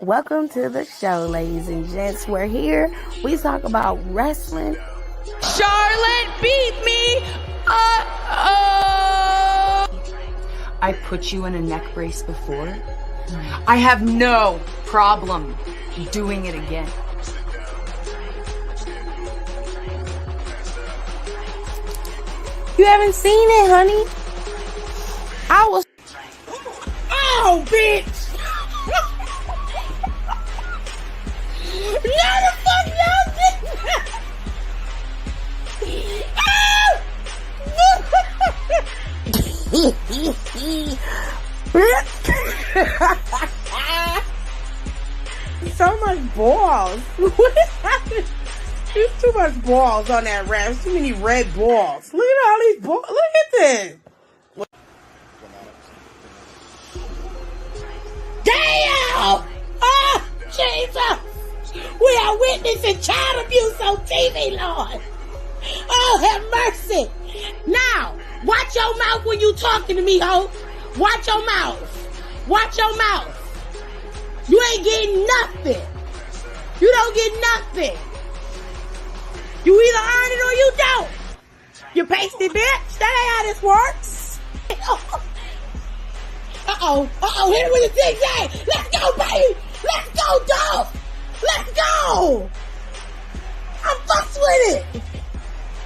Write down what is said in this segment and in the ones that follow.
Welcome to the show, ladies and gents. We're here. We talk about wrestling. Charlotte beat me. I put you in a neck brace before. I have no problem doing it again. You haven't seen it, honey. I was. Oh, bitch! No, the fuck y'all did that! So much balls. What is happening? There's too much balls on that rap. Too many red balls. Look at all these balls. Look at this. Damn! Oh, Jesus! We are witnessing child abuse on TV, Lord. Oh, have mercy. Now, watch your mouth when you talking to me, ho. Watch your mouth. Watch your mouth. You ain't getting nothing. You don't get nothing. You either earn it or you don't. You pasty bitch. That ain't how this works. Uh-oh. Hit it with a zigzag. Let's go, baby. Let's go, dog. Let's go. I'm fucked with it.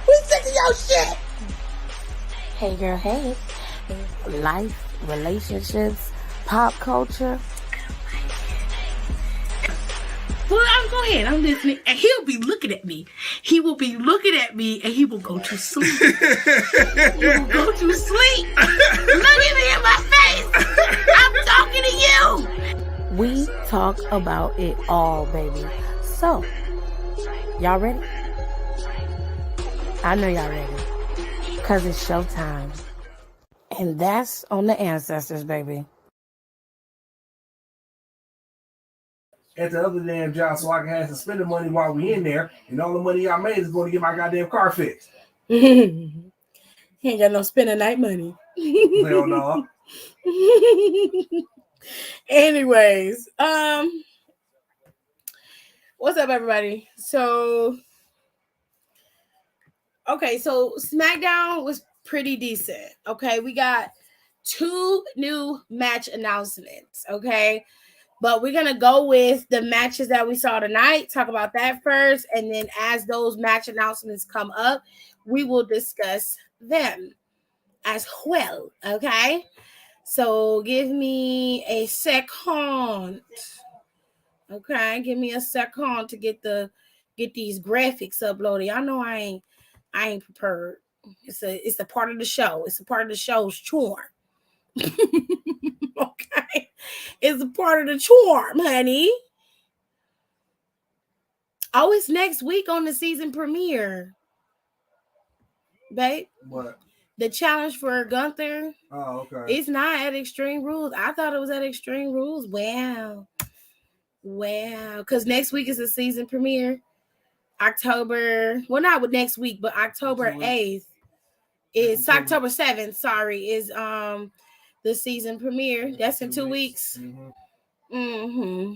We sick of your shit. Hey, girl, hey. Life, relationships, pop culture. Well, go ahead. I'm listening. And he'll be looking at me. He will be looking at me and he will go to sleep. He will go to sleep. Look at me in my face. I'm talking to you. We talk about it all, baby. So, y'all ready? I know y'all ready. Because it's showtime. And that's on the ancestors, baby. At the other damn job so I can have some spending money while we in there, and all the money I made is going to get my goddamn car fixed. He ain't got no spending night money. Hell no. Anyways, what's up, everybody? So Smackdown was pretty decent. Okay, we got 2 new match announcements. Okay. But we're going to go with the matches that we saw tonight, talk about that first. And then as those match announcements come up, we will discuss them as well. Okay. So give me a second. Okay. Give me a second to get these graphics uploaded. Y'all know I ain't prepared. It's a part of the show. It's a part of the show's charm. Okay. It's a part of the charm, honey. Oh, it's next week on the season premiere. Babe. What? The challenge for Gunther. Oh, okay. It's not at Extreme Rules. I thought it was at Extreme Rules. Wow. Because next week is the season premiere. October. Well, not with next week, but October 8th. It's October 7th, sorry, is the season premiere. That's in 2 weeks. Mm-hmm.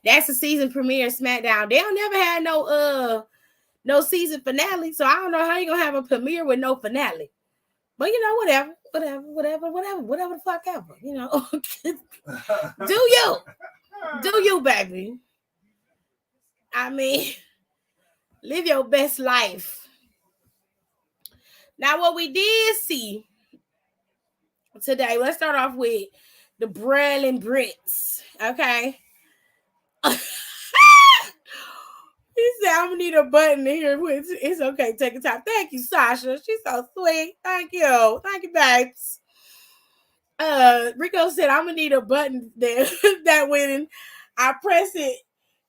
That's the season premiere of Smackdown. They'll never had no season finale, so I don't know how you gonna have a premiere with no finale. But you know, whatever the fuck ever. You know, do you, baby? I mean, live your best life. Now, what we did see today, let's start off with the Brawling Brits, okay? He said, I'm going to need a button here. It's okay, take a time. Thank you, Sasha. She's so sweet. Thank you. Thank you, babes. Rico said, I'm going to need a button that when I press it,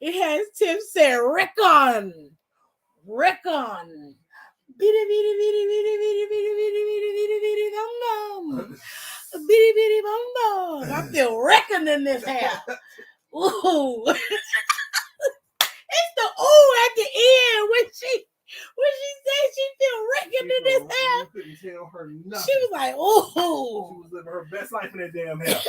it has Tim said, Rickon. Bitty bitty bitty bitty bitty bitty bitty bitty bitty bitty bum bum. Bitty bitty bum bum. I feel wrecking in this hair. Ooh. It's the ooh at the end when she said she feel wrecking in this hair. You couldn't tell her nothing. She was like, ooh. She was living her best life in that damn hair.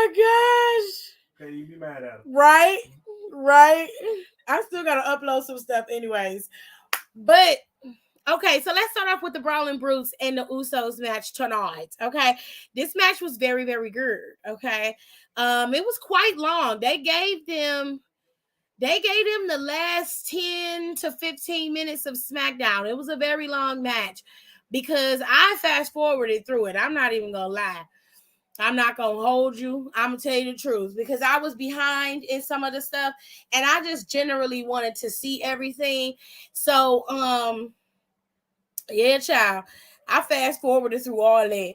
my gosh. Okay, you be mad at him. Right. I still gotta upload some stuff anyways. But okay, so let's start off with the Brawling Brutes and the Usos match tonight. Okay. This match was very, very good. Okay. It was quite long. They gave them the last 10 to 15 minutes of Smackdown. It was a very long match because I fast forwarded through it. I'm not even gonna lie. I'm not gonna hold you. I'm gonna tell you the truth because I was behind in some of the stuff and I just generally wanted to see everything. So yeah, child. I fast forwarded through all that.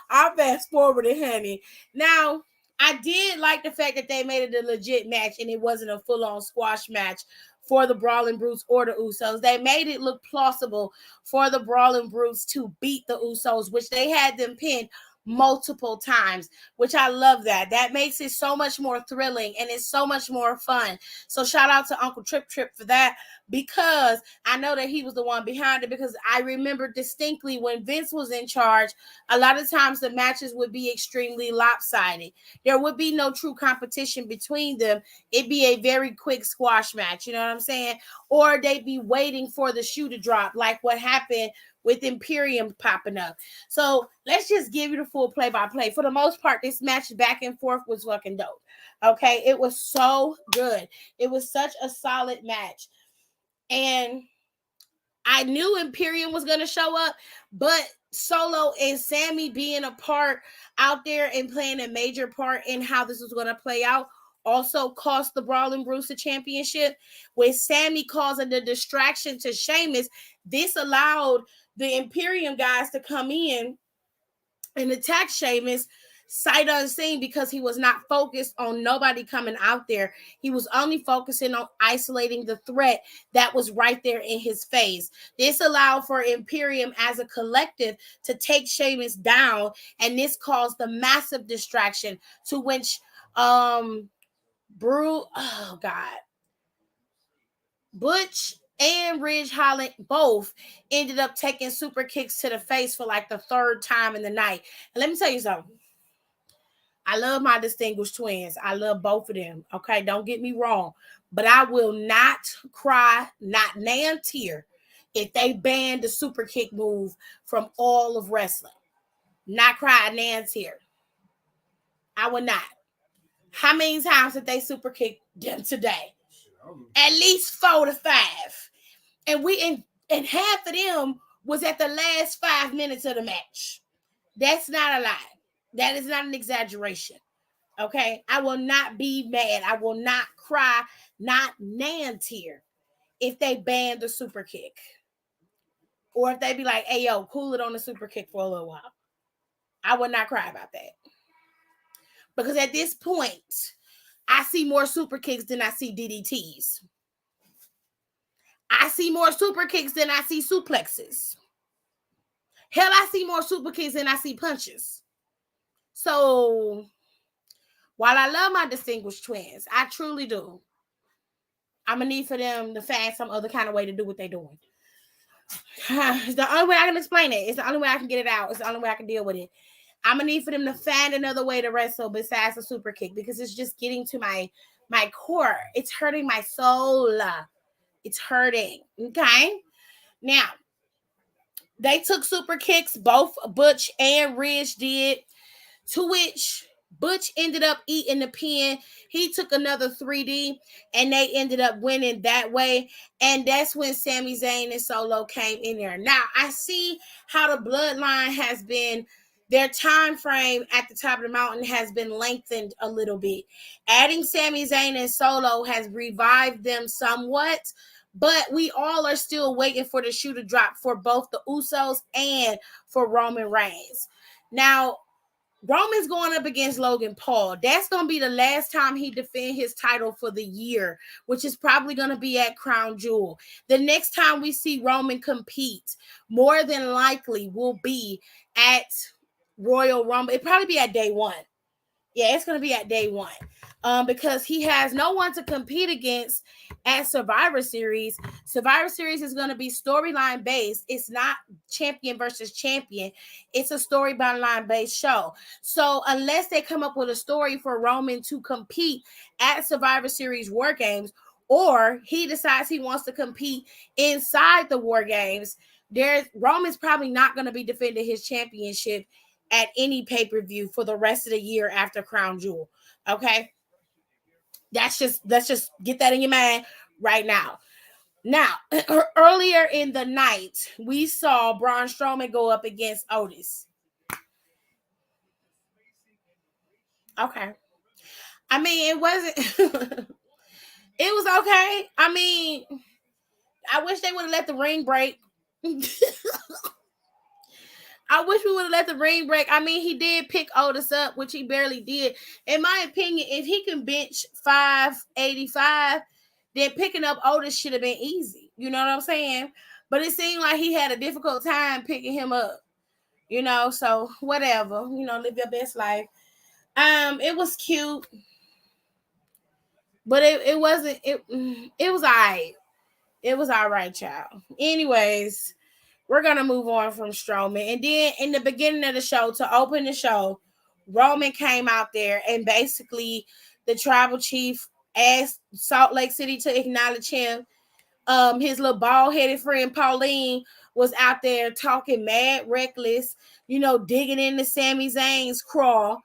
I fast forwarded, honey. Now, I did like the fact that they made it a legit match and it wasn't a full-on squash match for the Brawling Brutes or the Usos. They made it look plausible for the Brawling Brutes to beat the Usos, which they had them pinned multiple times, which I love that. That makes it so much more thrilling and it's so much more fun. So shout out to Uncle Trip for that because I know that he was the one behind it because I remember distinctly when Vince was in charge, a lot of times the matches would be extremely lopsided. There would be no true competition between them. It'd be a very quick squash match, you know what I'm saying? Or they'd be waiting for the shoe to drop like what happened with Imperium popping up. So let's just give you the full play-by-play. For the most part, this match back and forth was fucking dope. Okay, it was so good. It was such a solid match. And I knew Imperium was going to show up, but Solo and Sami being a part out there and playing a major part in how this was going to play out also cost the Brawling Brutes a championship. With Sami causing the distraction to Sheamus, this allowed the Imperium guys to come in and attack Sheamus sight unseen because he was not focused on nobody coming out there. He was only focusing on isolating the threat that was right there in his face. This allowed for Imperium as a collective to take Sheamus down, and this caused a massive distraction to which Butch and Ridge Holland both ended up taking super kicks to the face for like the third time in the night. And let me tell you something. I love my distinguished twins. I love both of them. Okay, don't get me wrong. But I will not cry, not nan tear, if they ban the super kick move from all of wrestling. Not cry, nan tear. I will not. How many times did they super kick them today? At least 4 to 5. And half of them was at the last 5 minutes of the match. That's not a lie. That is not an exaggeration. Okay? I will not be mad. I will not cry, not nan tear if they ban the super kick. Or if they be like, hey, yo, cool it on the super kick for a little while. I would not cry about that. Because at this point, I see more super kicks than I see DDTs. I see more super kicks than I see suplexes. Hell, I see more super kicks than I see punches. So, while I love my distinguished twins, I truly do, I'm going to need for them to find some other kind of way to do what they're doing. It's the only way I can explain it. It's the only way I can get it out. It's the only way I can deal with it. I'm going to need for them to find another way to wrestle besides the super kick because it's just getting to my core. It's hurting my soul. It's hurting. Okay? Now, they took super kicks. Both Butch and Ridge did. To which Butch ended up eating the pin. He took another 3D, and they ended up winning that way. And that's when Sami Zayn and Solo came in there. Now, I see how the Bloodline has been, their time frame at the top of the mountain has been lengthened a little bit. Adding Sami Zayn and Solo has revived them somewhat, but we all are still waiting for the shoe to drop for both the Usos and for Roman Reigns. Now, Roman's going up against Logan Paul. That's going to be the last time he defends his title for the year, which is probably going to be at Crown Jewel. The next time we see Roman compete, more than likely will be at Royal Rumble. It'll probably be at day one. Yeah, it's going to be at day one. Because he has no one to compete against at Survivor Series. Survivor Series is going to be storyline based. It's not champion versus champion. It's a storyline based show. So unless they come up with a story for Roman to compete at Survivor Series War Games, or he decides he wants to compete inside the War Games, Roman's probably not going to be defending his championship at any pay-per-view for the rest of the year after Crown Jewel. Okay? Let's just get that in your mind right now. Now, earlier in the night, we saw Braun Strowman go up against Otis. Okay. I mean, it wasn't it was okay. I mean, I wish they would have let the ring break. I wish we would have let the ring break. I mean, he did pick Otis up, which he barely did. In my opinion, if he can bench 585, then picking up Otis should have been easy. You know what I'm saying? But it seemed like he had a difficult time picking him up. You know, so whatever. You know, live your best life. It was cute, but it wasn't. It was alright. It was all right, child. Anyways, we're going to move on from Strowman. And then in the beginning of the show, to open the show, Roman came out there and basically the tribal chief asked Salt Lake City to acknowledge him. His little bald-headed friend Pauline was out there talking mad reckless, you know, digging into Sami Zayn's crawl.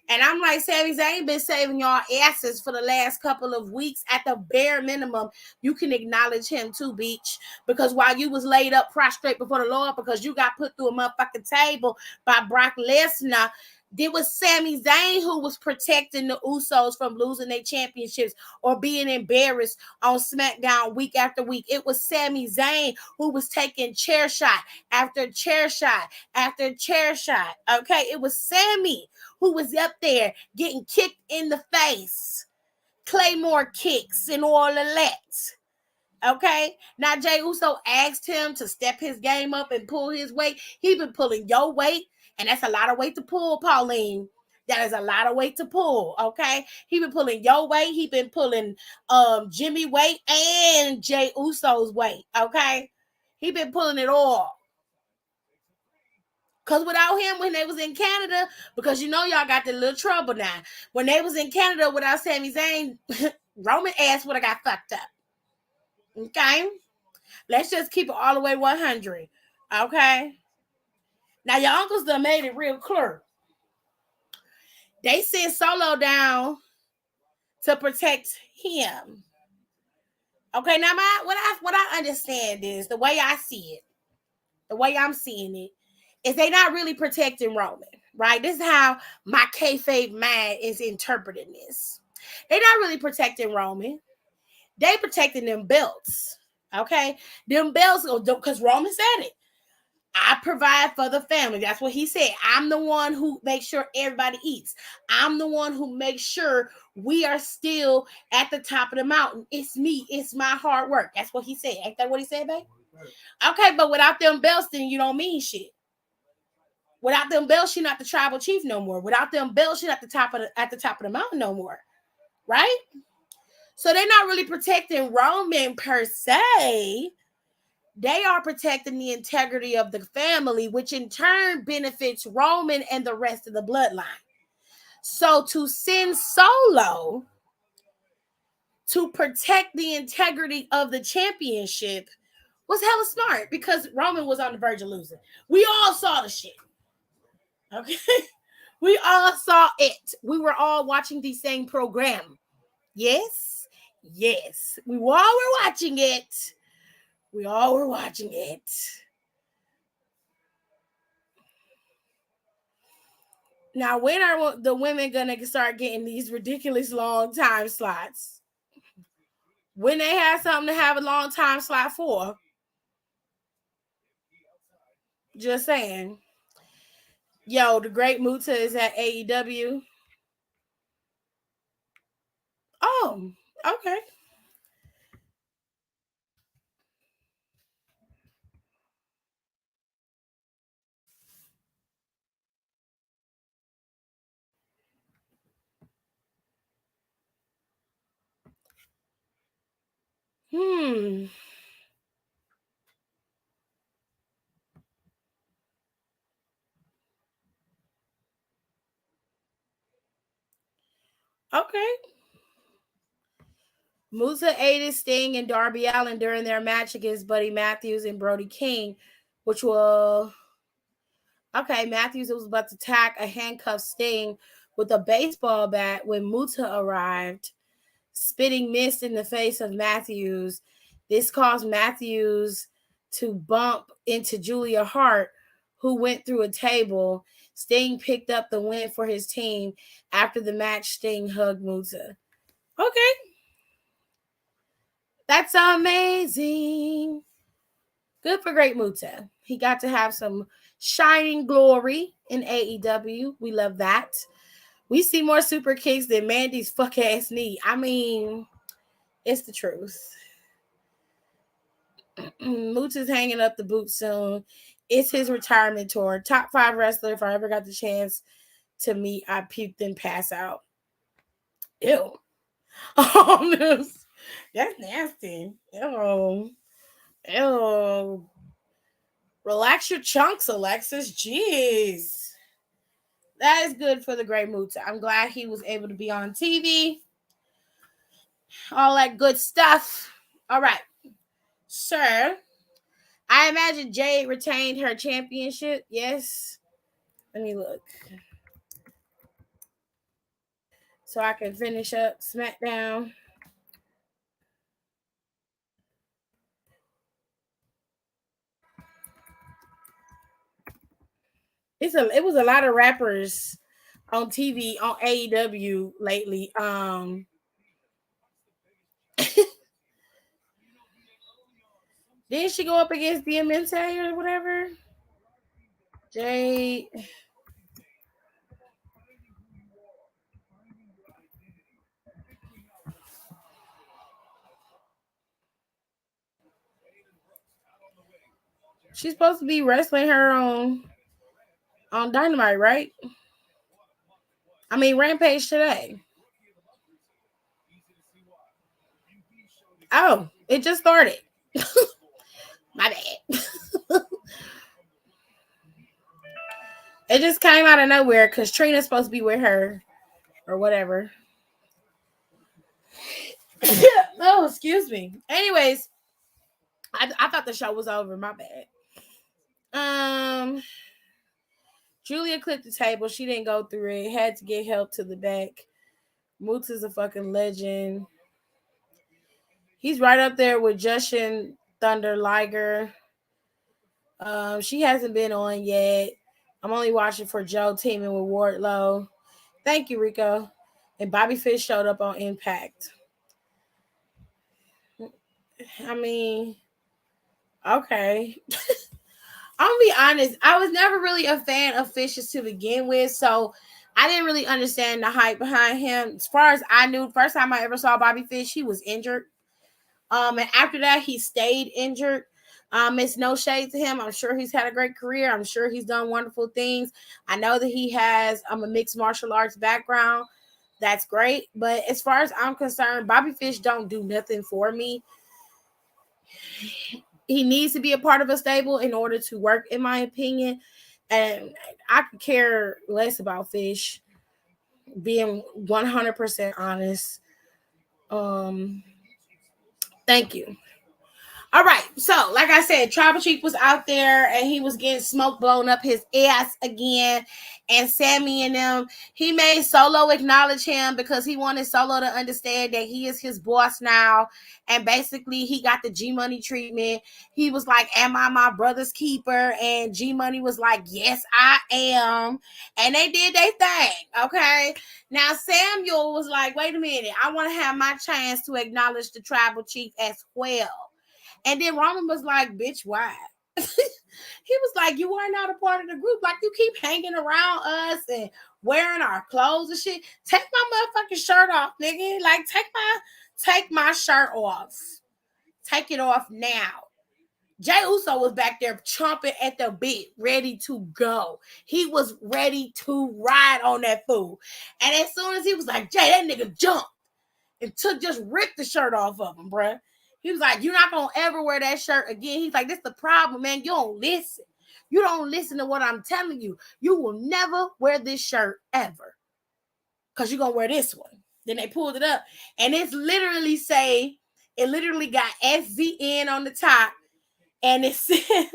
And I'm like, Sami Zayn been saving y'all asses for the last couple of weeks. At the bare minimum, you can acknowledge him too, Beach. Because while you was laid up prostrate before the Lord because you got put through a motherfucking table by Brock Lesnar, there was Sami Zayn who was protecting the Usos from losing their championships or being embarrassed on Smackdown week after week. It was Sami Zayn who was taking chair shot after chair shot after chair shot. Okay, it was Sami who was up there getting kicked in the face, Claymore kicks and all of that. Okay, now Jey Uso asked him to step his game up and pull his weight. He been pulling your weight, and that's a lot of weight to pull, Pauline. That is a lot of weight to pull. Okay, he been pulling your weight. He been pulling Jimmy weight and Jey Uso's weight. Okay, he been pulling it all. Because without him, when they was in Canada, because you know y'all got the little trouble now. When they was in Canada without Sami Zayn, Roman ass would have got fucked up. Okay? Let's just keep it all the way 100. Okay? Now, your uncles done made it real clear. They sent Solo down to protect him. Okay, now what I understand is, the way I see it, the way I'm seeing it, is they not really protecting Roman, right? This is how my kayfabe mind is interpreting this. They're not really protecting Roman. They protecting them belts, okay? Them belts, because Roman said it. I provide for the family. That's what he said. I'm the one who makes sure everybody eats. I'm the one who makes sure we are still at the top of the mountain. It's me. It's my hard work. That's what he said. Ain't that what he said, babe? Okay, but without them belts, then you don't mean shit. Without them belts, you're not the tribal chief no more. Without them belts, you're not at the top of the mountain no more. Right? So they're not really protecting Roman per se. They are protecting the integrity of the family, which in turn benefits Roman and the rest of the bloodline. So to send Solo to protect the integrity of the championship was hella smart, because Roman was on the verge of losing. We all saw the shit. Okay? We all saw it. We were all watching the same program. Yes? Yes. We all were watching it. We all were watching it. Now, when are the women going to start getting these ridiculous long time slots? When they have something to have a long time slot for. Just saying. Yo, the Great Muta is at AEW. Oh, okay. Okay. Musa aided Sting and Darby Allin during their match against Buddy Matthews and Brody King, which will... Okay, Matthews was about to attack a handcuffed Sting with a baseball bat when Muta arrived, spitting mist in the face of Matthews. This caused Matthews to bump into Julia Hart, who went through a table. Sting picked up the win for his team. After the match, Sting hugged Muta. Okay. That's amazing. Good for Great Muta. He got to have some shining glory in AEW. We love that. We see more super kicks than Mandy's fuck ass knee. I mean, it's the truth. Muta's hanging up the boot soon. It's his retirement tour. Top 5 wrestler. If I ever got the chance to meet, I puked and pass out. Ew. Oh, that's nasty. Ew. Ew. Relax your chunks, Alexis. Jeez. That is good for the Great Muta. I'm glad he was able to be on TV. All that good stuff. All right. Sir, I imagine Jade retained her championship. Yes. Let me look. So I can finish up Smackdown. It was a lot of rappers on TV on AEW lately. Didn't she go up against Diamante or whatever? Jade. She's supposed to be wrestling her on Dynamite, right? I mean, Rampage today. Oh, it just started. My bad. It just came out of nowhere because Trina's supposed to be with her or whatever. Oh, excuse me. Anyways, I thought the show was over. My bad. Julia clipped the table. She didn't go through it. Had to get help to the back. Muta's a fucking legend. He's right up there with Jushin Thunder Liger. She hasn't been on yet. I'm only watching for Joe teaming with Wardlow. Thank you, Rico. And Bobby Fish showed up on Impact. I mean, okay. I'm gonna be honest. I was never really a fan of Fishes to begin with, so I didn't really understand the hype behind him. As far as I knew, first time I ever saw Bobby Fish, he was injured. And after that, he stayed injured. It's no shade to him. I'm sure he's had a great career. I'm sure he's done wonderful things. I know that he has a mixed martial arts background. That's great. But as far as I'm concerned, Bobby Fish don't do nothing for me. He needs to be a part of a stable in order to work, in my opinion. And I could care less about Fish, being 100% honest. Thank you. All right. So, like I said, Tribal Chief was out there and he was getting smoke blown up his ass again. And Sammy and them, he made Solo acknowledge him because he wanted Solo to understand that he is his boss now. And basically, he got the G Money treatment. He was like, "Am I my brother's keeper?" And G Money was like, "Yes, I am." And they did their thing. Okay. Now, Samuel was like, "Wait a minute. I want to have my chance to acknowledge the Tribal Chief as well." And then Roman was like, "Bitch, why?" He was like, "You are not a part of the group. Like, you keep hanging around us and wearing our clothes and shit. Take my motherfucking shirt off, nigga. Like, take my shirt off. Take it off now." Jay Uso was back there chomping at the bit, ready to go. He was ready to ride on that fool. And as soon as he was like, "Jay, that nigga jumped," and just ripped the shirt off of him, bruh. He was like, you're not going to ever wear that shirt again. He's like, this is the problem, man. You don't listen. You don't listen to what I'm telling you. You will never wear this shirt ever. Because you're going to wear this one. Then they pulled it up. And it literally got SZN on the top. And it says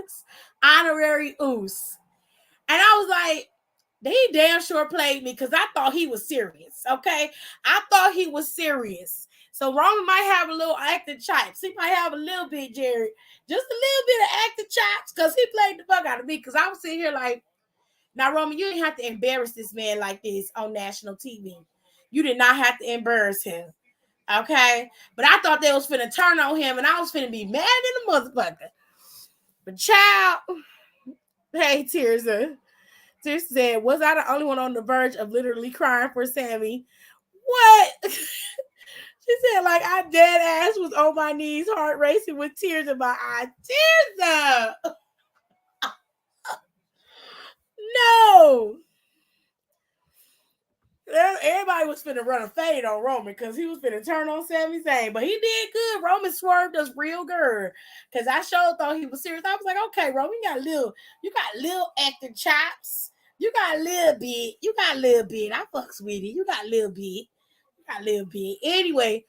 honorary Usos. And I was like, he damn sure played me because I thought he was serious. Okay. I thought he was serious. So Roman might have a little acting chops. He might have a little bit, Jared. Just a little bit of acting chops because he played the fuck out of me. Because I was sitting here like, now, Roman, you didn't have to embarrass this man like this on national TV. You did not have to embarrass him. Okay? But I thought they was finna turn on him and I was finna be mad in the motherfucker. But child, hey, Tirza. Tirza said, was I the only one on the verge of literally crying for Sami? What? She said, like, I dead ass was on my knees, heart racing with tears in my eyes. Tirza! No! Everybody was finna run a fade on Roman because he was finna turn on Sami Zayn. But he did good. Roman swerved us real good. Because I sure thought he was serious. I was like, okay, Roman, you got little acting chops. You got a little bit. I fucks with it. You got a little bit. Anyway,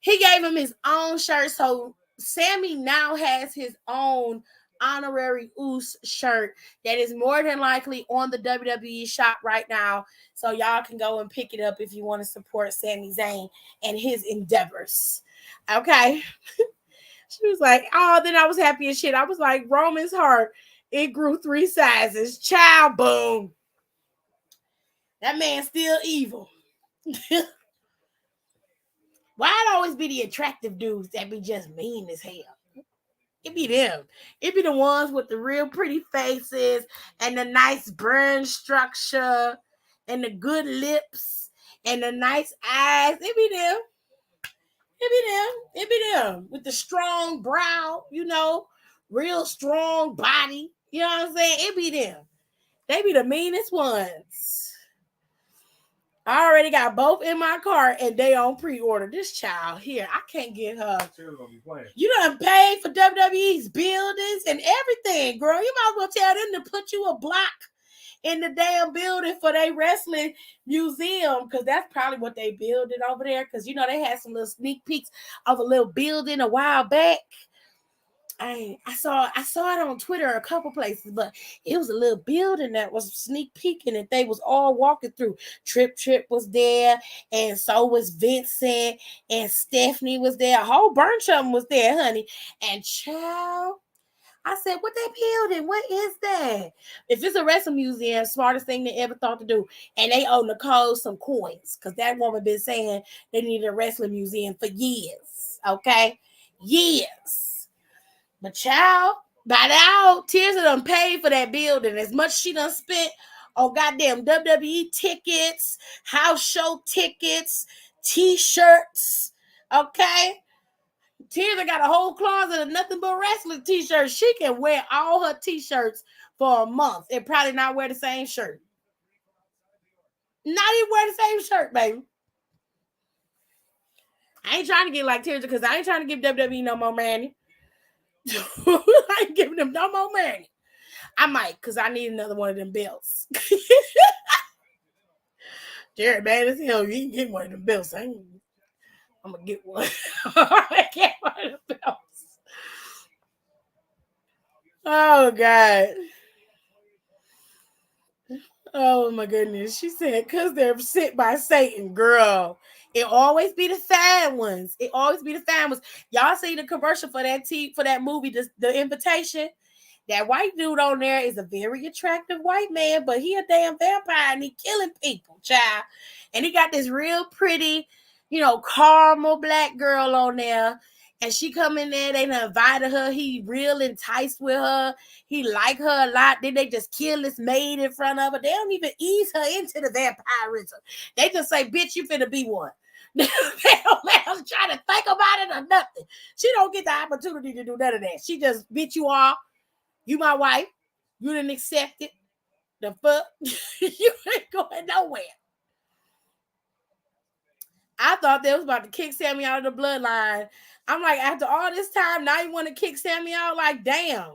he gave him his own shirt. So Sami now has his own honorary Usos shirt that is more than likely on the WWE shop right now. So y'all can go and pick it up if you want to support Sami Zayn and his endeavors. Okay. She was like, oh, then I was happy as shit. I was like, Roman's heart, it grew 3 sizes. Child, boom. That man's still evil. Why it always be the attractive dudes that be just mean as hell? It be them. It be the ones with the real pretty faces and the nice burn structure and the good lips and the nice eyes. It be them. It be them with the strong brow, real strong body. You know what I'm saying? It be them. They be the meanest ones. I already got both in my cart and they on pre-order. This child here, I can't get her. You done paid for WWE's buildings and everything, girl. You might as well tell them to put you a block in the damn building for their wrestling museum, because that's probably what they building over there. Because they had some little sneak peeks of a little building a while back. I saw it on Twitter a couple places, but it was a little building that was sneak peeking that they was all walking through. Trip was there, and so was Vincent, and Stephanie was there. A whole bunch of them was there, honey. And child, I said, what that building? What is that? If it's a wrestling museum, smartest thing they ever thought to do. And they owe Nicole some coins, because that woman been saying they needed a wrestling museum for years. Okay? Years. But child, by now, Tirza done paid for that building. As much she done spent on goddamn WWE tickets, house show tickets, t-shirts. Okay? Tirza got a whole closet of nothing but wrestling t-shirts. She can wear all her t-shirts for a month and probably not wear the same shirt. Not even wear the same shirt, baby. I ain't trying to get like Tirza because I ain't trying to give WWE no more money. I ain't giving them no more money. I might, because I need another one of them belts. Jared, man, as hell, you can get one of them belts. I'm going to get one. I'm going to get one of the belts. Oh, God. Oh, my goodness. She said, because they're sent by Satan, girl. It always be the fine ones. It always be the fine ones. Y'all see the commercial for that movie, The Invitation? That white dude on there is a very attractive white man, but he a damn vampire and he killing people, child. And he got this real pretty, caramel black girl on there. And she come in there, they done invited her. He real enticed with her. He like her a lot. Then they just kill this maid in front of her. They don't even ease her into the vampirism. They just say, bitch, you finna be one. They don't let us try to think about it or nothing. She don't get the opportunity to do none of that. She just, bitch, you are. You my wife. You didn't accept it. The fuck? You ain't going nowhere. I thought they was about to kick Sami out of the bloodline I'm like, after all this time, now you want to kick Sami out? Like, damn.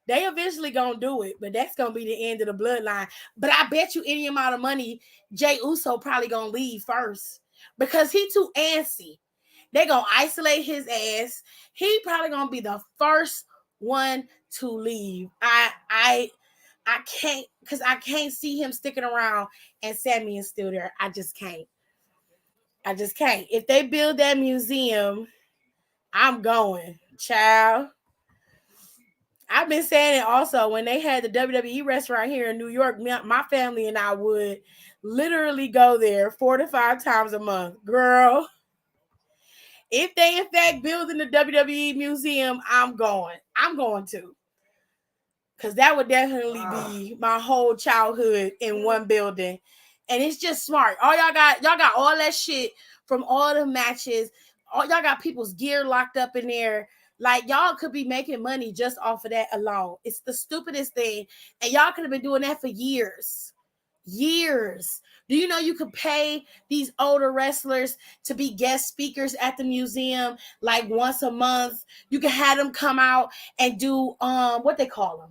They eventually gonna do it, but that's gonna be the end of the bloodline. But I bet you any amount of money, Jay Uso probably gonna leave first because he too antsy. They gonna isolate his ass. He probably gonna be the first one to leave. I can't, because I can't see him sticking around and Sami is still there. I just can't. If they build that museum, I'm going, child. I've been saying it also when they had the WWE restaurant here in New York. My family and I would literally go there 4 to 5 times a month. Girl, if they in fact building the WWE museum, I'm going. I'm going to. Because that would definitely be my whole childhood in one building. And it's just smart. Y'all got all that shit from all the matches. Y'all got people's gear locked up in there. Like, y'all could be making money just off of that alone. It's the stupidest thing. And y'all could have been doing that for years. Years. Do you know you could pay these older wrestlers to be guest speakers at the museum like once a month? You can have them come out and do what they call them.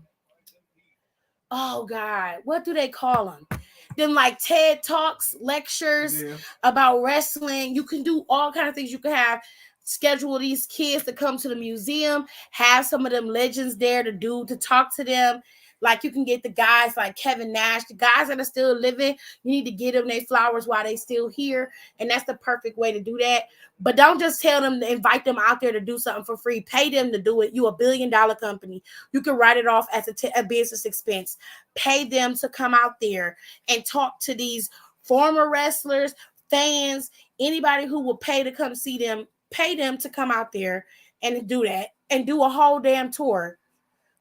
Oh God, what do they call them? Them like TED Talks, lectures about wrestling. You can do all kinds of things. You can have schedule these kids to come to the museum, have some of them legends there to talk to them. Like, you can get the guys like Kevin Nash, the guys that are still living. You need to get them their flowers while they still here. And that's the perfect way to do that. But don't just tell them to invite them out there to do something for free. Pay them to do it. You $1 billion company. You can write it off as a business expense. Pay them to come out there and talk to these former wrestlers, fans, anybody who will pay to come see them. Pay them to come out there and do that and do a whole damn tour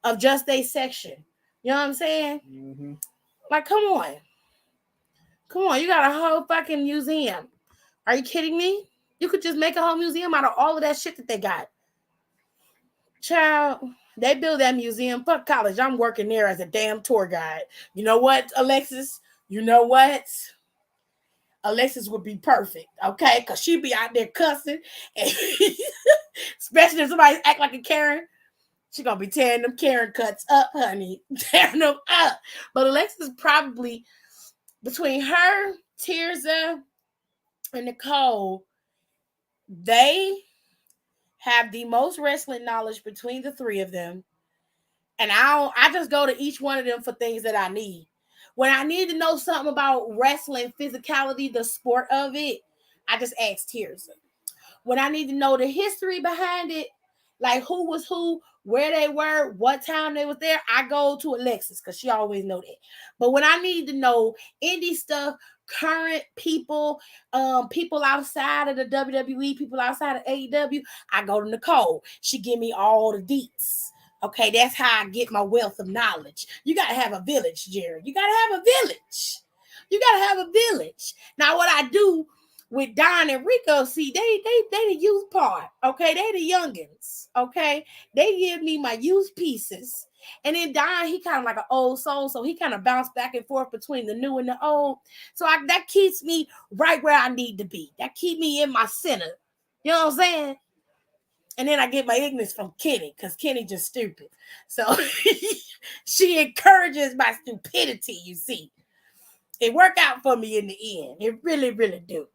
of just a section. You know what I'm saying? Mm-hmm. Like, come on. You got a whole fucking museum. Are you kidding me? You could just make a whole museum out of all of that shit that they got. Child, they build that museum. Fuck college. I'm working there as a damn tour guide. You know what, Alexis? You know what? Alexis would be perfect, okay? Because she'd be out there cussing. And especially if somebody act like a Karen. She's going to be tearing them Karen cuts up, honey. Tearing them up. But Alexis probably, between her, Tirza, and Nicole, they have the most wrestling knowledge between the three of them. And I just go to each one of them for things that I need. When I need to know something about wrestling, physicality, the sport of it, I just ask Tirza. When I need to know the history behind it, like who was who, where they were, what time they was there, I go to Alexis because she always know that. But when I need to know indie stuff, current people, people outside of the WWE, people outside of AEW, I go to Nicole. She give me all the deets. Okay, that's how I get my wealth of knowledge. You got to have a village, Jerry. You got to have a village. Now, what I do with Don and Rico, see, they the youth part, okay? They the youngins, okay? They give me my youth pieces. And then Don, he kind of like an old soul, so he kind of bounced back and forth between the new and the old. So that keeps me right where I need to be. That keep me in my center. You know what I'm saying? And then I get my ignorance from Kenny, because Kenny just stupid. So she encourages my stupidity, you see. It worked out for me in the end. It really, really do.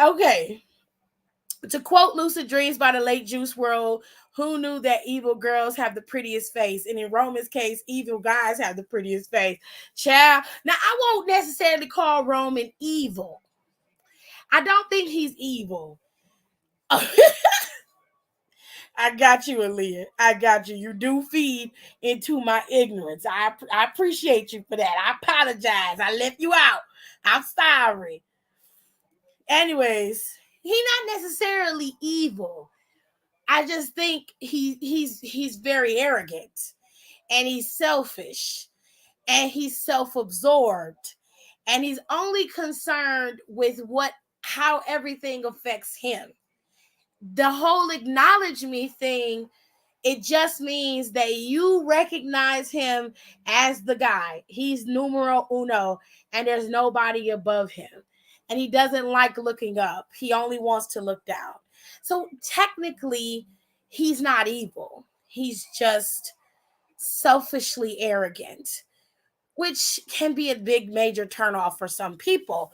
Okay. To quote Lucid Dreams by the late Juice WRLD, who knew that evil girls have the prettiest face? And in Roman's case, evil guys have the prettiest face. Child. Now, I won't necessarily call Roman evil. I don't think he's evil. I got you, Aaliyah. I got you. You do feed into my ignorance. I appreciate you for that. I apologize. I left you out. I'm sorry. Anyways, he's not necessarily evil. I just think he's very arrogant, and he's selfish, and he's self-absorbed, and he's only concerned with how everything affects him. The whole acknowledge me thing, it just means that you recognize him as the guy. He's numero uno, and there's nobody above him. and he doesn't like looking up. He only wants to look down. So technically, he's not evil. He's just selfishly arrogant, which can be a big major turnoff for some people.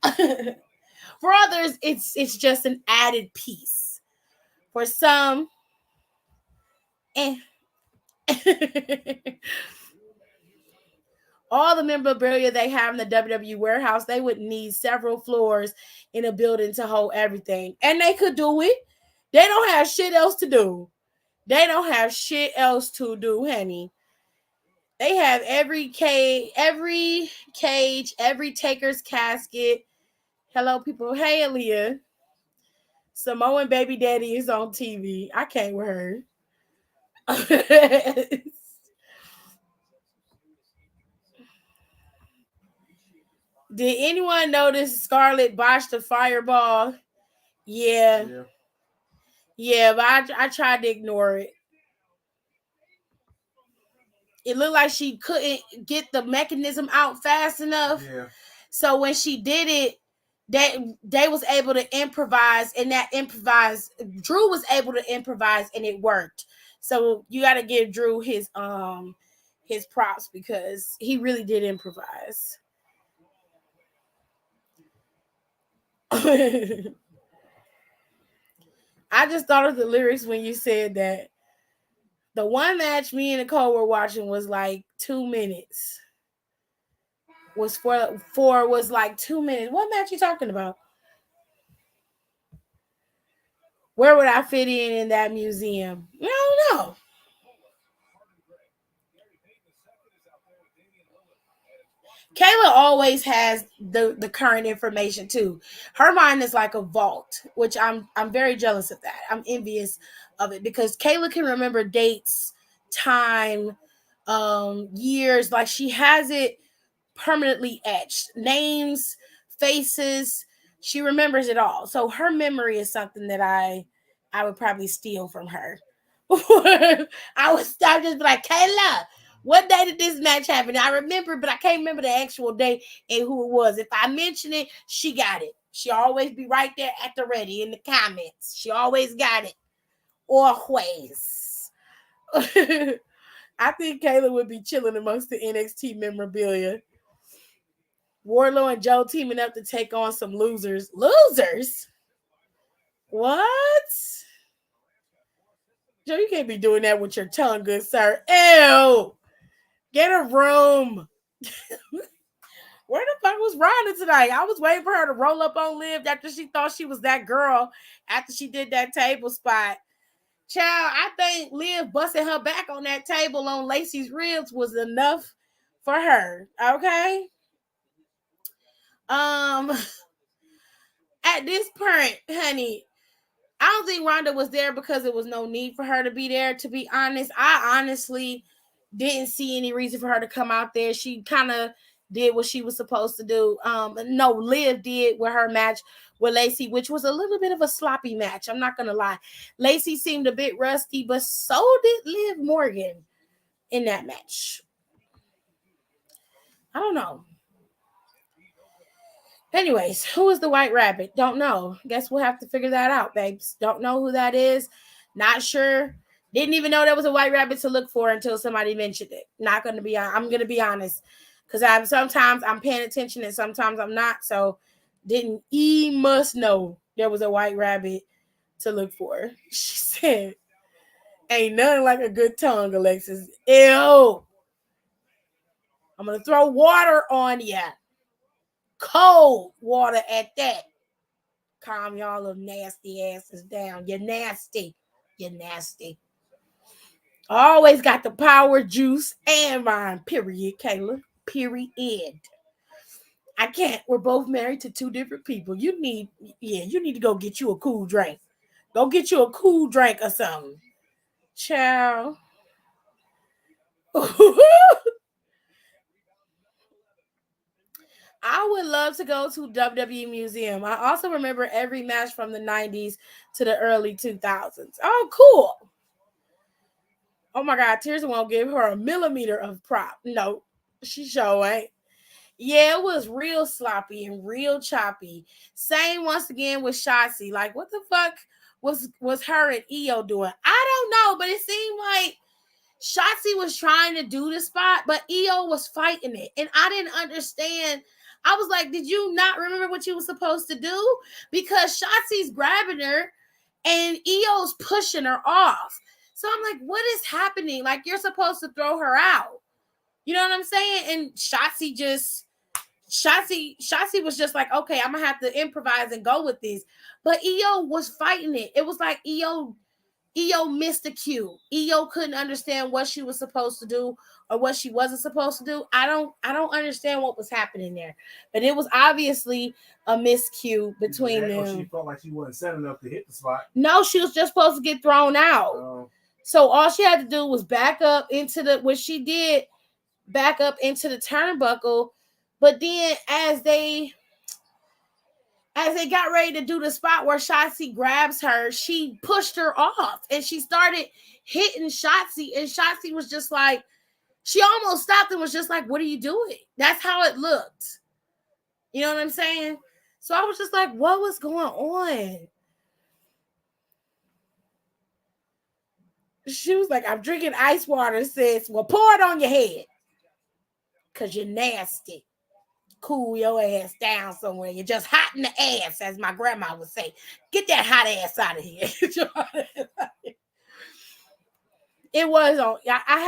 For others, it's just an added piece. For some, all the memorabilia they have in the WWE warehouse, they would need several floors in a building to hold everything. And they could do it. They don't have shit else to do. They don't have shit else to do, honey. They have every cage, every Taker's casket. Hello, people. Hey, Aaliyah. Samoan baby daddy is on TV. I can't with her. Did anyone notice Scarlett botched the fireball? Yeah, but I tried to ignore it. It looked like she couldn't get the mechanism out fast enough. Yeah. So when she did it, they was able to improvise, and Drew was able to improvise, and it worked. So you got to give Drew his props because he really did improvise. I just thought of the lyrics when you said that. The one match me and Nicole were watching was like 2 minutes. Was like 2 minutes. What match you talking about? Where would I fit in that museum? I don't know. Kayla always has the current information too. Her mind is like a vault, which I'm very jealous of that. I'm envious of it because Kayla can remember dates, time, years. Like she has it permanently etched. Names, faces. She remembers it all. So her memory is something that I would probably steal from her. I just be like, Kayla, what day did this match happen? I remember, but I can't remember the actual day and who it was. If I mention it, she got it. She always be right there at the ready in the comments. She always got it. Always. I think Kayla would be chilling amongst the NXT memorabilia. Wardlow and Joe teaming up to take on some losers. Losers? What? Joe, you can't be doing that with your tongue, good sir. Ew. Get a room. Where the fuck was Ronda tonight? I was waiting for her to roll up on Liv after she thought she was that girl after she did that table spot. Child, I think Liv busting her back on that table on Lacey's ribs was enough for her. Okay? At this point, honey, I don't think Ronda was there because there was no need for her to be there, to be honest. I honestly didn't see any reason for her to come out there. She kind of did what she was supposed to do. No, Liv did with her match with Lacey, which was a little bit of a sloppy match. I'm not going to lie. Lacey seemed a bit rusty, but so did Liv Morgan in that match. I don't know. Anyways, who is the White Rabbit? Don't know. Guess we'll have to figure that out, babes. Don't know who that is. Not sure. Didn't even know there was a White Rabbit to look for until somebody mentioned it. I'm going to be honest. Because sometimes I'm paying attention and sometimes I'm not. So must know there was a White Rabbit to look for. She said, ain't nothing like a good tongue, Alexis. Ew. I'm going to throw water on ya. Cold water at that. Calm y'all little nasty asses down. You're nasty. You're nasty. Always got the power, juice, and rhyme. Period, Kayla. Period. I can't. We're both married to two different people. You need to go get you a cool drink. Go get you a cool drink or something. Ciao. I would love to go to WWE Museum. I also remember every match from the 90s to the early 2000s. Oh, cool. Oh my God, Tirza won't give her a millimeter of prop. No, she sure ain't. Yeah, it was real sloppy and real choppy. Same once again with Shotzi. Like, what the fuck was her and Io doing? I don't know, but it seemed like Shotzi was trying to do the spot, but Io was fighting it. And I didn't understand. I was like, did you not remember what you were supposed to do? Because Shotzi's grabbing her and Io's pushing her off. So I'm like, what is happening? Like, you're supposed to throw her out. You know what I'm saying? And Shotzi was just like, okay, I'm gonna have to improvise and go with this. But Io was fighting it. It was like Io missed the cue. Io couldn't understand what she was supposed to do or what she wasn't supposed to do. I don't understand what was happening there. But it was obviously a miscue between them. She felt like she wasn't set enough to hit the spot. No, she was just supposed to get thrown out. So all she had to do was back up into what she did, back up into the turnbuckle. But then as they got ready to do the spot where Shotzi grabs her, she pushed her off and she started hitting Shotzi. And Shotzi was just like, she almost stopped and was just like, what are you doing? That's how it looked. You know what I'm saying? So I was just like, what was going on? She was like, I'm drinking ice water, sis. Well, pour it on your head. Because you're nasty. Cool your ass down somewhere. You're just hot in the ass, as my grandma would say. Get that hot ass out of here. It was on. I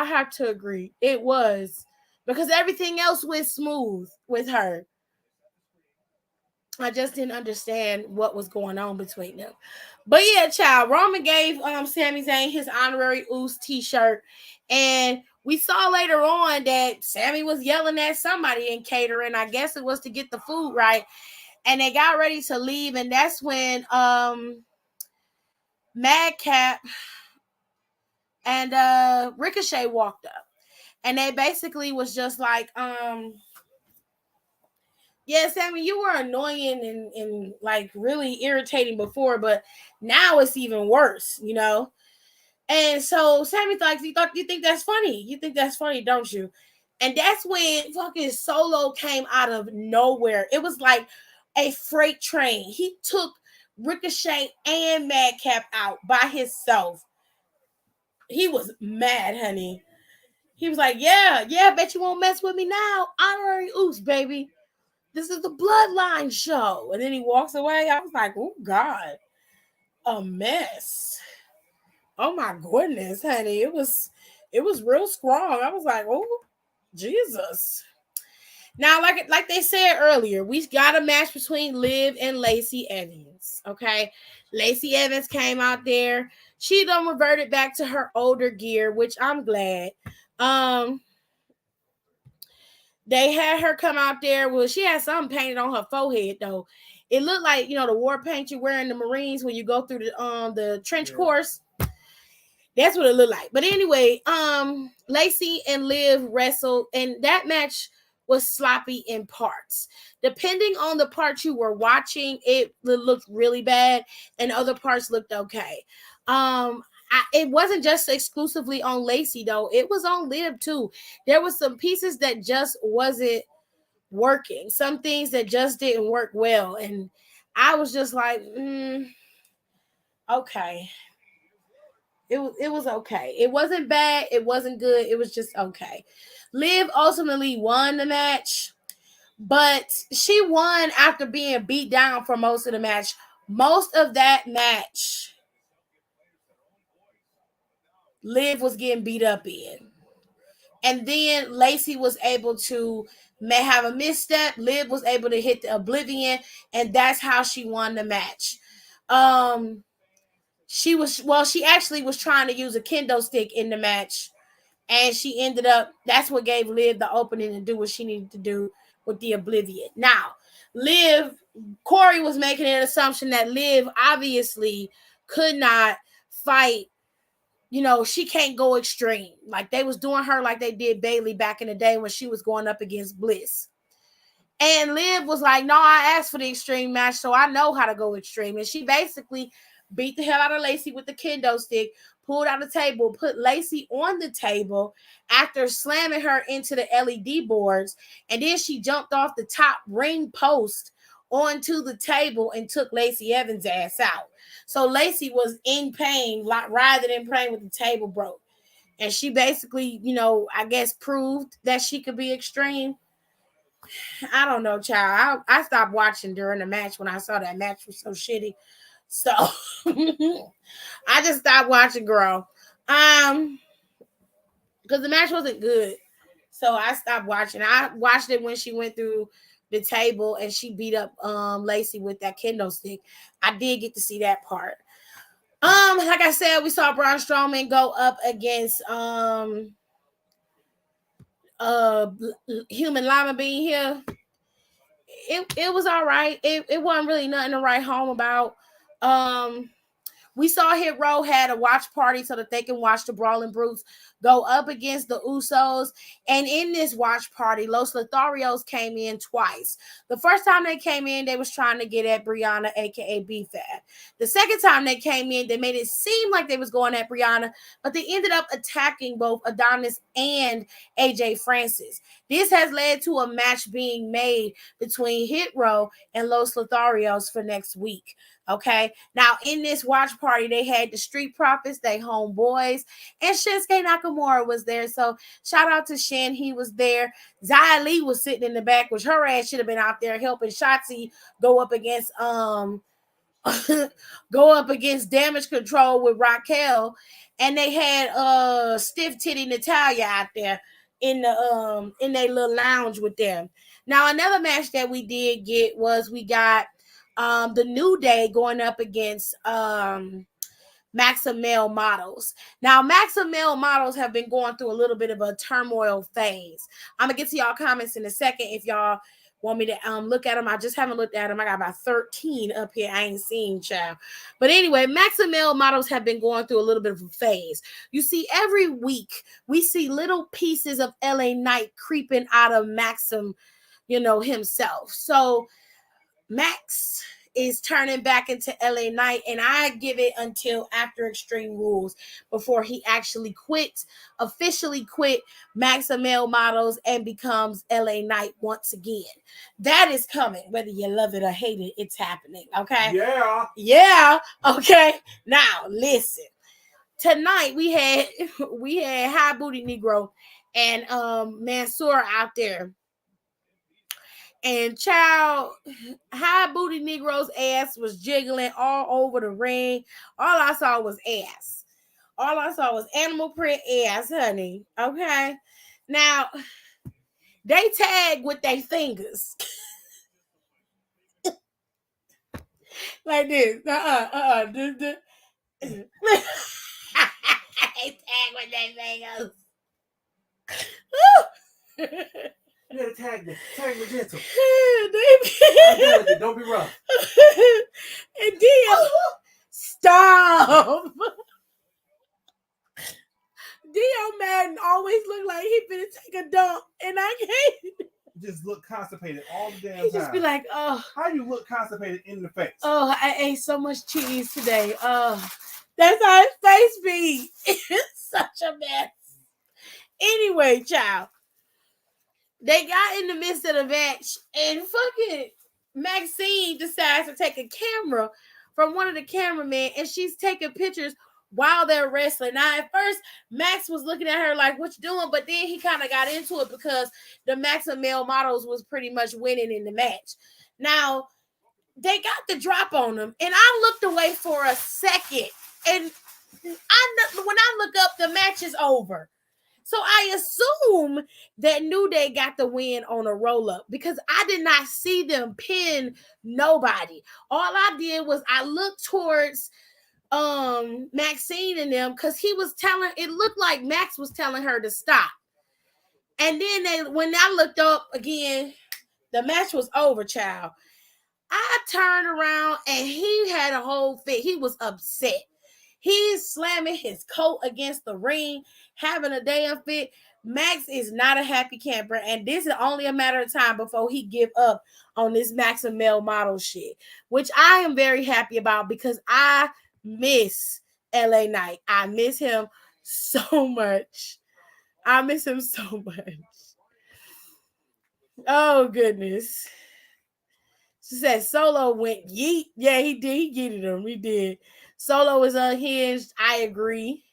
have to agree. It was, because everything else went smooth with her. I just didn't understand what was going on between them. But yeah, child, Roman gave Sami Zayn his honorary Usos t-shirt, and we saw later on that Sami was yelling at somebody in catering. I guess it was to get the food right. And they got ready to leave, and that's when Madcap and Ricochet walked up. And they basically was just like, yeah, Sami, you were annoying and like really irritating before, but now it's even worse, you know? And so Sami's like, you think that's funny? You think that's funny, don't you? And that's when fucking Solo came out of nowhere. It was like a freight train. He took Ricochet and Madcap out by himself. He was mad, honey. He was like, yeah, bet you won't mess with me now. Honorary Usos, baby. This is the Bloodline show. And then he walks away. I was like, oh, God. A mess. Oh, my goodness, honey. It was real strong. I was like, oh, Jesus. Now, like they said earlier, we got a match between Liv and Lacey Evans, okay? Lacey Evans came out there. She done reverted back to her older gear, which I'm glad. They had her come out there. Well, she had something painted on her forehead, though. It looked like, you know, the war paint you wear in the Marines when you go through the trench course. That's what it looked like. But anyway, Lacey and Liv wrestled, and that match was sloppy in parts. Depending on the part you were watching, it looked really bad, and other parts looked okay. It wasn't just exclusively on Lacey, though. It was on Liv, too. There was some pieces that just wasn't working. Some things that just didn't work well. And I was just like, okay. It was okay. It wasn't bad. It wasn't good. It was just okay. Liv ultimately won the match, but she won after being beat down for most of the match. Most of that match, Liv was getting beat up in. And then Lacey was able to have a misstep. Liv was able to hit the Oblivion, and that's how she won the match. She actually was trying to use a kendo stick in the match, and she ended up, that's what gave Liv the opening to do what she needed to do with the Oblivion. Now, Corey was making an assumption that Liv obviously could not fight. You know, she can't go extreme. Like they was doing her like they did Bayley back in the day when she was going up against Bliss. And Liv was like, no, I asked for the extreme match, so I know how to go extreme. And she basically beat the hell out of Lacey with the kendo stick, pulled out the table, put Lacey on the table after slamming her into the LED boards, and then she jumped off the top ring post onto the table and took Lacey Evans' ass out. So Lacey was in pain, rather than playing with the table broke. And she basically, I guess proved that she could be extreme. I don't know, child. I stopped watching during the match when I saw that match was so shitty. So I just stopped watching, girl. Because the match wasn't good. So I stopped watching. I watched it when she went through the table and she beat up Lacey with that kendo stick. I did get to see that part. Like I said, we saw Braun Strowman go up against Human Lima Bean here. It was all right. It wasn't really nothing to write home about. We saw Hit Row had a watch party so that they can watch the Brawling Brutes go up against the Usos. And in this watch party, Los Lotharios came in twice. The first time they came in, they was trying to get at Brianna, aka B-Fab. The second time they came in, they made it seem like they was going at Brianna, but they ended up attacking both Adonis and AJ Francis. This has led to a match being made between Hit Row and Los Lotharios for next week. Okay, now in this watch party, they had the Street Profits, they homeboys, and Shinsuke Nakamura was there. So shout out to Shin, he was there. Xia Li was sitting in the back, which her ass should have been out there helping Shotzi go up against Damage Control with Raquel, and they had Stiff Titty Natalia out there in their little lounge with them. Now another match that we did get was we got the New Day going up against Maxim Male Models. Now, Maxim Male Models have been going through a little bit of a turmoil phase. I'm going to get to y'all comments in a second if y'all want me to look at them. I just haven't looked at them. I got about 13 up here. I ain't seen, child. But anyway, Maxim Male Models have been going through a little bit of a phase. You see, every week, we see little pieces of LA Knight creeping out of Maxim, himself. So, Max is turning back into LA Knight, and I give it until after Extreme Rules before he actually officially quit Maxim Male Models and becomes LA Knight once again. That is coming, whether you love it or hate it, it's happening, okay? Yeah, okay. Now, listen. Tonight, we had High Booty Negro and Mansoor out there. And child, High Booty Negro's ass was jiggling all over the ring. All I saw was ass. All I saw was animal print ass, honey. Okay. Now, they tag with their fingers. Like this. They tag with their fingers. You gotta tag me gentle. Don't be rough. And then, stop. Dio Madden always look like he finna take a dump, and I can't. Just look constipated all the damn time. He just be like, oh. How you look constipated in the face? Oh, I ate so much cheese today. That's how his face be. It's such a mess. Anyway, child. They got in the midst of the match, and fucking Maxine decides to take a camera from one of the cameramen, and she's taking pictures while they're wrestling. Now, at first, Max was looking at her like, what you doing? But then he kind of got into it because the Maxim Male Models was pretty much winning in the match. Now, they got the drop on them, and I looked away for a second, and when I look up, the match is over. So I assume that New Day got the win on a roll-up because I did not see them pin nobody. All I did was I looked towards Maxine and them because it looked like Max was telling her to stop. And then when I looked up again, the match was over, child. I turned around and he had a whole fit. He was upset. He's slamming his coat against the ring, having a damn fit. Max is not a happy camper, and this is only a matter of time before he give up on this Maxim Male Model shit, which I am very happy about because I miss LA Knight. I miss him so much. I miss him so much. Oh, goodness. She said Solo went yeet. Yeah, he did. He yeeted him. He did. Solo is unhinged. I agree.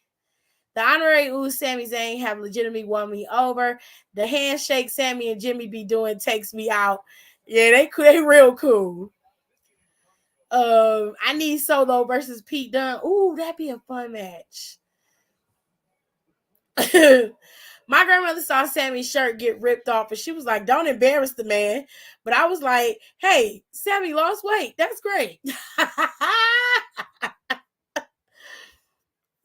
The honorary Usos, Sami Zayn, have legitimately won me over. The handshake Sammy and Jimmy be doing takes me out. Yeah, they real cool. I need Solo versus Pete Dunne. Ooh, that'd be a fun match. My grandmother saw Sammy's shirt get ripped off and she was like, don't embarrass the man. But I was like, hey, Sammy lost weight. That's great.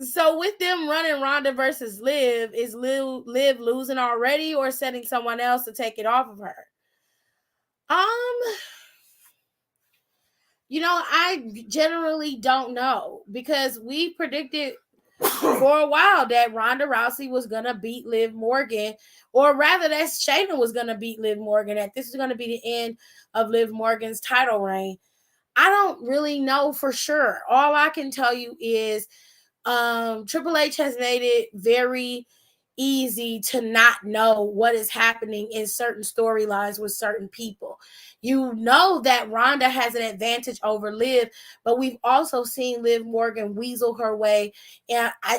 So with them running Ronda versus Liv, is Liv losing already or setting someone else to take it off of her? I generally don't know because we predicted for a while that Ronda Rousey was going to beat Liv Morgan, or rather that Shayna was going to beat Liv Morgan, that this is going to be the end of Liv Morgan's title reign. I don't really know for sure. All I can tell you is Triple H has made it very easy to not know what is happening in certain storylines with certain people. You know that Ronda has an advantage over Liv, but we've also seen Liv Morgan weasel her way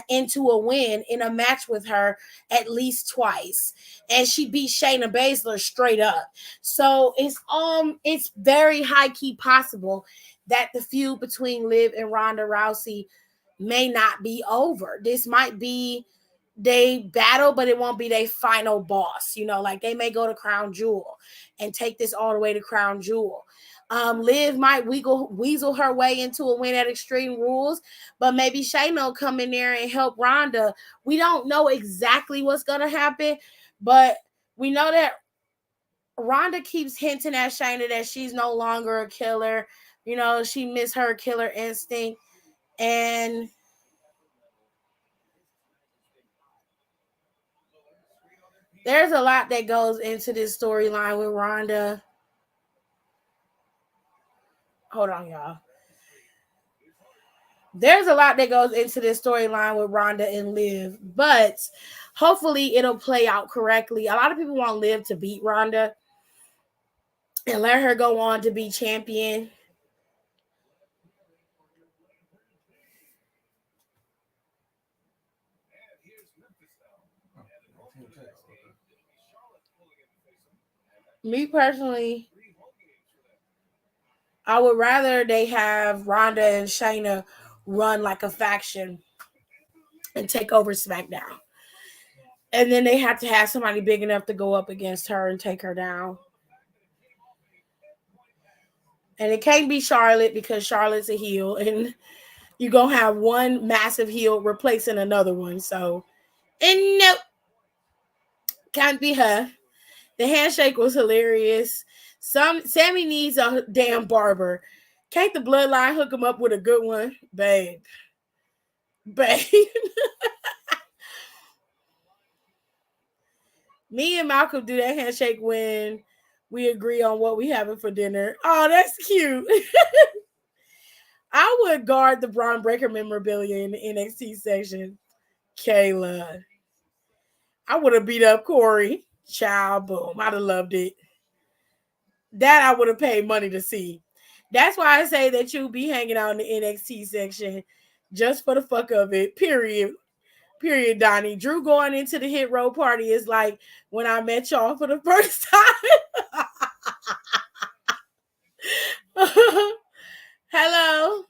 into a win in a match with her at least twice, and she beat Shayna Baszler straight up. So it's very high key possible that the feud between Liv and Ronda Rousey may not be over. This might be they battle, but it won't be their final boss. Like they may go to Crown Jewel and take this all the way to Crown Jewel. Liv might weasel her way into a win at Extreme Rules, but maybe Shayna will come in there and help Ronda. We don't know exactly what's going to happen, but we know that Ronda keeps hinting at Shayna that she's no longer a killer. She missed her killer instinct. And there's a lot that goes into this storyline with Ronda. Hold on, y'all. There's a lot that goes into this storyline with Ronda and Liv, but hopefully it'll play out correctly. A lot of people want Liv to beat Ronda and let her go on to be champion. Me personally, I would rather they have Ronda and Shayna run like a faction and take over SmackDown. And then they have to have somebody big enough to go up against her and take her down. And it can't be Charlotte because Charlotte's a heel. And you're going to have one massive heel replacing another one. So, and nope. Can't be her. The handshake was hilarious. Sammy needs a damn barber. Can't the Bloodline hook him up with a good one? Babe. Me and Malcolm do that handshake when we agree on what we having for dinner. Oh, that's cute. I would guard the Braun Breaker memorabilia in the NXT section. Kayla. I would have beat up Corey. Child, boom. I'd have loved it. That I would have paid money to see. That's why I say that you'll be hanging out in the NXT section just for the fuck of it. Period, Donnie. Drew going into the Hit Row party is like when I met y'all for the first time. Hello.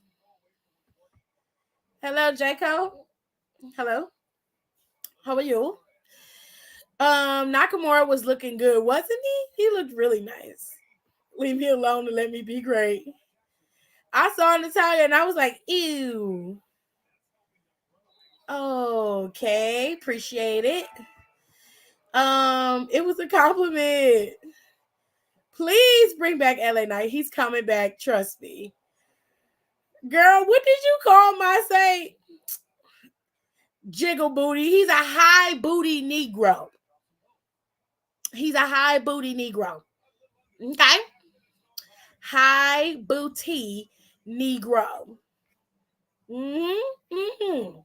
Hello, Jaco. Hello. How are you? Nakamura was looking good, wasn't he? He looked really nice. Leave me alone and let me be great. I saw Natalia and I was like, ew. Okay, appreciate it. It was a compliment. Please bring back LA Knight. He's coming back, trust me. Girl, what did you call my say? Jiggle booty. He's a high booty Negro. He's a high booty Negro. Okay? High booty Negro. Oh,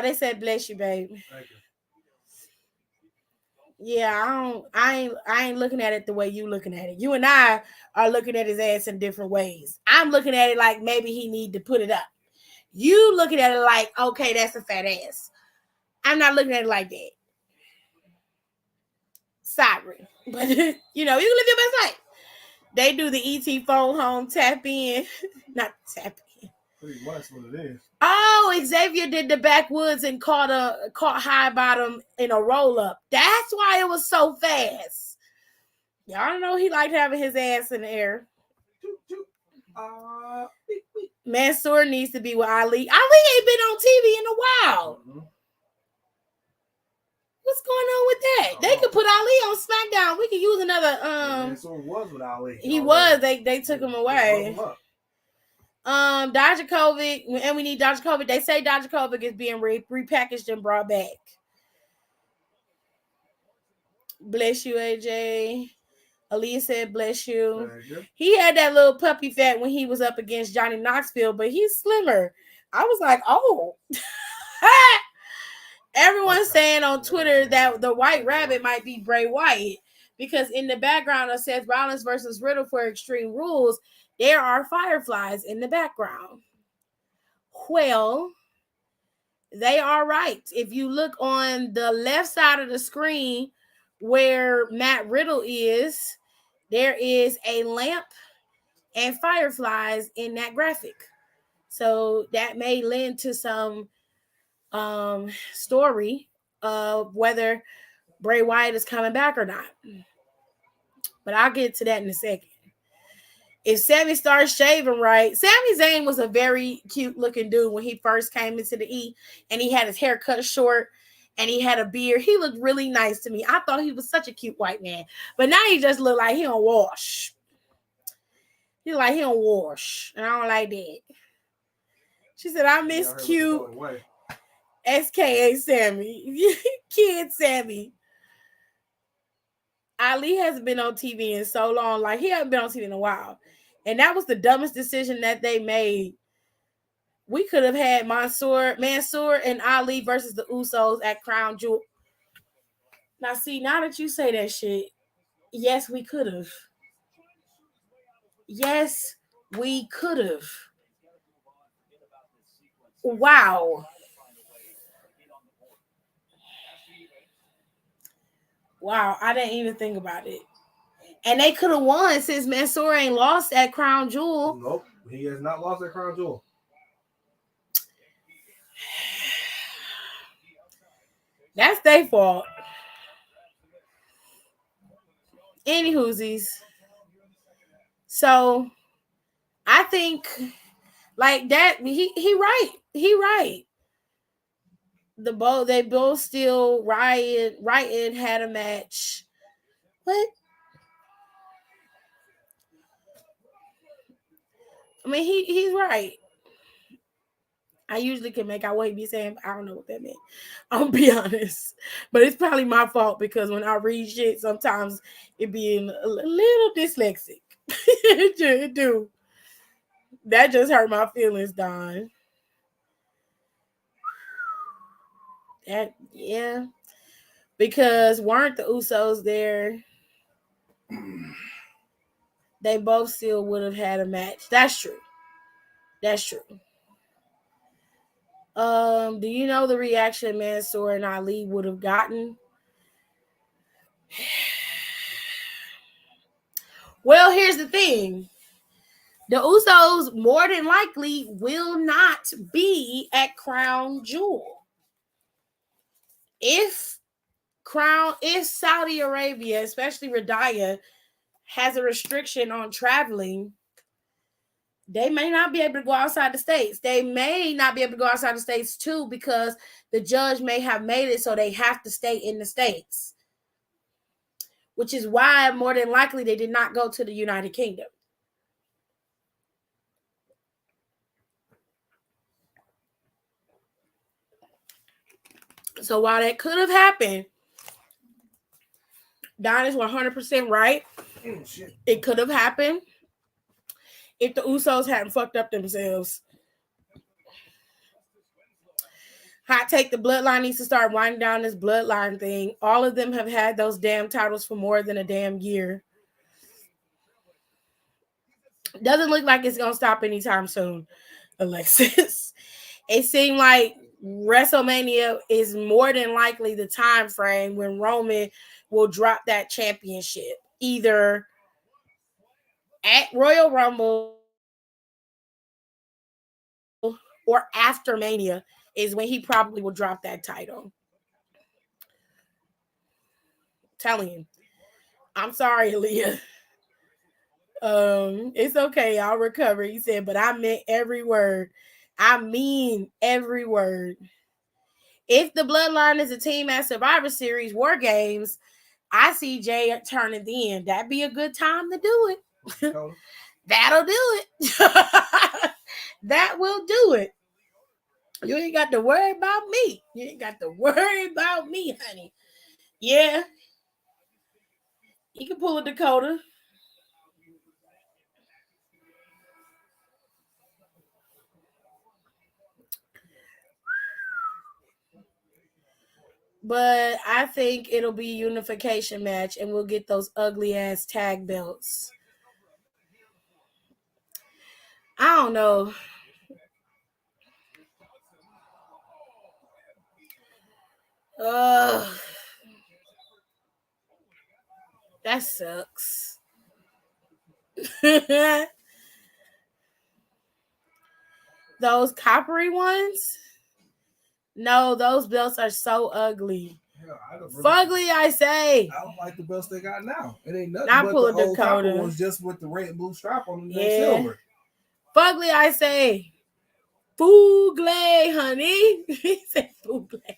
they said bless you, babe. Thank you. Yeah, I ain't looking at it the way you looking at it. You and I are looking at his ass in different ways. I'm looking at it like maybe he need to put it up. You looking at it like, okay, that's a fat ass. I'm not looking at it like that. Sorry. But you know, you can live your best life. They do the ET phone home tap in. Not tap in. Pretty much what it is. Oh, Xavier did the backwoods and caught high bottom in a roll up. That's why it was so fast. Y'all know he liked having his ass in the air. Mansoor needs to be with Ali. Ali ain't been on TV in a while. Mm-hmm. What's going on with that? They could put Ali on Smackdown. We could use another. Mansoor was with Ali. He was. They took him away. Dijakovic, and we need Dijakovic. They say Dijakovic is being repackaged and brought back. Bless you, AJ. Aaliyah said, bless you. He had that little puppy fat when he was up against Johnny Knoxville, but he's slimmer. I was like, oh. Everyone's saying on Twitter that the White Rabbit might be Bray Wyatt because in the background of Seth Rollins versus Riddle for Extreme Rules, there are fireflies in the background. Well, they are right. If you look on the left side of the screen where Matt Riddle is, there is a lamp and fireflies in that graphic. So that may lend to some story of whether Bray Wyatt is coming back or not. But I'll get to that in a second. If Sami starts shaving right, Sami Zayn was a very cute looking dude when he first came into the E, and he had his hair cut short and he had a beard. He looked really nice to me. I thought he was such a cute white man. But now he just look like he don't wash. He like he don't wash. And I don't like that. She said, I miss cute SKA Sammy. Kid Sammy. Ali hasn't been on TV in so long. Like, he hasn't been on TV in a while. And that was the dumbest decision that they made. We could have had Mansoor and Ali versus the Usos at Crown Jewel. Now, see, now that you say that shit, yes, we could have. Yes, we could have. Wow. Wow, I didn't even think about it. And they could have won since Mansoor ain't lost at Crown Jewel. Nope, he has not lost at Crown Jewel. That's their fault. Any whoosies. So I think like that, he right. He right. They both still Riot had a match. What? I mean, he's right. I usually can make out what he be saying, but I don't know what that meant. I'll be honest. But it's probably my fault because when I read shit, sometimes it be a little dyslexic. It do. That just hurt my feelings, Don. Yeah. Because weren't the Usos there? They both still would have had a match. That's true. Do you know the reaction Mansoor and Ali would have gotten? Well, here's the thing. The Usos more than likely will not be at Crown Jewel. If Saudi Arabia, especially Riyadh, has a restriction on traveling, they may not be able to go outside the states. They may not be able to go outside the states too because the judge may have made it so they have to stay in the states, which is why more than likely they did not go to the United Kingdom. So while that could have happened, Don is 100% right. It could have happened if the Usos hadn't fucked up themselves. Hot take, the Bloodline needs to start winding down this Bloodline thing. All of them have had those damn titles for more than a damn year. Doesn't look like it's going to stop anytime soon, Alexis. It seemed like WrestleMania is more than likely the time frame when Roman will drop that championship. Either at Royal Rumble or after Mania is when he probably will drop that title. Telling you. I'm sorry, Aaliyah. It's okay. I'll recover. He said, but I meant every word. I mean every word. If the Bloodline is a team at Survivor Series War Games, I see Jay turning then. That'd be a good time to do it. That'll do it. That will do it. You ain't got to worry about me. You ain't got to worry about me, honey. Yeah. You can pull a Dakota. But I think it'll be a unification match and we'll get those ugly ass tag belts. I don't know. That sucks. Those coppery ones? No, those belts are so ugly. Fugly, I say. I don't like the belts they got now. It ain't nothing Not but pull the a old Dakota. copper ones just with the red and blue stripe on them and Yeah. silver. Fugly, I say. Fugly, honey. He said Fugly.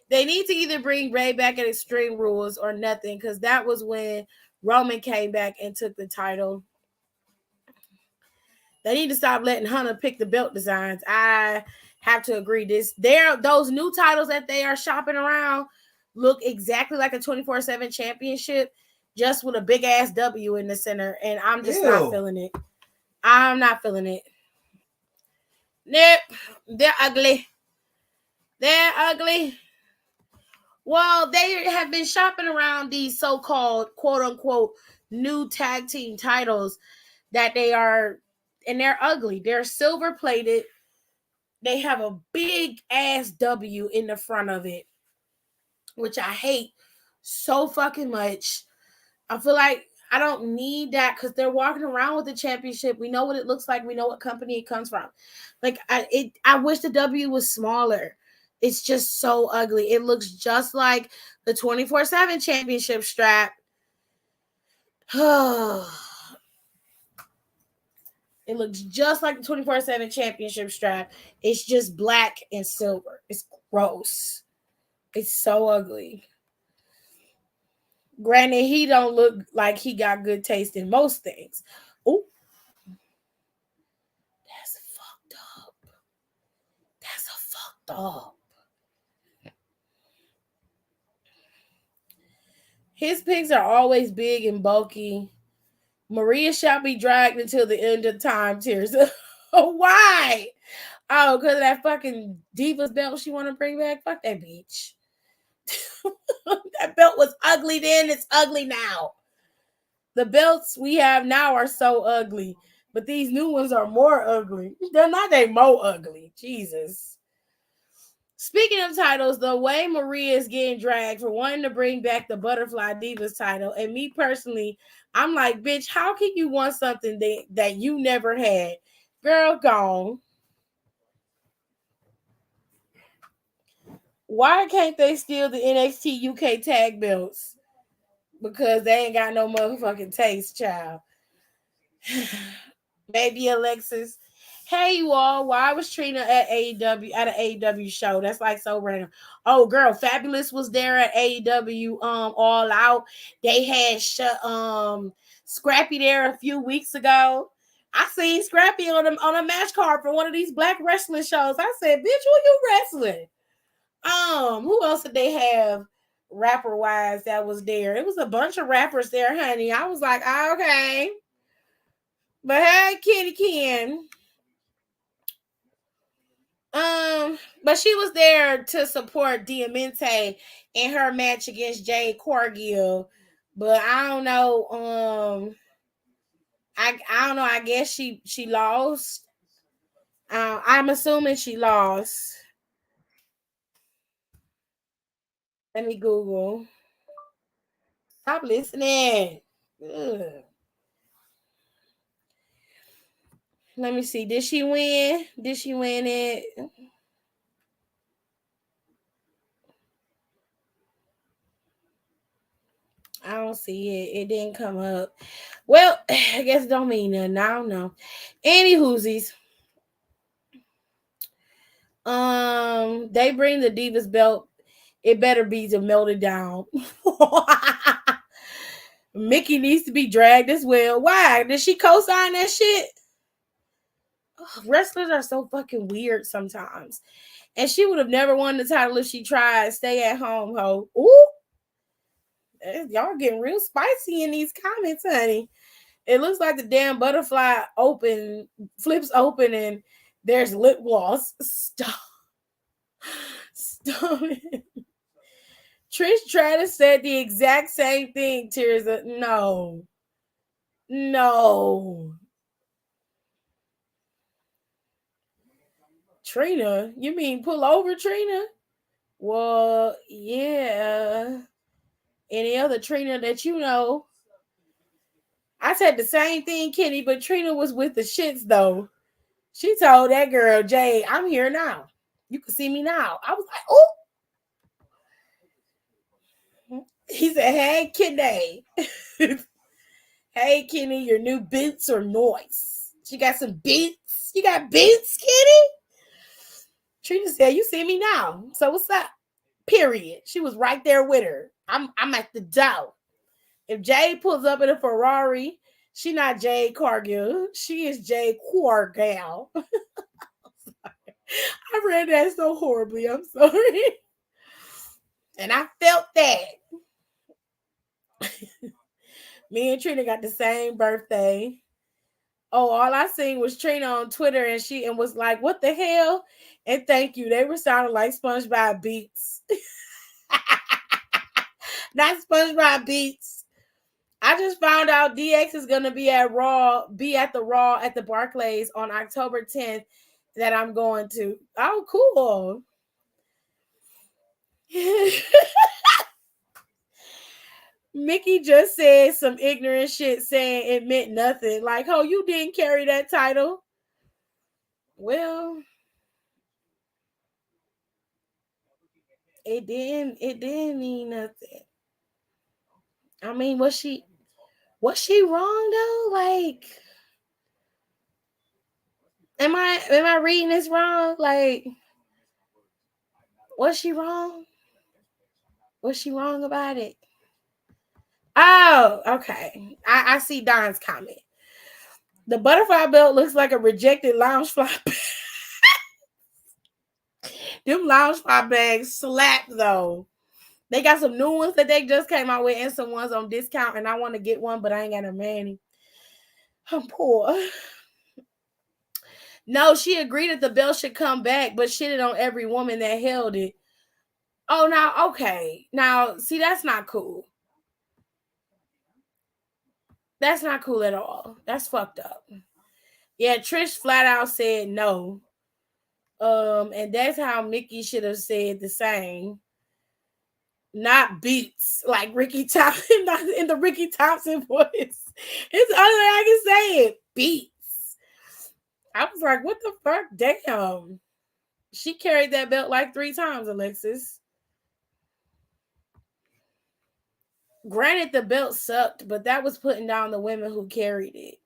They need to either bring Ray back at Extreme Rules or nothing, because that was when Roman came back and took the title. They need to stop letting Hunter pick the belt designs. I have to agree. Those new titles that they are shopping around look exactly like a 24/7 championship, just with a big ass W in the center, and I'm just not feeling it. I'm not feeling it. Nope, they're ugly. They're ugly. Well, they have been shopping around these so-called quote-unquote new tag team titles that they are, and they're ugly. They're silver-plated. They have a big ass W in the front of it, which I hate so fucking much. I feel like I don't need that because they're walking around with the championship. We know what it looks like. We know what company it comes from. Like I wish the W was smaller. It's just so ugly. It looks just like the 24/7 championship strap. It looks just like the 24/7 championship strap. It's just black and silver. It's gross. It's so ugly. Granted, he don't look like he got good taste in most things. Oh, that's fucked up. That's a fucked up. His pigs are always big and bulky. Maria shall be dragged until the end of time. Tears. Why? Oh, because of that fucking Divas belt she want to bring back? Fuck that bitch. That belt was ugly then. It's ugly now. The belts we have now are so ugly, but these new ones are more ugly. They're not more ugly. Jesus. Speaking of titles, the way Maria is getting dragged for wanting to bring back the Butterfly Divas title, and me personally, I'm like, bitch, how can you want something that you never had? Girl, gone. Why can't they steal the NXT UK tag belts? Because they ain't got no motherfucking taste, child. Maybe Alexis. Hey, you all. Why was Trina at AEW at an AEW show? That's like so random. Oh, girl, Fabulous was there at AEW. All Out. They had Scrappy there a few weeks ago. I seen Scrappy on a match card for one of these black wrestling shows. I said, "Bitch, who you wrestling?" Who else did they have rapper wise that was there? It was a bunch of rappers there, honey. I was like, okay. But hey, Kitty Ken. But she was there to support Diamante in her match against Jade Cargill. But I don't know. I don't know. I guess she lost. I'm assuming she lost. Let me Google. Stop listening. Ugh. Let me see. Did she win? Did she win it? I don't see it. It didn't come up. Well, I guess it don't mean nothing. I don't know. Any whoosies. They bring the Divas belt. It better be to melt it down. Mickey needs to be dragged as well. Why? Did she co-sign that shit? Ugh, wrestlers are so fucking weird sometimes. And she would have never won the title if she tried. Stay at home, ho. Ooh. Y'all getting real spicy in these comments, honey. It looks like the damn butterfly flips open, and there's lip gloss. Stop. Stop it. Trish Stratus said the exact same thing, Tears. No. Trina? You mean pull over, Trina? Well, yeah. Any other Trina that you know? I said the same thing, Kenny, but Trina was with the shits, though. She told that girl, Jay, I'm here now. You can see me now. I was like, oh. He said, hey, Kenny. Hey, Kenny, your new boots are nice. She got some boots. You got boots, Kenny? Trina said, you see me now. So what's up? Period. She was right there with her. I'm at the door. If Jade pulls up in a Ferrari, she not Jade Cargill. She is Jade Cargill. I read that so horribly. I'm sorry. And I felt that. Me and Trina got the same birthday. Oh, all I seen was Trina on Twitter, and was like, what the hell? And thank you. They were sounding like SpongeBob beats. Not SpongeBob beats. I just found out DX is gonna be at the Raw at the Barclays on October 10th that I'm going to. Oh, cool. Mickey just said some ignorant shit saying it meant nothing. Like, oh, you didn't carry that title. Well, it didn't mean nothing. I mean, was she wrong though? Like, am I reading this wrong? Like, was she wrong? Was she wrong about it? Oh, okay. I see Don's comment. The butterfly belt looks like a rejected Loungefly. Them Loungefly bags slap though. They got some new ones that they just came out with and some ones on discount, and I want to get one, but I ain't got no money. I'm poor. No, she agreed that the belt should come back, but shitted on every woman that held it. Oh, now, okay. Now, see, that's not cool. That's not cool at all. That's fucked up. Yeah, Trish flat out said no. And that's how Mickey should have said the same. Not beats like Ricky Thompson, not in the Ricky Thompson voice. It's the only way I can say it. Beats. I was like, what the fuck? Damn. She carried that belt like 3 times, Alexis. Granted, the belt sucked, but that was putting down the women who carried it.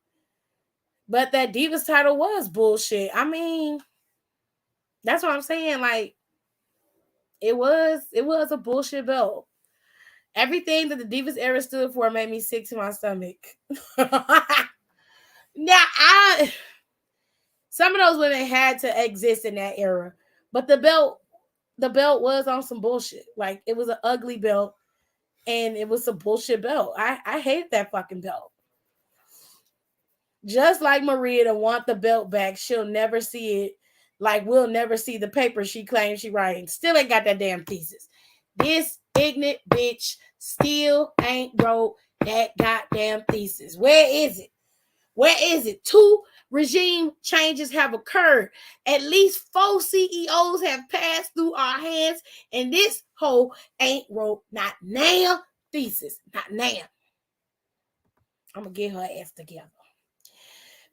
But that Divas title was bullshit. I mean, that's what I'm saying. Like, it was a bullshit belt. Everything that the Divas era stood for made me sick to my stomach. Now, some of those women had to exist in that era, but the belt was on some bullshit. Like, it was an ugly belt, and it was a bullshit belt. I hated that fucking belt. Just like Maria to want the belt back, she'll never see it Like, we'll never see the paper she claims she writing. Still ain't got that damn thesis. This ignorant bitch still ain't wrote that goddamn thesis. Where is it? Where is it? 2 regime changes have occurred. At least 4 CEOs have passed through our hands, and this hoe ain't wrote not now thesis. Not now. I'm going to get her ass together.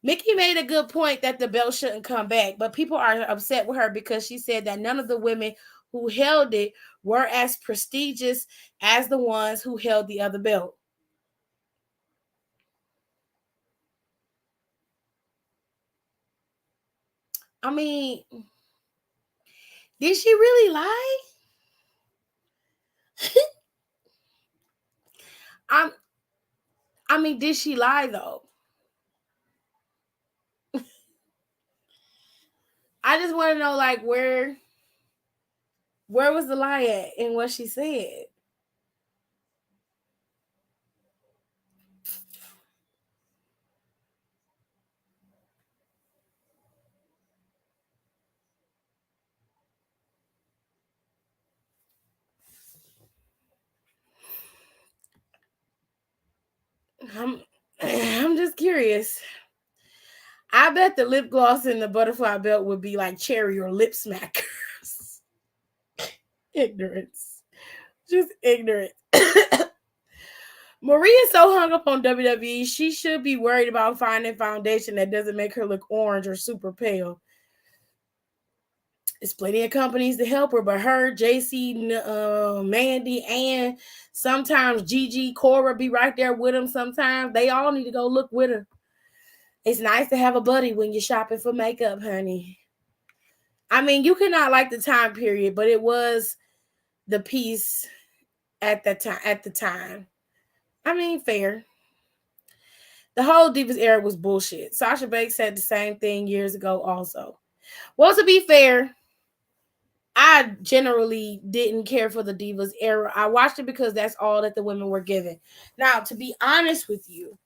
Mickey made a good point that the belt shouldn't come back, but people are upset with her because she said that none of the women who held it were as prestigious as the ones who held the other belt. I mean, did she really lie? I mean, did she lie though? I just want to know, like, where was the lie at in what she said? I'm just curious. I bet the lip gloss and the butterfly belt would be like cherry or lip smackers. Ignorance. Just ignorant. Marie is so hung up on WWE, she should be worried about finding foundation that doesn't make her look orange or super pale. There's plenty of companies to help her, but her, JC, Mandy, and sometimes Gigi, Cora be right there with them sometimes. They all need to go look with her. It's nice to have a buddy when you're shopping for makeup, honey. I mean, you could not like the time period, but it was the piece at the time. I mean, fair. The whole Divas era was bullshit. Sasha Banks said the same thing years ago also. Well, to be fair, I generally didn't care for the Divas era. I watched it because that's all that the women were given. Now, to be honest with you,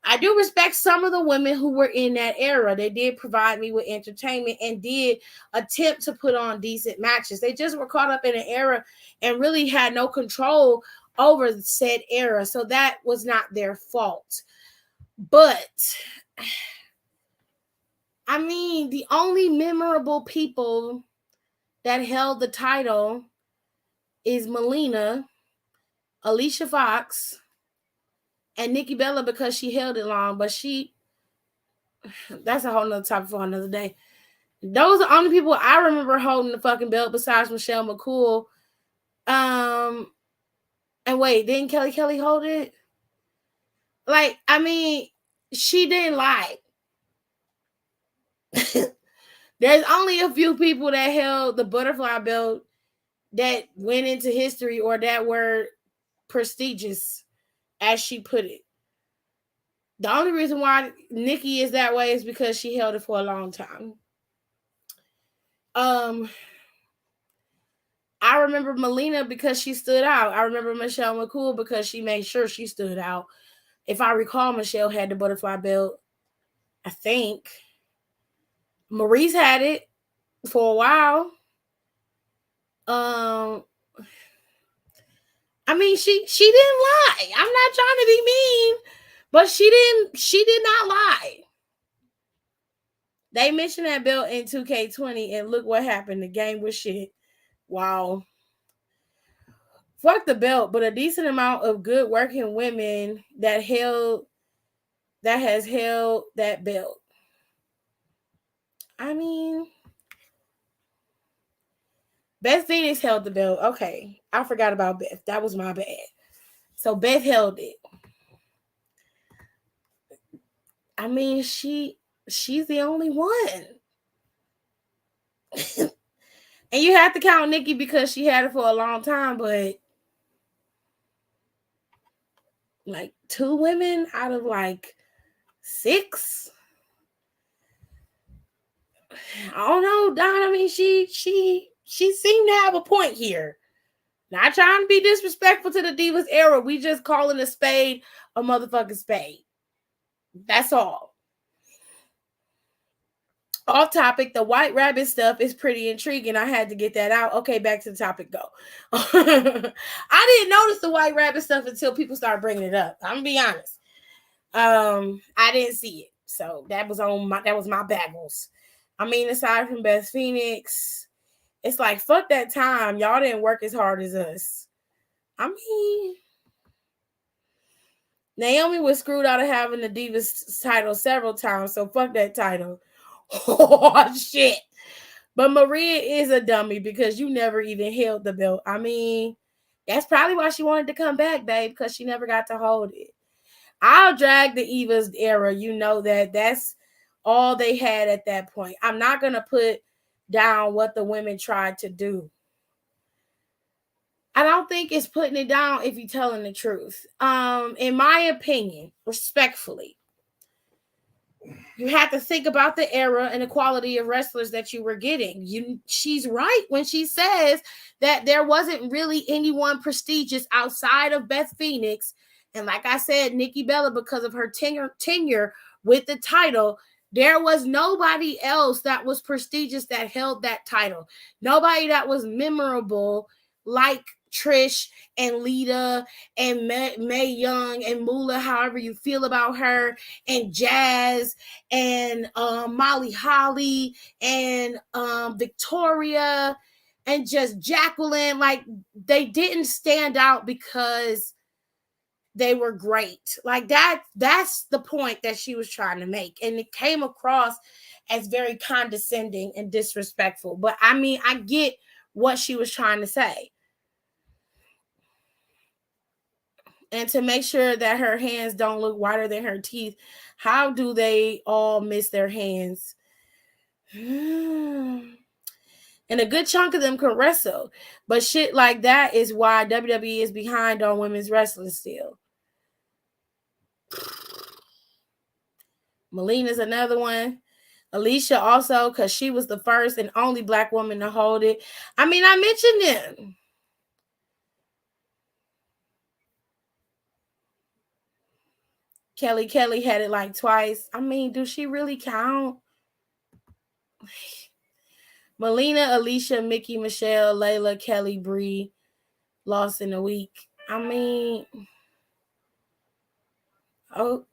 I do respect some of the women who were in that era. They did provide me with entertainment and did attempt to put on decent matches. They just were caught up in an era and really had no control over the said era. So that was not their fault. But, I mean, the only memorable people that held the title is Melina, Alicia Fox, and Nikki Bella because she held it long, but that's a whole nother topic for another day. Those are the only people I remember holding the fucking belt besides Michelle McCool. And wait, didn't Kelly hold it? Like, I mean, she didn't lie. There's only a few people that held the butterfly belt that went into history or that were prestigious, as she put it. The only reason why Nikki is that way is because she held it for a long time. I remember Melina because she stood out. I remember Michelle McCool because she made sure she stood out. If I recall, Michelle had the butterfly belt. I think Maurice had it for a while. I mean, she didn't lie. I'm not trying to be mean, but she did not lie. They mentioned that belt in 2K20, and look what happened. The game was shit. Wow. Fuck the belt, but a decent amount of good working women that has held that belt. I mean, Beth Phoenix held the belt. Okay, I forgot about Beth. That was my bad. So Beth held it. I mean, she's the only one. And you have to count Nikki because she had it for a long time, but like 2 women out of like 6. I don't know, Don. I mean, she seemed to have a point here. Not trying to be disrespectful to the Divas era. We just calling a spade a motherfucking spade. That's all. Off topic, the white rabbit stuff is pretty intriguing. I had to get that out. Okay, back to the topic, go. I didn't notice the white rabbit stuff until people started bringing it up. I'm gonna be honest. I didn't see it. So that was my bagels. I mean, aside from Beth Phoenix, it's like, fuck that time. Y'all didn't work as hard as us. I mean, Naomi was screwed out of having the Divas title several times, so fuck that title. Oh, shit. But Maria is a dummy because you never even held the belt. I mean, that's probably why she wanted to come back, babe, because she never got to hold it. I'll drag the Eva's era. You know that's all they had at that point. I'm not going to put down what the women tried to do. I don't think it's putting it down if you're telling the truth. In my opinion, respectfully, you have to think about the era and the quality of wrestlers that you were getting. She's right when she says that there wasn't really anyone prestigious outside of Beth Phoenix. And like I said, Nikki Bella, because of her tenure with the title, there was nobody else that was prestigious that held that title. Nobody that was memorable like Trish and Lita and Mae Young and Moolah, however you feel about her, and Jazz and Molly Holly and Victoria and just Jacqueline. Like, they didn't stand out because they were great. Like, that's the point that she was trying to make. And it came across as very condescending and disrespectful. But I mean, I get what she was trying to say. And to make sure that her hands don't look whiter than her teeth, how do they all miss their hands? And a good chunk of them can wrestle. But shit like that is why WWE is behind on women's wrestling still. Melina's another one. Alicia also, because she was the first and only Black woman to hold it. I mean, I mentioned them. Kelly had it like twice. I mean, do she really count? Melina, Alicia, Mickey, Michelle, Layla, Kelly, Bree lost in a week. I mean, oh,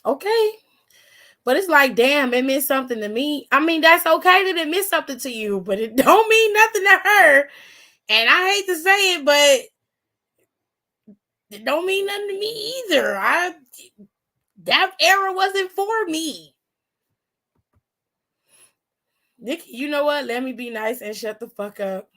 okay. But it's like, damn, it meant something to me. I mean, that's okay that it meant something to you, but it don't mean nothing to her. And I hate to say it, but it don't mean nothing to me either. That era wasn't for me. Nikki, you know what? Let me be nice and shut the fuck up.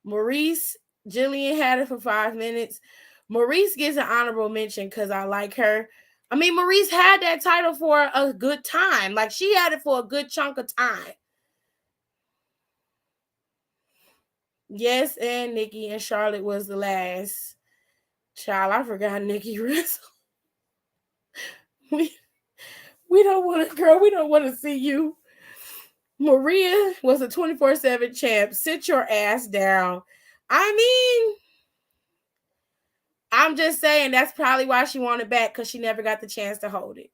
Maurice, Jillian had it for 5 minutes. Maurice gets an honorable mention because I like her. I mean, Maurice had that title for a good time. Like, she had it for a good chunk of time. Yes, and Nikki and Charlotte was the last. Child, I forgot Nikki wrestled. We don't want to, girl, we don't want to see you. Maria was a 24/7 champ. Sit your ass down. I mean, I'm just saying that's probably why she wanted back, because she never got the chance to hold it.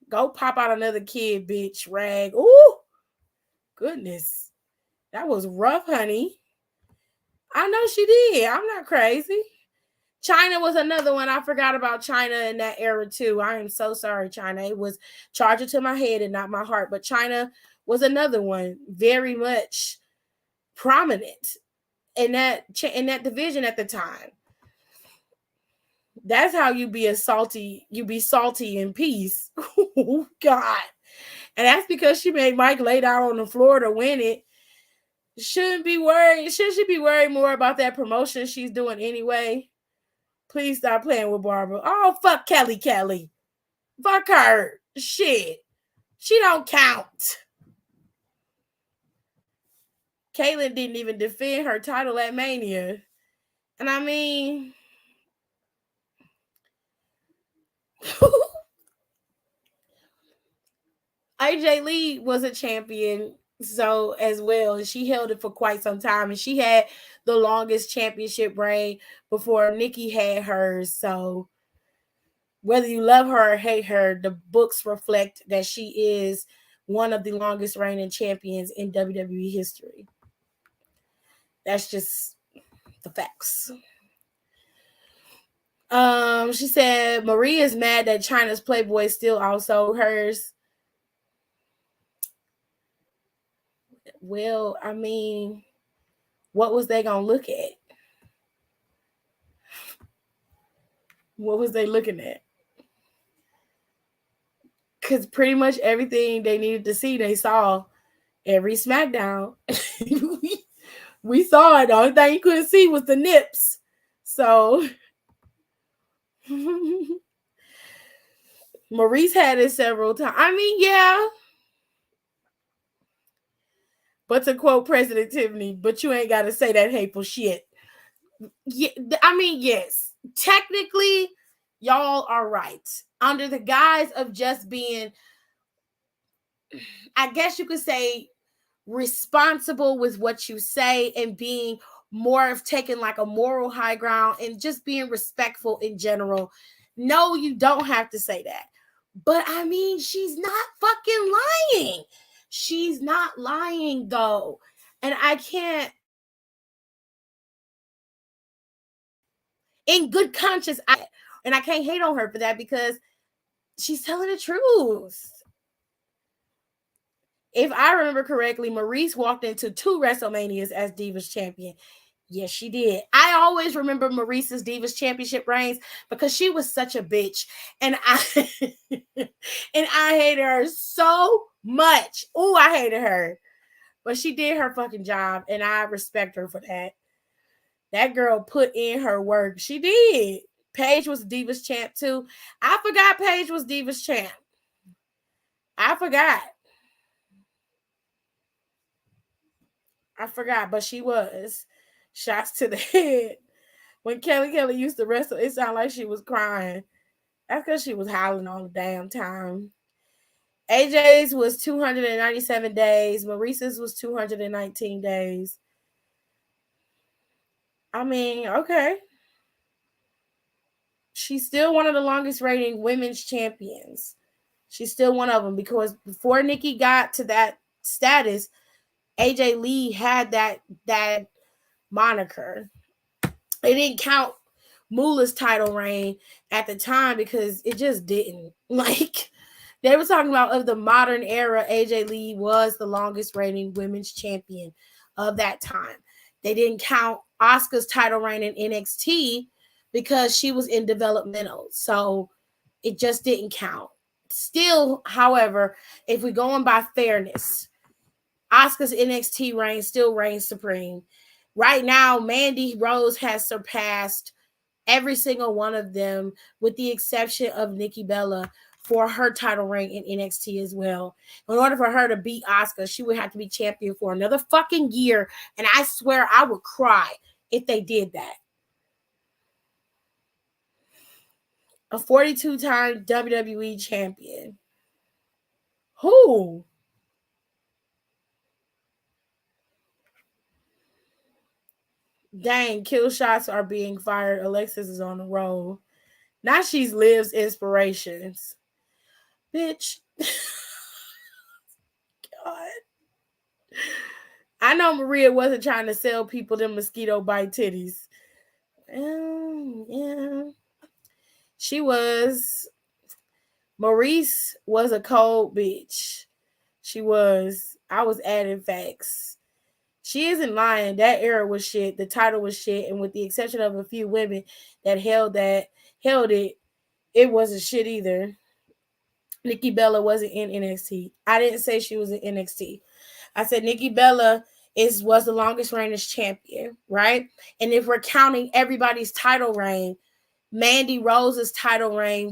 Go pop out another kid, bitch. Rag. Ooh, goodness. That was rough, honey. I know she did. I'm not crazy. China was another one. I forgot about China in that era too. I am so sorry, China. It was charging to my head and not my heart. But China was another one, very much prominent in that division at the time. That's how you be salty in peace. Oh, God. And that's because she made Mike lay down on the floor to win it. Shouldn't be worried. Should she be worried more about that promotion she's doing anyway? Please stop playing with Barbara. Oh, fuck Kelly. Fuck her. Shit. She don't count. Caitlyn didn't even defend her title at Mania. And I mean, AJ Lee was a champion, so as well, and she held it for quite some time, and she had the longest championship reign before Nikki had hers. So Whether you love her or hate her, the books reflect that she is one of the longest reigning champions in WWE history. That's just the facts. She said Marie is mad that China's Playboy still outsold hers. Well, I mean, what was they gonna look at? What was they looking at? Because pretty much everything they needed to see, they saw. Every Smackdown. We saw it. The only thing you couldn't see was the nips. So Maurice had it several times. I mean, yeah. But to quote President Tiffany, but you ain't got to say that hateful shit. Yeah, I mean, yes. Technically, y'all are right. Under the guise of just being, I guess you could say, responsible with what you say and being more of taking like a moral high ground and just being respectful in general. No, you don't have to say that. But I mean, she's not fucking lying. She's not lying though. And I can't, in good conscience, and I can't hate on her for that because she's telling the truth. If I remember correctly, Maurice walked into 2 WrestleManias as Divas champion. Yes, she did. I always remember Maurice's Divas Championship reigns because she was such a bitch. And I hated her so much. Oh, I hated her. But she did her fucking job, and I respect her for that. That girl put in her work. She did. Paige was Divas champ too. I forgot Paige was Divas champ. I forgot, but she was. Shots to the head. When Kelly used to wrestle, it sounded like she was crying. That's because she was howling all the damn time. AJ's was 297 days. Maurice's was 219 days. I mean, okay. She's still one of the longest reigning women's champions. She's still one of them because before Nikki got to that status, AJ Lee had that moniker. They didn't count Moolah's title reign at the time because it just didn't. Like, they were talking about of the modern era, AJ Lee was the longest reigning women's champion of that time. They didn't count Asuka's title reign in NXT because she was in developmental. So it just didn't count. Still, however, if we're going by fairness, Asuka's NXT reign still reigns supreme. Right now, Mandy Rose has surpassed every single one of them with the exception of Nikki Bella for her title reign in NXT as well. In order for her to beat Asuka, she would have to be champion for another fucking year. And I swear I would cry if they did that. A 42-time WWE champion. Who? Dang, kill shots are being fired. Alexis is on the roll. Now she's Liv's inspirations. Bitch. God. I know Maria wasn't trying to sell people them mosquito bite titties. Yeah. She was. Maurice was a cold bitch. She was. I was adding facts. She isn't lying. That era was shit. The title was shit. And with the exception of a few women that held it, it wasn't shit either. Nikki Bella wasn't in NXT. I didn't say she was in NXT. I said Nikki Bella was the longest reigning champion, right? And if we're counting everybody's title reign, Mandy Rose's title reign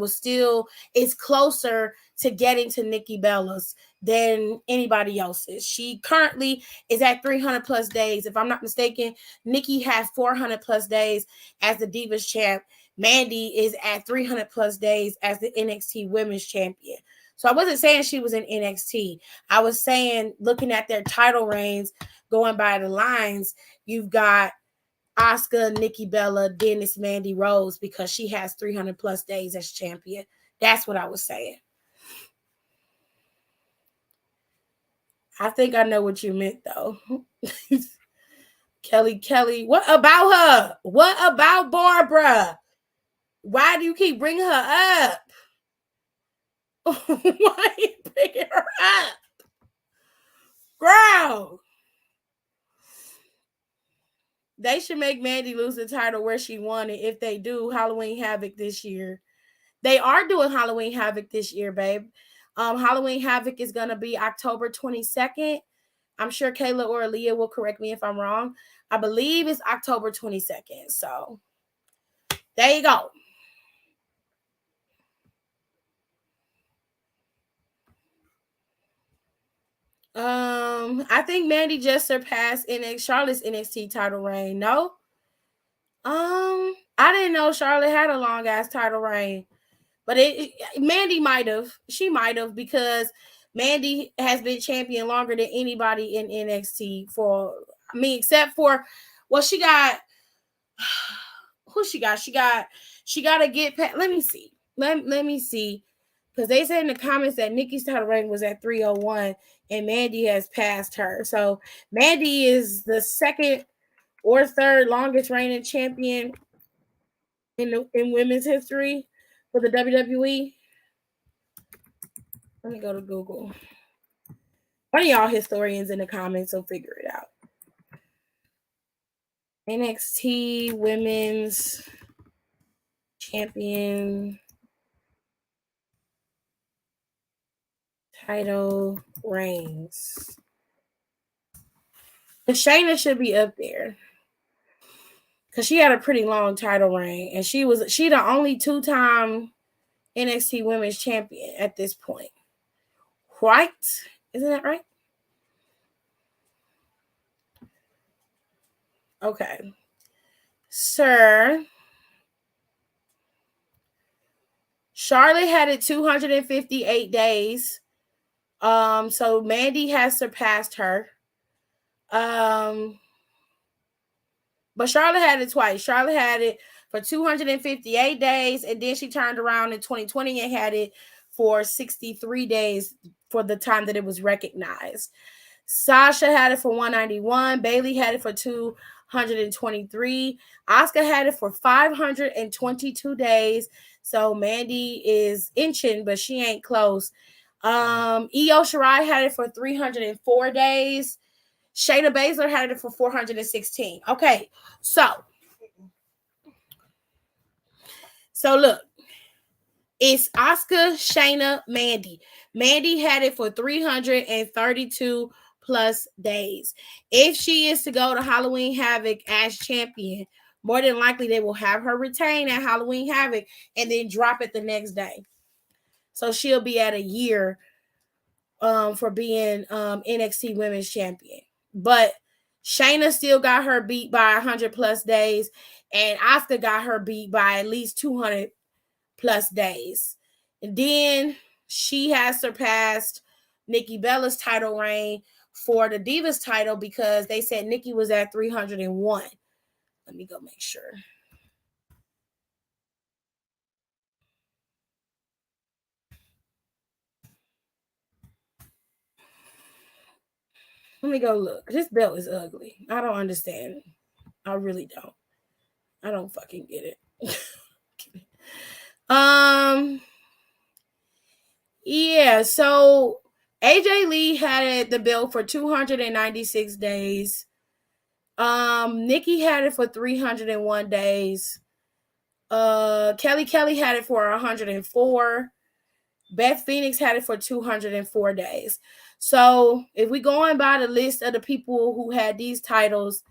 is closer to getting to Nikki Bella's than anybody else's. She currently is at 300 plus days. If I'm not mistaken, Nikki had 400 plus days as the Divas champ. Mandy is at 300 plus days as the NXT Women's Champion. So I wasn't saying she was in NXT. I was saying, looking at their title reigns, going by the lines, you've got Asuka, Nikki Bella, then it's Mandy Rose because she has 300 plus days as champion. That's what I was saying. I think I know what you meant though. Kelly, what about her? What about Barbara? Why do you keep bringing her up? Why are you bringing her up? Girl. They should make Mandy lose the title where she won it if they do Halloween Havoc this year. They are doing Halloween Havoc this year, babe. Halloween Havoc is going to be October 22nd. I'm sure Kayla or Aaliyah will correct me if I'm wrong. I believe it's October 22nd. So there you go. I think Mandy just surpassed Charlotte's NXT title reign. No? I didn't know Charlotte had a long ass title reign. But Mandy might have. She might have because Mandy has been champion longer than anybody in NXT except for, well, she got, who she got? She got to get past, let me see. Let me see. Because they said in the comments that Nikki's title reign was at 301 and Mandy has passed her. So Mandy is the second or third longest reigning champion in women's history for the WWE. Let me go to Google. One of y'all historians in the comments will figure it out. NXT Women's Champion title reigns. Shayna should be up there because she had a pretty long title reign, and she the only 2-time NXT Women's Champion at this point. Right? Isn't that right? Okay. Sir. Charlotte had it 258 days. So Mandy has surpassed her. But Charlotte had it twice. Charlotte had it for 258 days, and then she turned around in 2020 and had it for 63 days for the time that it was recognized. Sasha had it for 191. Bayley had it for 223. Asuka had it for 522 days. So Mandy is inching, but she ain't close. Io Shirai had it for 304 days. Shayna Baszler had it for 416. Okay, so look, it's Asuka, Shayna, Mandy. Mandy had it for 332 plus days. If she is to go to Halloween Havoc as champion, more than likely they will have her retain at Halloween Havoc and then drop it the next day. So she'll be at a year for being NXT Women's Champion. But Shayna still got her beat by 100 plus days, and Asuka got her beat by at least 200 plus days. And then she has surpassed Nikki Bella's title reign for the Divas title because they said Nikki was at 301. Let me go make sure. Let me go look. This belt is ugly. I don't understand. I really don't. I don't fucking get it. Yeah, so AJ Lee had the belt for 296 days. Nikki had it for 301 days. Kelly had it for 104. Beth Phoenix had it for 204 days. So if we going by the list of the people who had these titles,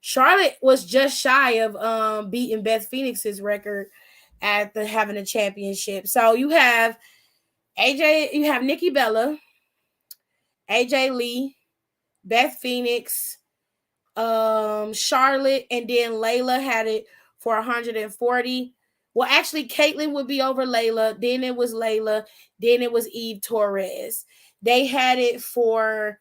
Charlotte was just shy of beating Beth Phoenix's record at having a championship. So you have Nikki Bella, AJ Lee, Beth Phoenix, Charlotte, and then Layla had it for 140. Well, actually, Caitlyn would be over Layla. Then it was Layla. Then it was Eve Torres. They had it for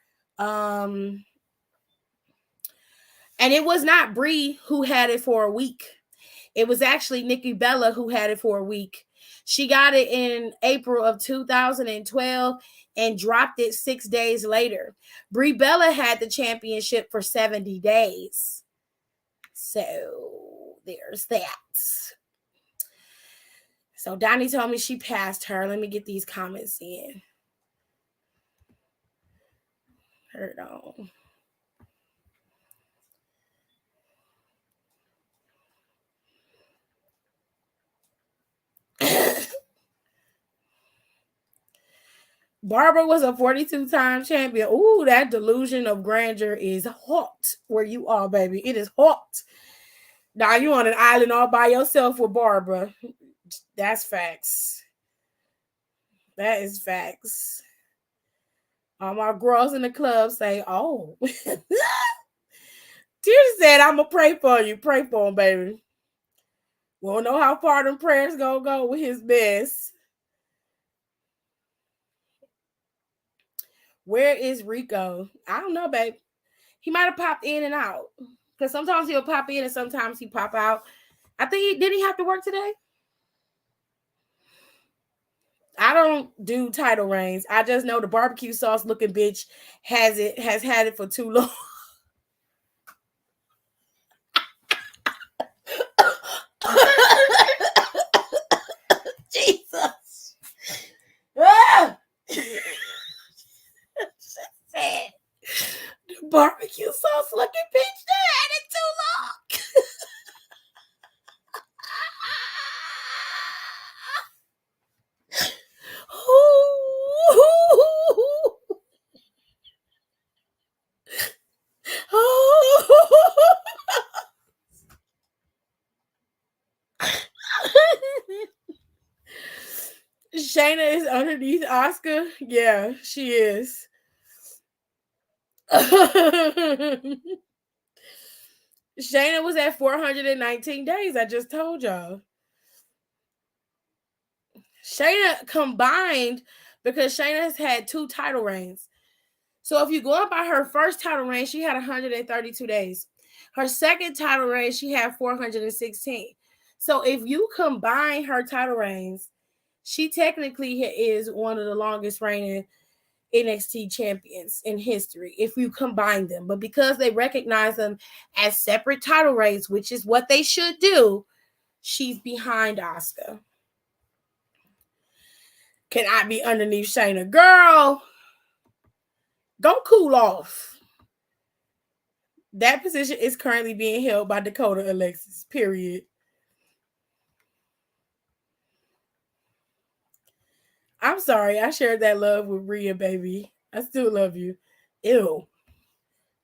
And it was not Brie who had it for a week. It was actually Nikki Bella who had it for a week. She got it in April of 2012 and dropped it 6 days later. Brie Bella had the championship for 70 days. So there's that. So Donnie told me she passed her. Let me get these comments in. Hold on. Barbara was a 42-time champion. Ooh, that delusion of grandeur is hot where you are, baby. It is hot. Now you on an island all by yourself with Barbara. That's facts. That is facts. All my girls in the club say, oh. Tears said, I'm going to pray for you. Pray for him, baby. We don't know how far them prayers going to go with his best. Where is Rico? I don't know, babe. He might have popped in and out. Because sometimes he'll pop in and sometimes he pop out. I think did he have to work today? I don't do title reigns. I just know the barbecue sauce looking bitch has had it for too long. Jesus. Ah! The barbecue sauce looking bitch that had it too long. Shayna is underneath Oscar. Yeah, she is. Shayna was at 419 days. I just told y'all. Shayna combined because Shayna has had 2 title reigns. So if you go up by her first title reign, she had 132 days. Her second title reign, she had 416. So if you combine her title reigns, she technically is one of the longest reigning NXT champions in history if you combine them. But because they recognize them as separate title reigns, which is what they should do, she's behind Asuka. Can I be underneath Shayna? Girl, go cool off. That position is currently being held by Dakota Alexis, period. I'm sorry. I shared that love with Rhea, baby. I still love you. Ew.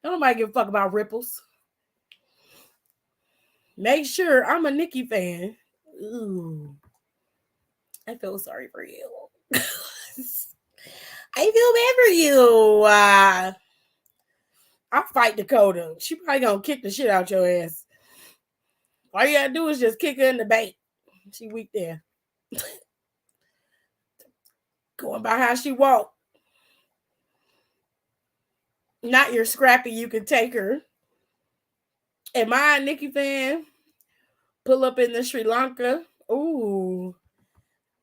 Don't nobody give a fuck about ripples. Make sure I'm a Nikki fan. Ooh. I feel sorry for you. I feel bad for you. I'll fight Dakota. She probably gonna kick the shit out your ass. All you gotta do is just kick her in the bait. She weak there. Going by how she walk. Not your scrappy, you can take her. Am I a Nikki fan? Pull up in the Sri Lanka. Ooh.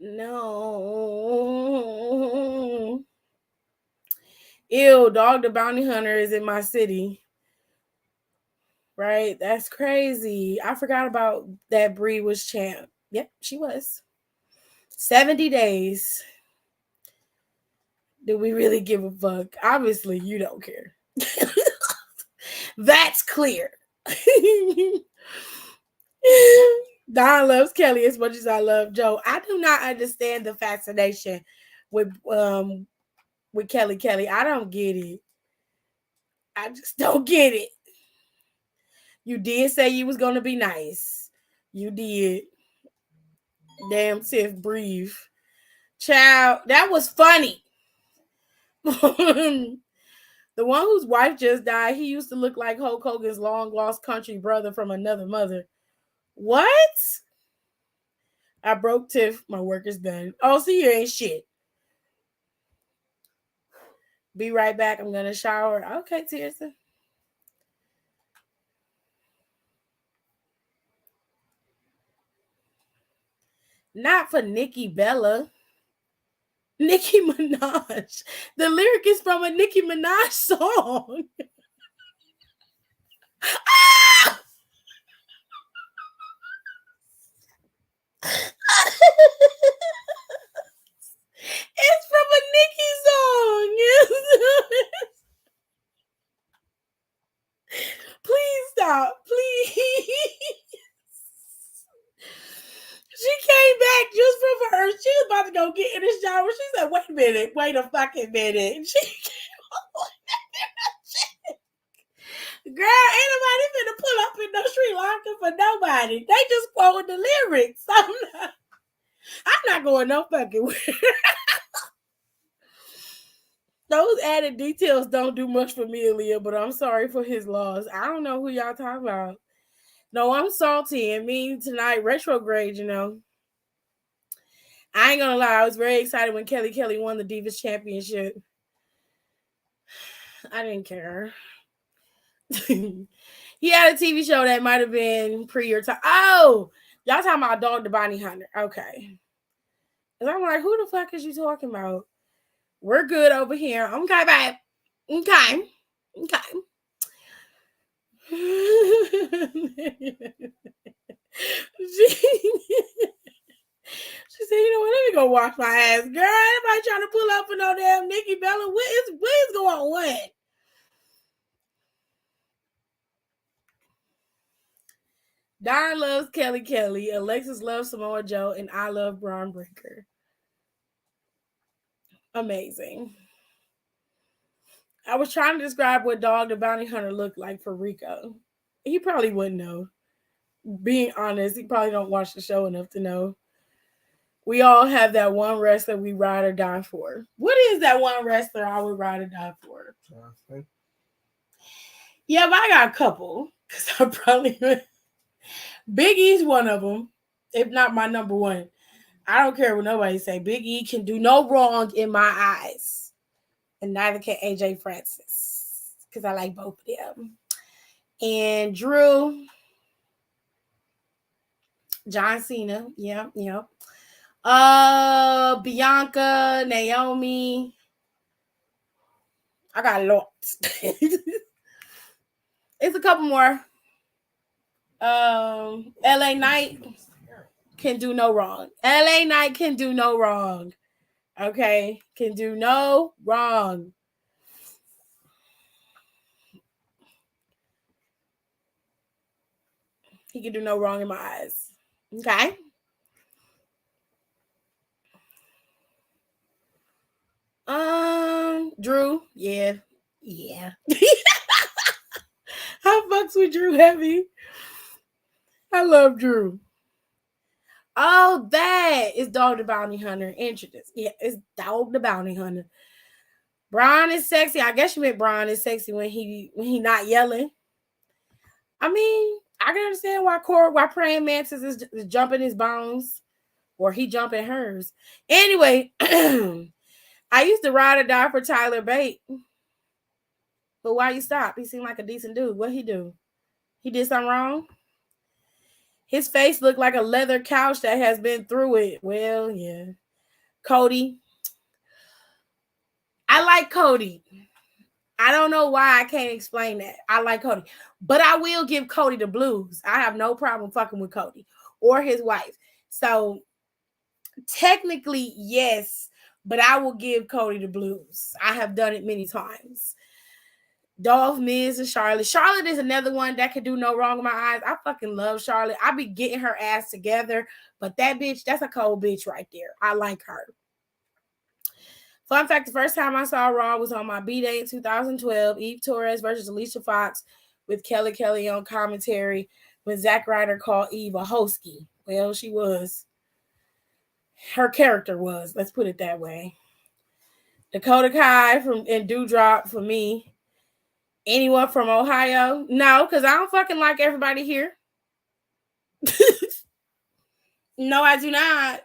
No. Ew, Dog the Bounty Hunter is in my city. Right? That's crazy. I forgot about that Brie was champ. Yep, she was. 70 days. Do we really give a fuck? Obviously, you don't care. That's clear. Don loves Kelly as much as I love Joe. I do not understand the fascination with Kelly. I don't get it. I just don't get it. You did say you was going to be nice. You did. Damn, Tiff, breathe. Child, that was funny. The one whose wife just died, he used to look like Hulk Hogan's long-lost country brother from another mother. What? I broke Tiff. My work is done. Oh, see, you ain't shit. Be right back. I'm going to shower. Okay, Tirsa. Not for Nikki Bella. Nicki Minaj. The lyric is from a Nicki Minaj song. It's from a Nicki song. Please stop. Please. She came back just from her. She was about to go get in the shower. She said, wait a minute. Wait a fucking minute. She girl, ain't nobody finna pull up in no Sri Lanka for nobody. They just quoted the lyrics. I'm not going no fucking way. Those added details don't do much for me, Aaliyah, but I'm sorry for his loss. I don't know who y'all talking about. No, I'm salty and me tonight, retrograde, you know. I ain't gonna lie, I was very excited when Kelly won the Divas Championship. I didn't care. He had a TV show that might have been pre your time. Oh, y'all talking about Dog the Bounty Hunter. Okay. And I'm like, who the fuck is you talking about? We're good over here. Okay, babe. Okay. She said, you know what? Let me go wash my ass. Girl, anybody trying to pull up for no damn Nikki Bella? What is going on? Don loves Kelly. Alexis loves Samoa Joe. And I love Braun Breaker. Amazing. I was trying to describe what Dog the Bounty Hunter looked like for Rico. He probably wouldn't know. Being honest, he probably don't watch the show enough to know. We all have that one wrestler we ride or die for. What is that one wrestler I would ride or die for? Yeah, but I got a couple. Because I probably Big E's one of them, if not my number one. I don't care what nobody say. Big E can do no wrong in my eyes. And neither can AJ Francis. Because I like both of them. And Drew. John Cena. Yep. Bianca, Naomi. I got lots. It's a couple more. LA Knight can do no wrong. LA Knight can do no wrong. Okay? Can do no wrong. He can do no wrong in my eyes. Okay? Drew. Yeah. I fucks with Drew heavy. I love Drew. Oh, that is Dog the Bounty Hunter. Introduced. Yeah, it's Dog the Bounty Hunter. Braun is sexy. I guess you meant Braun is sexy when he not yelling. I mean, I can understand why Praying Mantis is jumping his bones, or he jumping hers. Anyway, I used to ride or die for Tyler Bate. But why you stop? He seemed like a decent dude. What'd he do? He did something wrong? His face looked like a leather couch that has been through it. Well, yeah. Cody. I like Cody. I don't know why I can't explain that. I like Cody. But I will give Cody the blues. I have no problem fucking with Cody or his wife. So technically, yes, but I will give Cody the blues. I have done it many times. Dolph, Miz, and Charlotte. Charlotte is another one that could do no wrong in my eyes. I fucking love Charlotte. I be getting her ass together, but that bitch, that's a cold bitch right there. I like her. Fun fact, the first time I saw Raw was on my B-Day in 2012, Eve Torres versus Alicia Fox with Kelly on commentary when Zack Ryder called Eve a hoskie. Well, she was. Her character was. Let's put it that way. Dakota Kai and Doudrop for me. Anyone from Ohio? No, because I don't fucking like everybody here. No, I do not.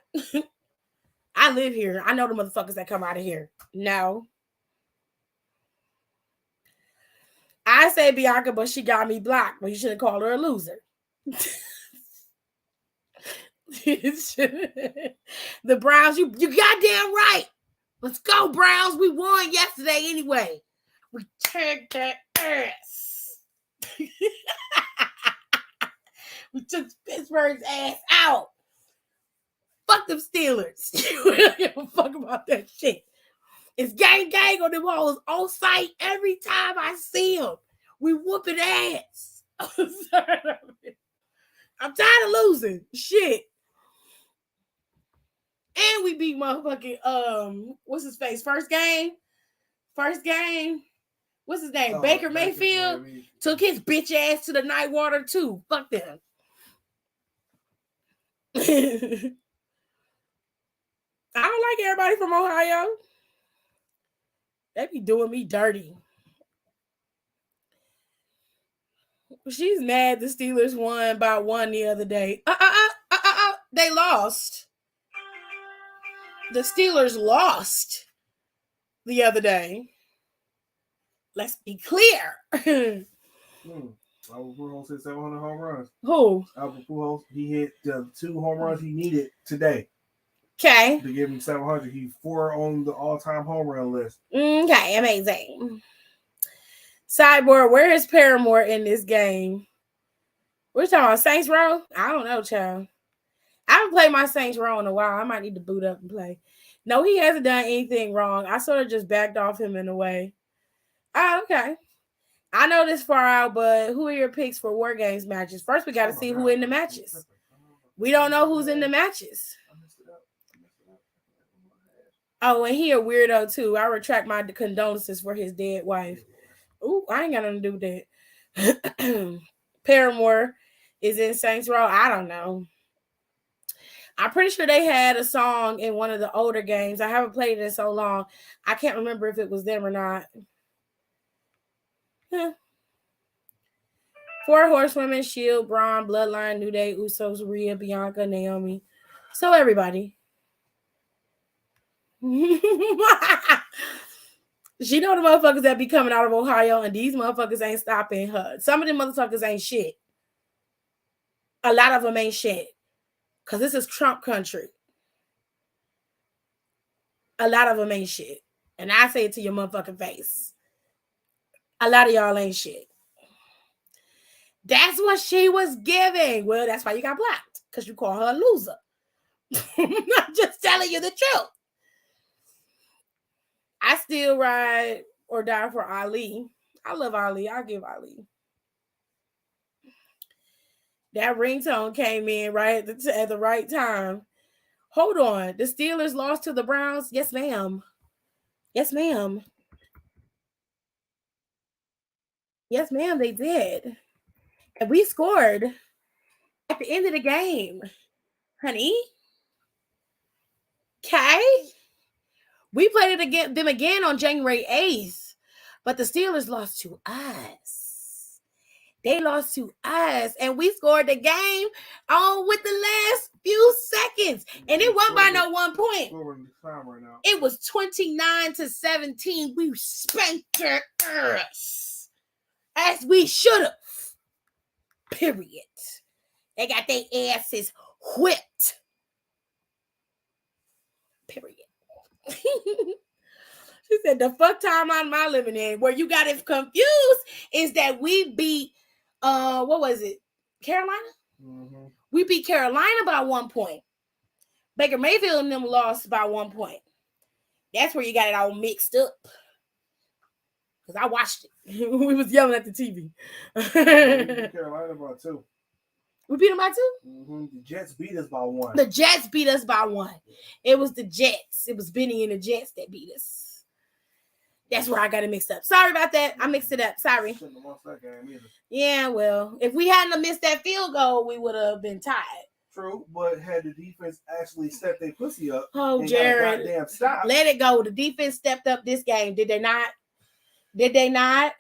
I live here. I know the motherfuckers that come out of here. No. I say Bianca, but she got me blocked. But you should have called her a loser. The Browns, you goddamn right. Let's go, Browns. We won yesterday anyway. We kicked their ass. We took Pittsburgh's ass out. Fuck them Steelers. You don't give a fuck about that shit. It's gang on them hoes on site every time I see them. We whooping ass. I'm tired of losing. Shit. And we beat motherfucking what's his face? First game. What's his name? Baker Mayfield took his bitch ass to the night water too. Fuck them. I don't like everybody from Ohio. They be doing me dirty. She's mad the Steelers won by 1 the other day. They lost. The Steelers lost the other day. Let's be clear. Albert Pujols hit 700 home runs. Who? Albert Pujols. He hit the 2 home runs he needed today. Okay. To give him 700. He's 4 on the all-time home run list. Okay, amazing. Sideboard, where is Paramore in this game? We're talking about Saints Row? I don't know, child. I haven't played my Saints Row in a while. I might need to boot up and play. No, he hasn't done anything wrong. I sort of just backed off him in a way. Oh, okay. I know this far out, but who are your picks for War Games matches? First, we got to see who in the matches. We don't know who's in the matches. Oh, and he a weirdo, too. I retract my condolences for his dead wife. Ooh, I ain't got nothing to do with that. Paramore is in Saints Row. I don't know. I'm pretty sure they had a song in one of the older games. I haven't played it in so long. I can't remember if it was them or not. 4 horsewomen: Shield, Braun, Bloodline, New Day, Usos, Rhea, Bianca, Naomi. So everybody. She know the motherfuckers that be coming out of Ohio, and these motherfuckers ain't stopping her. Some of them motherfuckers ain't shit. A lot of them ain't shit. Because this is Trump country. A lot of them ain't shit. And I say it to your motherfucking face. A lot of y'all ain't shit. That's what she was giving. Well, that's why you got blocked. Because you call her a loser. I'm just telling you the truth. I still ride or die for Ali. I love Ali. I'll give Ali. That ringtone came in right at the right time. Hold on. The Steelers lost to the Browns? Yes, ma'am. Yes, ma'am. Yes, ma'am, they did. And we scored at the end of the game. Honey. Okay. We played them again on January 8th. But the Steelers lost to us. They lost to us, and we scored the game on with the last few seconds. And it wasn't by no 1 point. It was 29-17. We spanked their ass. As we should have. Period. They got their asses whipped. Period. She said, the fuck time on my living in. Where you got it confused is that we beat what was it? Carolina? Mm-hmm. We beat Carolina by 1 point. Baker Mayfield and them lost by 1 point. That's where you got it all mixed up. Because I watched it. We was yelling at the TV. We beat Carolina by 2. We beat them by 2? Mm-hmm. The Jets beat us by 1. The Jets beat us by 1. It was the Jets. It was Benny and the Jets that beat us. That's where I got it mixed up. Sorry about that. I mixed it up. Sorry. Shouldn't have lost that game either. Yeah, well, if we hadn't missed that field goal, we would have been tied. True, but had the defense actually stepped their pussy up, oh, Jared, goddamn stop. Let it go. The defense stepped up this game. Did they not? Did they not?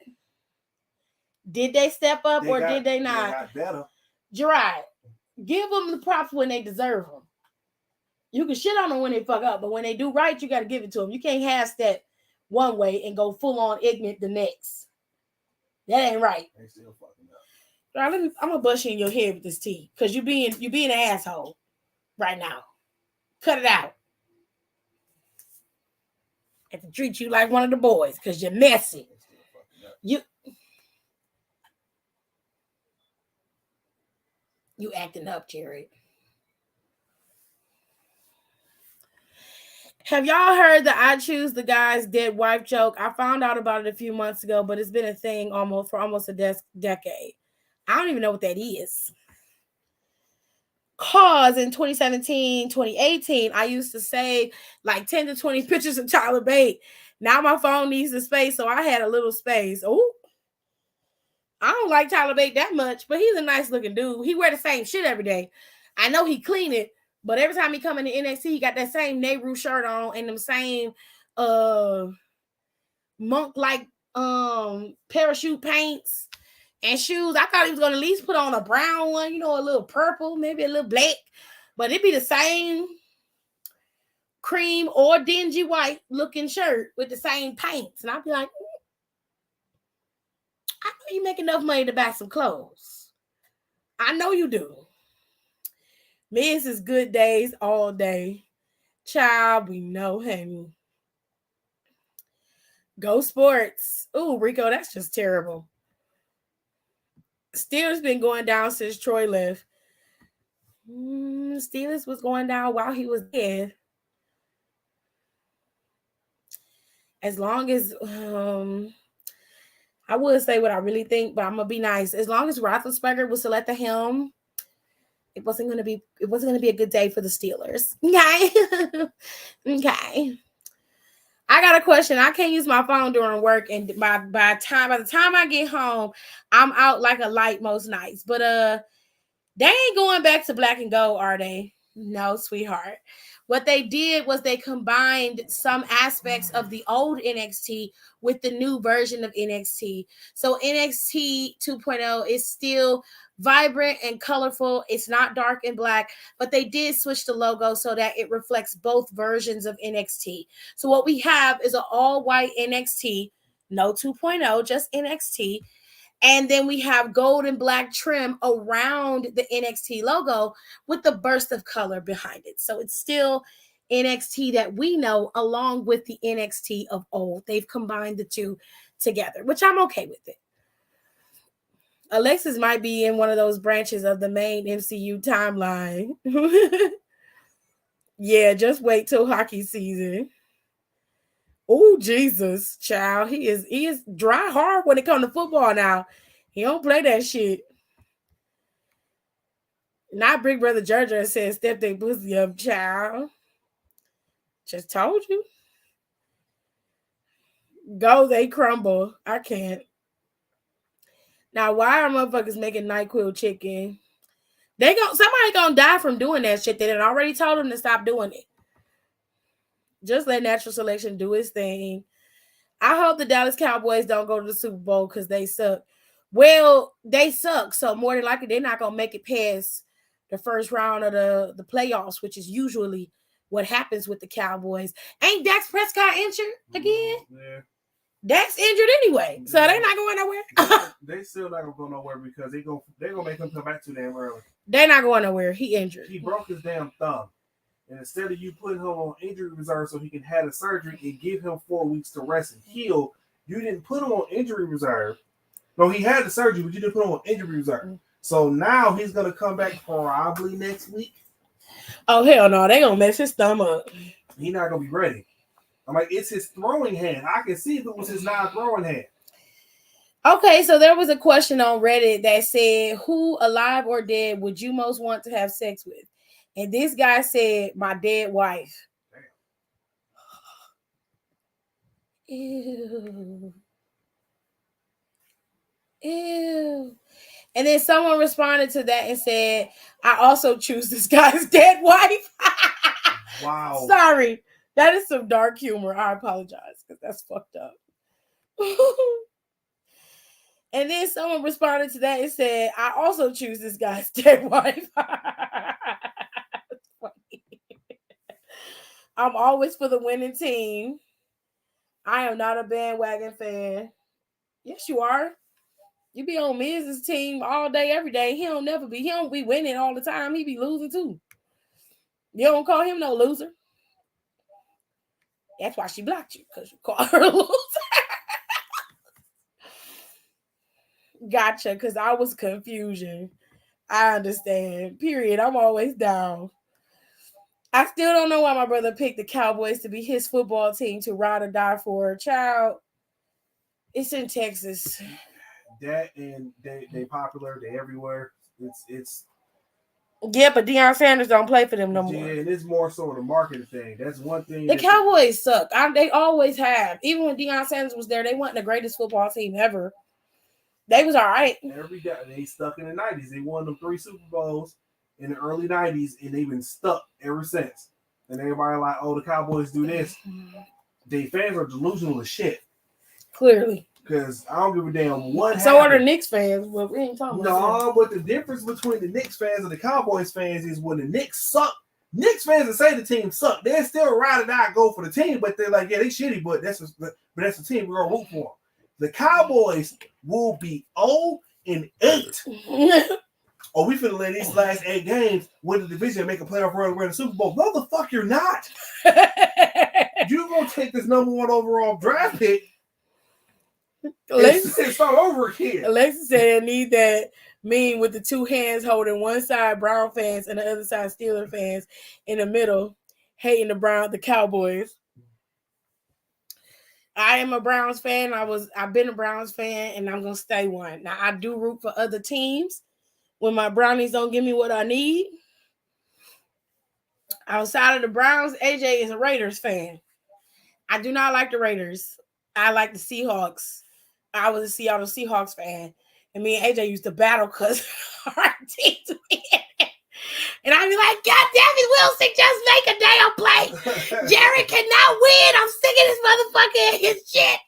Did they step up did they not? They got better. Gerard, give them the props when they deserve them. You can shit on them when they fuck up, but when they do right, you got to give it to them. You can't half-step one way and go full-on ignorant the next. That ain't right. They still fucking up. I'm gonna bust you in your head with this tea because you being an asshole. right now. Cut it out. And to treat you like one of the boys because you're messy. You acting up, Jared. Have y'all heard the I choose the guy's dead wife joke? I found out about it a few months ago, but it's been a thing for almost a decade. I don't even know what that is. Cause in 2017, 2018, I used to save like 10 to 20 pictures of Tyler Bate. Now my phone needs the space, so I had a little space. Oh, I don't like Tyler Bate that much, but he's a nice looking dude. He wear the same shit every day. I know he clean it, but every time he come into NXT, he got that same Nehru shirt on and them same monk-like parachute paints and shoes. I thought he was gonna at least put on a brown one, you know, a little purple, maybe a little black, but it'd be the same cream or dingy white looking shirt with the same paints. And I'd be like, I know you make enough money to buy some clothes. I know you do. Miz is good days all day. Child, we know, honey. Go Sports. Ooh, Rico, that's just terrible. Steelers been going down since Troy left. Steelers was going down while he was dead. As long as I would say what I really think, but I'm gonna be nice. As long as Roethlisberger was still at the helm, it wasn't gonna be a good day for the Steelers. Okay. Okay. I got a question. I can't use my phone during work, and by the time I get home, I'm out like a light most nights. But they ain't going back to black and gold, are they? No, sweetheart. What they did was they combined some aspects of the old NXT with the new version of NXT. So NXT 2.0 is still vibrant and colorful. It's not dark and black, but they did switch the logo so that it reflects both versions of NXT. So what we have is an all-white NXT, no 2.0, just NXT. And then we have gold and black trim around the NXT logo with the burst of color behind it. So it's still NXT that we know along with the NXT of old. They've combined the two together, which I'm okay with it. Alexis might be in one of those branches of the main MCU timeline. Yeah, just wait till hockey season. Oh, Jesus, child. He is dry hard when it comes to football now. He don't play that shit. Not Big Brother Georgia said step their pussy up, child. Just told you. Go, they crumble. I can't. Now, why are motherfuckers making NyQuil chicken? Somebody gonna die from doing that shit. They done already told them to stop doing it. Just let natural selection do its thing. I hope the Dallas Cowboys don't go to the Super Bowl because they suck. Well, they suck, so more than likely they're not gonna make it past the first round of the playoffs, which is usually what happens with the Cowboys. Ain't Dak Prescott injured again? Yeah. Dak's injured anyway, so they're not going nowhere. They still not gonna go nowhere because they're gonna make him come back too damn early. They're not going nowhere. He injured. He broke his damn thumb. And instead of you putting him on injury reserve so he can have the surgery and give him 4 weeks to rest and heal, you didn't put him on injury reserve. No, he had the surgery, but you didn't put him on injury reserve. So now he's going to come back probably next week. Oh, hell no. They're going to mess his thumb up. He's not going to be ready. I'm like, it's his throwing hand. I can see if it was his non-throwing hand. Okay, so there was a question on Reddit that said, who, alive or dead, would you most want to have sex with? And this guy said, my dead wife. Damn. Ew. Ew. And then someone responded to that and said, I also choose this guy's dead wife. Wow. Sorry. That is some dark humor. I apologize because that's fucked up. And then someone responded to that and said, I also choose this guy's dead wife. I'm always for the winning team. I am not a bandwagon fan. Yes, you are. You be on Miz's team all day, every day. He don't be winning all the time. He be losing too. You don't call him no loser. That's why she blocked you, because you called her a loser. Gotcha, because I was confusion. I understand. Period. I'm always down. I still don't know why my brother picked the Cowboys to be his football team to ride or die for. Child, it's in Texas. That and they popular. They everywhere. It's. Yeah, but Deion Sanders don't play for them no more. Yeah, and it's more so the marketing thing. That's one thing. The Cowboys suck. They always have. Even when Deion Sanders was there, they weren't the greatest football team ever. They was all right. Every day they stuck in the 90s. They won them 3 Super Bowls in the early 90s, and they've been stuck ever since. And everybody like, oh, the Cowboys do this. They fans are delusional as shit. Clearly. Because I don't give a damn what So are the Knicks fans. Well, we ain't talking about that. But the difference between the Knicks fans and the Cowboys fans is when the Knicks suck, Knicks fans that say the team suck, they're still ride or die go for the team, but they're like, yeah, they shitty, but that's the team we're gonna root for. The Cowboys will be 0-8. Oh, we finna let these last 8 games win the division and make a playoff run and win the Super Bowl. No, the fuck you're not. You're gonna take this number 1 overall draft pick. Let's start over again. Alexa said I need that meme with the 2 hands holding one side Brown fans and the other side Steeler fans in the middle, hating the Cowboys. I am a Browns fan. I've been a Browns fan, and I'm gonna stay one. Now I do root for other teams when my Brownies don't give me what I need. Outside of the Browns, AJ is a Raiders fan. I do not like the Raiders. I like the Seahawks. I was a Seattle Seahawks fan, and me and AJ used to battle because our teams win. And I'd be like, God damn it, Wilson, just make a damn play. Jared cannot win. I'm sick of this motherfucker and his shit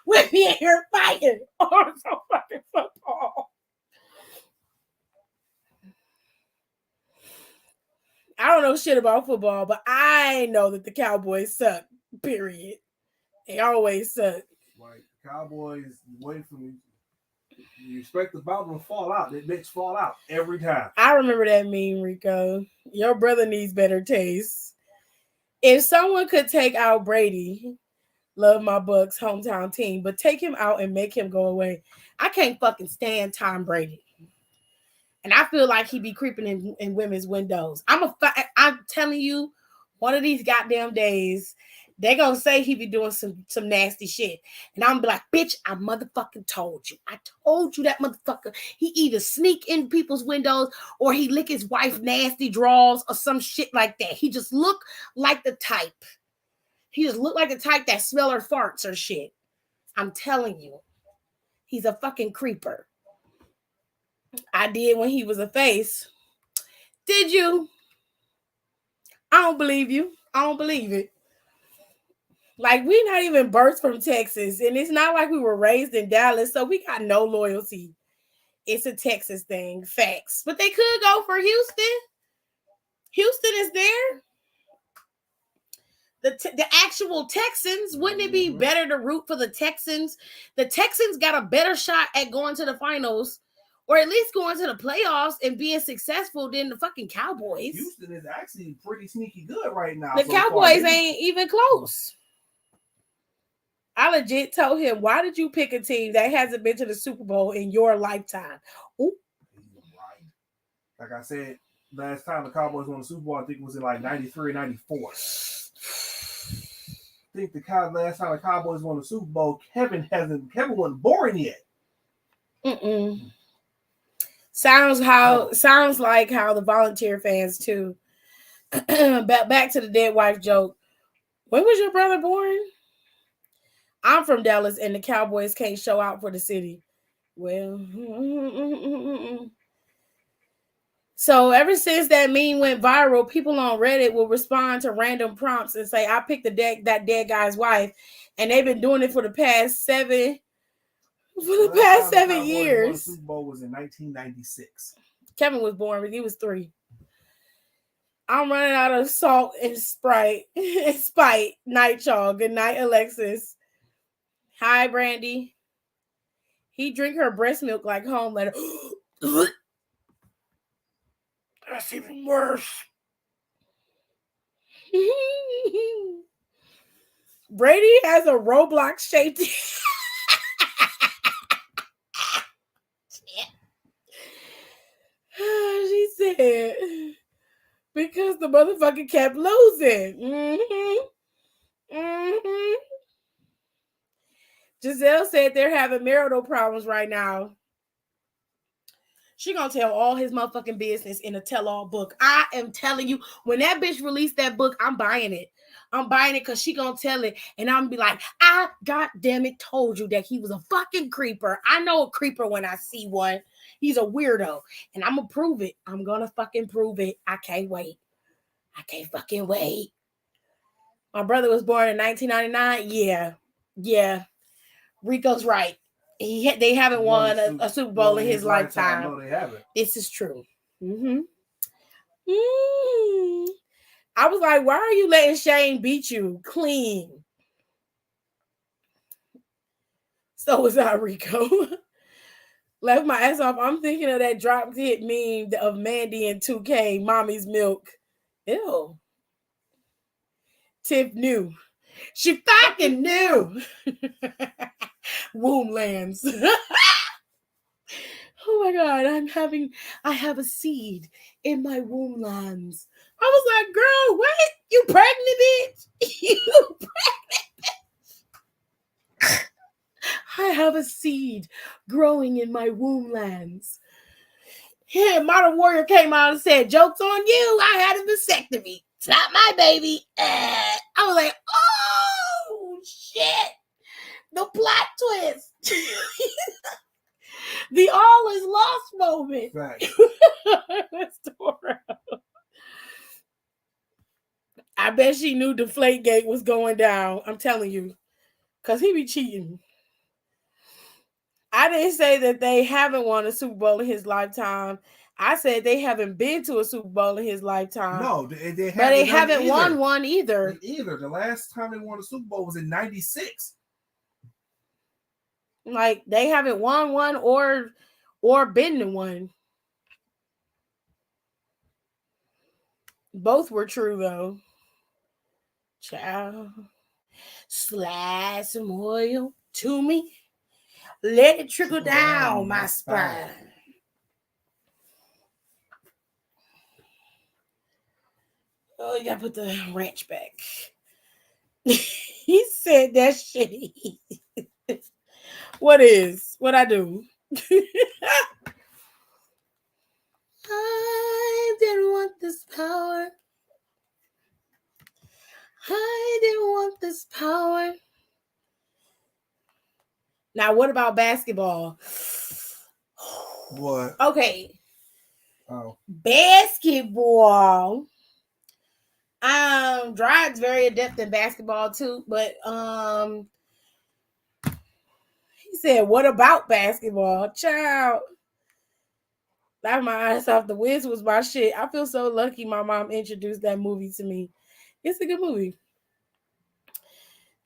with me in here fighting. Oh, I'm so fucking football. I don't know shit about football, but I know that the Cowboys suck, period. They always suck. Like, Cowboys, wait for me. You expect the bottom to fall out. That bitch fall out every time. I remember that meme, Rico. Your brother needs better taste. If someone could take out Brady, love my Bucks hometown team, but take him out and make him go away, I can't fucking stand Tom Brady. And I feel like he be creeping in women's windows. I'm telling you, one of these goddamn days, they're going to say he be doing some nasty shit. And I'm be like, bitch, I motherfucking told you. I told you that motherfucker. He either sneak in people's windows or he lick his wife nasty draws or some shit like that. He just look like the type. He just look like the type that smell her farts or shit. I'm telling you. He's a fucking creeper. I did when he was a face. Did you? I don't believe you. I don't believe it. Like, we're not even birthed from Texas, and it's not like we were raised in Dallas, so we got no loyalty. It's a Texas thing, facts. But they could go for Houston. Houston is there. The actual Texans, wouldn't it be better to root for the Texans? The Texans got a better shot at going to the finals, or at least going to the playoffs and being successful than the fucking Cowboys. Houston is actually pretty sneaky good right now. The Cowboys ain't even close. I legit told him, why did you pick a team that hasn't been to the Super Bowl in your lifetime? Ooh. Right. Like I said, last time the Cowboys won the Super Bowl, I think it was in like 93 or 94. I think last time the Cowboys won the Super Bowl, Kevin wasn't born yet. Sounds like how the volunteer fans too. Back to the dead wife joke. When was your brother born? I'm from Dallas, and the Cowboys can't show out for the city. Well, so ever since that meme went viral, people on Reddit will respond to random prompts and say, I picked that dead guy's wife, and they've been doing it for the past 7 years. The Super Bowl was in 1996. Kevin was born when he was 3. I'm running out of salt and Sprite. Spite. Night, y'all. Good night, Alexis. Hi, Brandy. He drink her breast milk like home. Let her. That's even worse. Brady has a Roblox shaped. She said, because the motherfucker kept losing. Giselle said they're having marital problems right now. She gonna tell all his motherfucking business in a tell-all book. I am telling you, when that bitch released that book, I'm buying it. I'm buying it because she gonna tell it, and I'm gonna be like, I goddamn it told you that he was a fucking creeper. I know a creeper when I see one. He's a weirdo, and I'm gonna prove it. I'm gonna fucking prove it. I can't wait. I can't fucking wait. My brother was born in 1999. Yeah. Rico's right. They haven't won a Super Bowl in his lifetime. No, they haven't. This is true. I was like, why are you letting Shane beat you clean? So was I, Rico. Left my ass off. I'm thinking of that drop hit meme of Mandy and 2K, Mommy's Milk. Ew. Tiff knew. She fucking knew. Womblands. Oh my God, I have a seed in my womblands. I was like, girl, what? You pregnant, bitch? You pregnant? I have a seed growing in my womblands. Yeah, Modern Warrior came out and said, joke's on you. I had a vasectomy. It's not my baby. I was like, oh, shit. The plot twist. The all is lost moment. Right. I bet she knew Deflategate was going down. I'm telling you. Because he be cheating. I didn't say that they haven't won a Super Bowl in his lifetime. I said they haven't been to a Super Bowl in his lifetime. No, they haven't won one either. The last time they won a Super Bowl was in 96. Like, they haven't won one or been to one. Both were true, though. Child. Slide some oil to me. Let it trickle down my spine. Oh, you gotta put the ranch back. He said that shit. What I do? I didn't want this power. I didn't want this power. Now, what about basketball? What? Okay. Oh. Basketball. Dryad's very adept in basketball too, but he said, what about basketball? Child. Laughed my eyes off. The Wiz was my shit. I feel so lucky my mom introduced that movie to me. It's a good movie.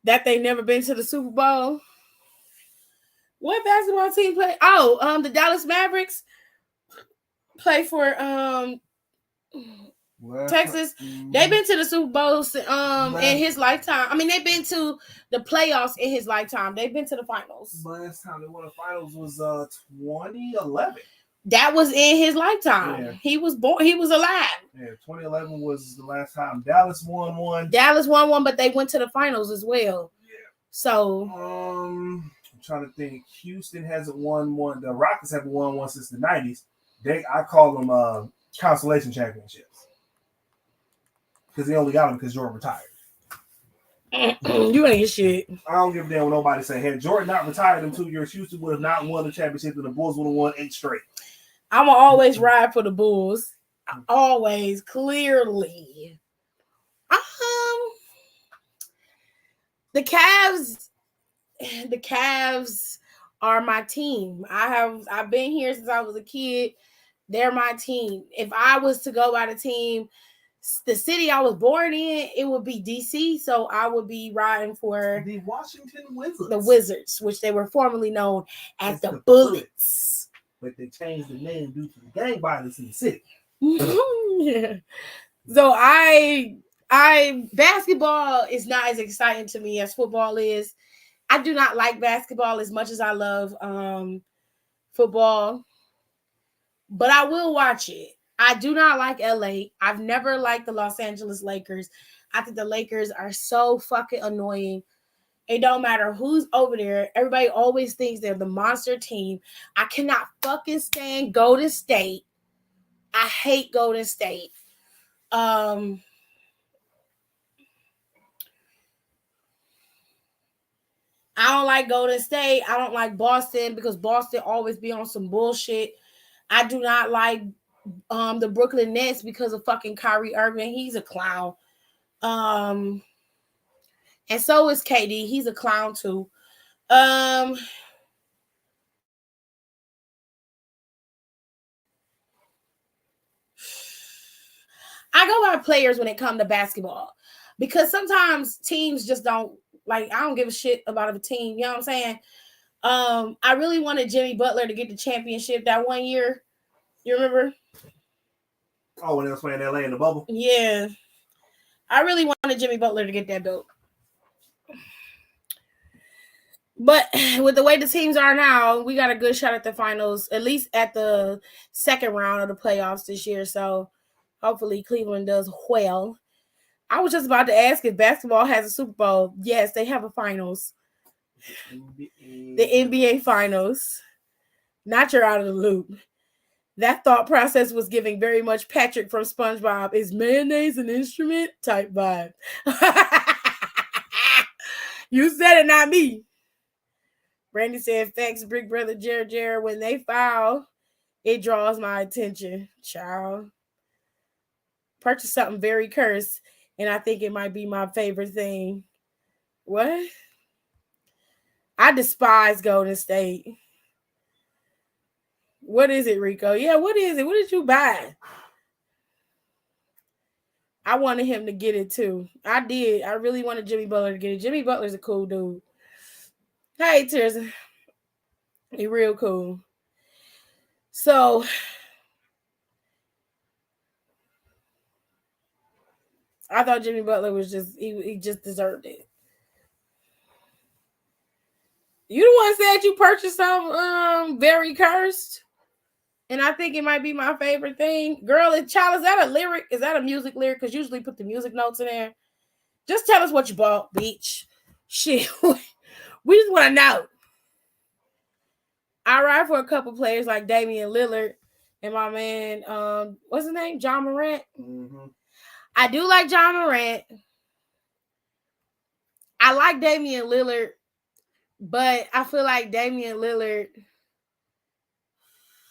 That they never been to the Super Bowl. What basketball team play? Oh, the Dallas Mavericks play for Texas. They've been to the Super Bowls in his lifetime. I mean, they've been to the playoffs in his lifetime. They've been to the finals. Last time they won the finals was 2011. That was in his lifetime. Yeah. He was born. He was alive. Yeah, 2011 was the last time Dallas won one. Dallas won one, but they went to the finals as well. Yeah. So I'm trying to think. Houston hasn't won one. The Rockets haven't won one since the 90s. I call them consolation championships because they only got them because Jordan retired. You ain't shit. I don't give a damn what nobody say. Had Jordan not retired in 2 years, Houston would have not won the championship, and the Bulls would have won 8 straight. I'm gonna always ride for the Bulls. Always, clearly. The Cavs are my team. I've been here since I was a kid. They're my team. If I was to go by the team, the city I was born in, it would be DC. So I would be riding for the Washington Wizards. The Wizards, which they were formerly known as the Bullets. But they changed the name due to the gang violence in the city. Yeah. So I Basketball is not as exciting to me as football is. I do not like basketball as much as I love football, but I will watch it. I do not like LA. I've never liked the Los Angeles Lakers. I think the Lakers are so fucking annoying. It don't matter who's over there. Everybody always thinks they're the monster team. I cannot fucking stand Golden State. I hate Golden State. I don't like Golden State. I don't like Boston because Boston always be on some bullshit. I do not like the Brooklyn Nets because of fucking Kyrie Irving. He's a clown. And so is KD. He's a clown too. I go by players when it comes to basketball because sometimes teams just don't like. I don't give a shit about a team. You know what I'm saying? I really wanted Jimmy Butler to get the championship that one year. You remember? Oh, when they was playing LA in the bubble? Yeah. I really wanted Jimmy Butler to get that belt. But with the way the teams are now, we got a good shot at the finals, at least at the second round of the playoffs this year. So hopefully Cleveland does well. I was just about to ask if basketball has a Super Bowl. Yes, they have a finals. The NBA finals. Not you're out of the loop. That thought process was giving very much Patrick from SpongeBob. Is mayonnaise an instrument? Type vibe. You said it, not me. Brandy said, "Facts, Big Brother Jared. When they foul, it draws my attention." Child. Purchase something very cursed, and I think it might be my favorite thing. What? I despise Golden State. What is it, Rico? Yeah, what is it? What did you buy? I wanted him to get it too. I did. I really wanted Jimmy Butler to get it. Jimmy Butler's a cool dude. Hey, Tears. He real cool. So, I thought Jimmy Butler was just, he just deserved it. You the one said you purchased some very cursed. And I think it might be my favorite thing. Girl, child, is that a lyric? Is that a music lyric? Because usually put the music notes in there. Just tell us what you bought, bitch. Shit. We just want to know. I ride for a couple players like Damian Lillard and my man, what's his name? John Morant. Mm-hmm. I do like John Morant. I like Damian Lillard, but I feel like Damian Lillard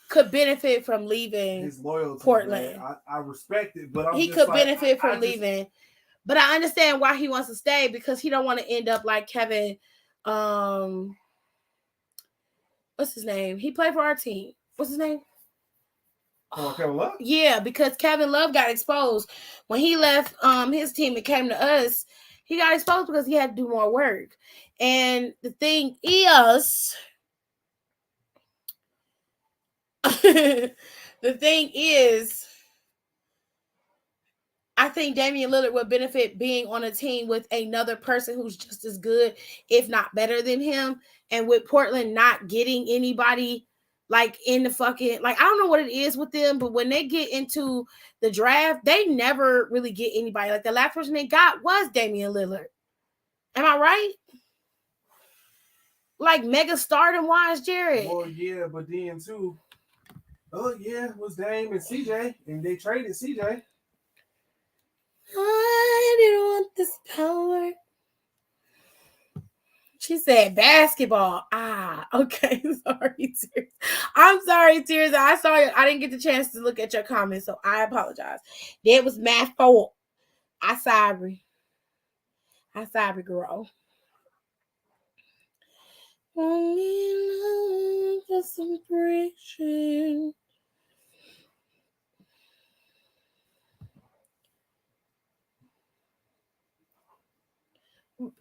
could benefit from leaving his loyalty, Portland. I respect it, but he could benefit from leaving. But I understand why he wants to stay because he don't want to end up like Kevin. What's his name? He played for our team. What's his name? Kevin Love? Yeah, because Kevin Love got exposed when he left his team and came to us. He got exposed because he had to do more work. And the thing is, I think Damian Lillard would benefit being on a team with another person who's just as good, if not better than him. And with Portland not getting anybody like in the fucking, like, I don't know what it is with them, but when they get into the draft, they never really get anybody. Like the last person they got was Damian Lillard. Am I right? Like mega stardom wise, Jared. Well, yeah, but then too, it was Dame and CJ, and they traded CJ. I didn't want this power. She said basketball. Okay. Sorry, Tears. I'm sorry, Tears. I saw you. I didn't get the chance to look at your comments, so I apologize. That was my fault. I'm sorry, girl. Only love for some friction.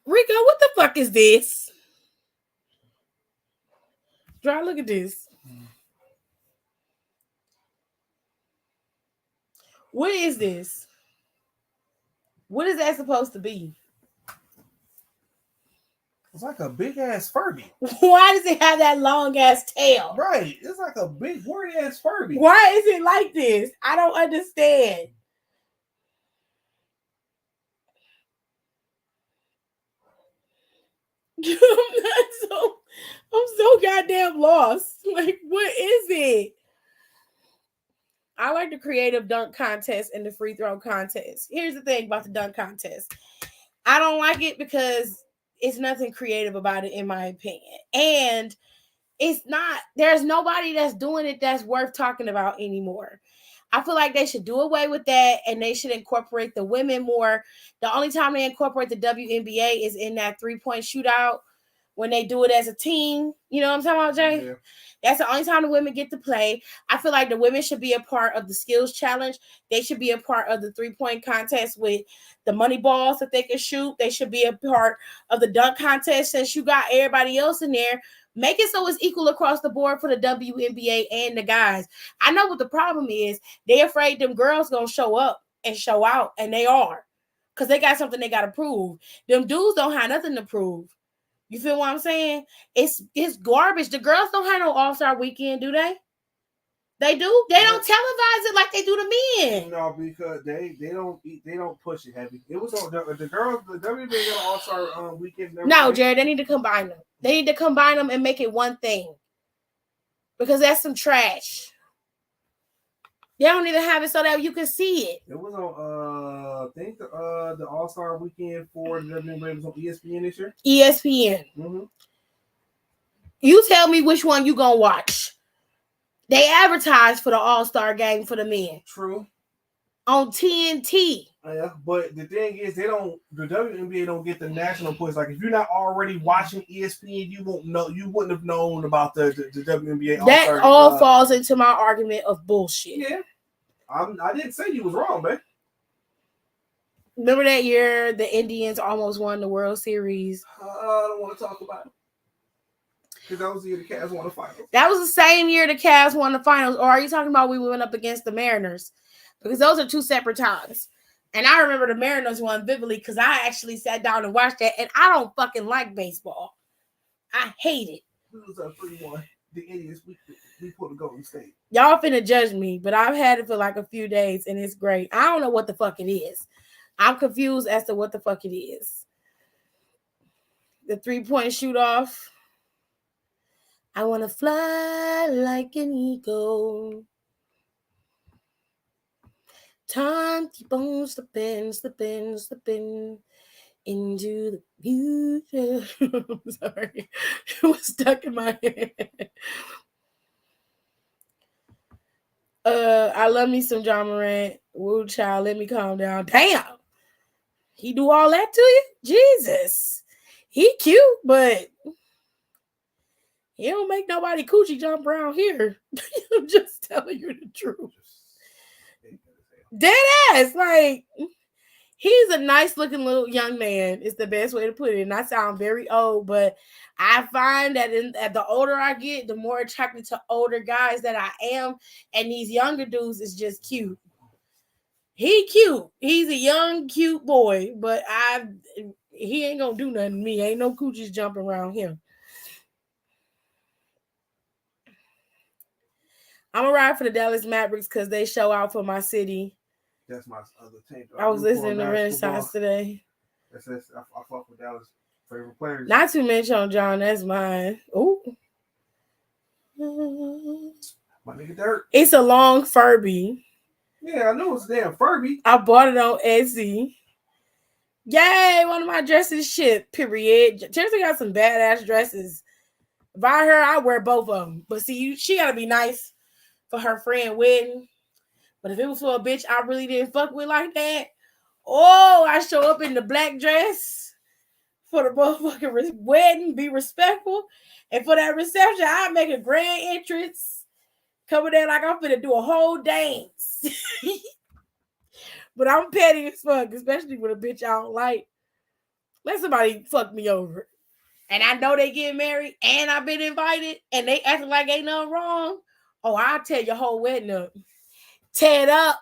Rico, what the fuck is this? Dry, look at this. What is this? What is that supposed to be? It's like a big ass Furby. Why does it have that long ass tail? Right. It's like a big wordy ass Furby. Why is it like this? I don't understand. I'm so goddamn lost. Like, what is it? I like the creative dunk contest and the free throw contest. Here's the thing about the dunk contest. I don't like it because it's nothing creative about it, in my opinion. And there's nobody that's doing it that's worth talking about anymore. I feel like they should do away with that and they should incorporate the women more. The only time they incorporate the WNBA is in that 3-point shootout when they do it as a team. You know what I'm talking about, Jay? Yeah. That's the only time the women get to play. I feel like the women should be a part of the skills challenge. They should be a part of the 3-point contest with the money balls that they can shoot. They should be a part of the dunk contest since you got everybody else in there. Make it so it's equal across the board for the WNBA and the guys. I know what the problem is. They're afraid them girls going to show up and show out, and they are. Because they got something they got to prove. Them dudes don't have nothing to prove. You feel what I'm saying? It's garbage. The girls don't have no All-Star weekend, do they? They do? They don't televise it like they do the men. No, because they don't push it heavy. It was on the girls, the WNBA All-Star weekend. No, Jared, they need to combine them. They need to combine them and make it one thing. Because that's some trash. They don't need to have it so that you can see it. It was on I think the All-Star weekend for the WNBA was on ESPN this year. ESPN. Mm-hmm. You tell me which one you gonna watch. They advertise for the All-Star game for the men. True. On TNT. Yeah, but the thing is, the WNBA don't get the national push. Like if you're not already watching ESPN, you wouldn't have known about the WNBA. That All-Star, all falls into my argument of bullshit. Yeah, I didn't say you was wrong, man. Remember that year the Indians almost won the World Series? I don't want to talk about it. Because that was the year the Cavs won the finals. That was the same year the Cavs won the finals. Or are you talking about we went up against the Mariners? Because those are two separate times. And I remember the Mariners won vividly because I actually sat down and watched that. And I don't fucking like baseball. I hate it. We was up 3-1. The Indians, we put a Golden State. Y'all finna judge me, but I've had it for like a few days and it's great. I don't know what the fuck it is. I'm confused as to what the fuck it is. The 3-point shoot off. I want to fly like an eagle. Time keep on slipping into the future. I'm sorry. It was stuck in my head. I love me some John Morant. Woo, child, let me calm down. Damn. He do all that to you? Jesus. He cute, but he don't make nobody coochie jump around here. I'm just telling you the truth. Dead ass. Like, he's a nice looking little young man. It's the best way to put it. And I sound very old, but I find that the older I get, the more attracted to older guys that I am. And these younger dudes is just cute. He cute. He's a young, cute boy, but he ain't gonna do nothing to me. Ain't no coochies jumping around him. I'm gonna ride for the Dallas Mavericks because they show out for my city. That's my other team. I was listening to Renaissance today. I fuck with Dallas' favorite players. Not to mention John, that's mine. Ooh. My nigga Dirt. It's a long Furby. Yeah, I know it's a damn Furby. I bought it on Etsy. Yay, one of my dresses shit, period. Chelsea got some badass dresses. By her, I wear both of them. But see, she gotta be nice for her friend wedding. But if it was for a bitch I really didn't fuck with like that, oh, I show up in the black dress for the motherfucking wedding, be respectful. And for that reception, I make a grand entrance. Coming there like I'm finna do a whole dance. But I'm petty as fuck, especially with a bitch I don't like. Let somebody fuck me over. And I know they get married and I've been invited and they acting like ain't nothing wrong. Oh, I'll tear your whole wedding up. Tear it up.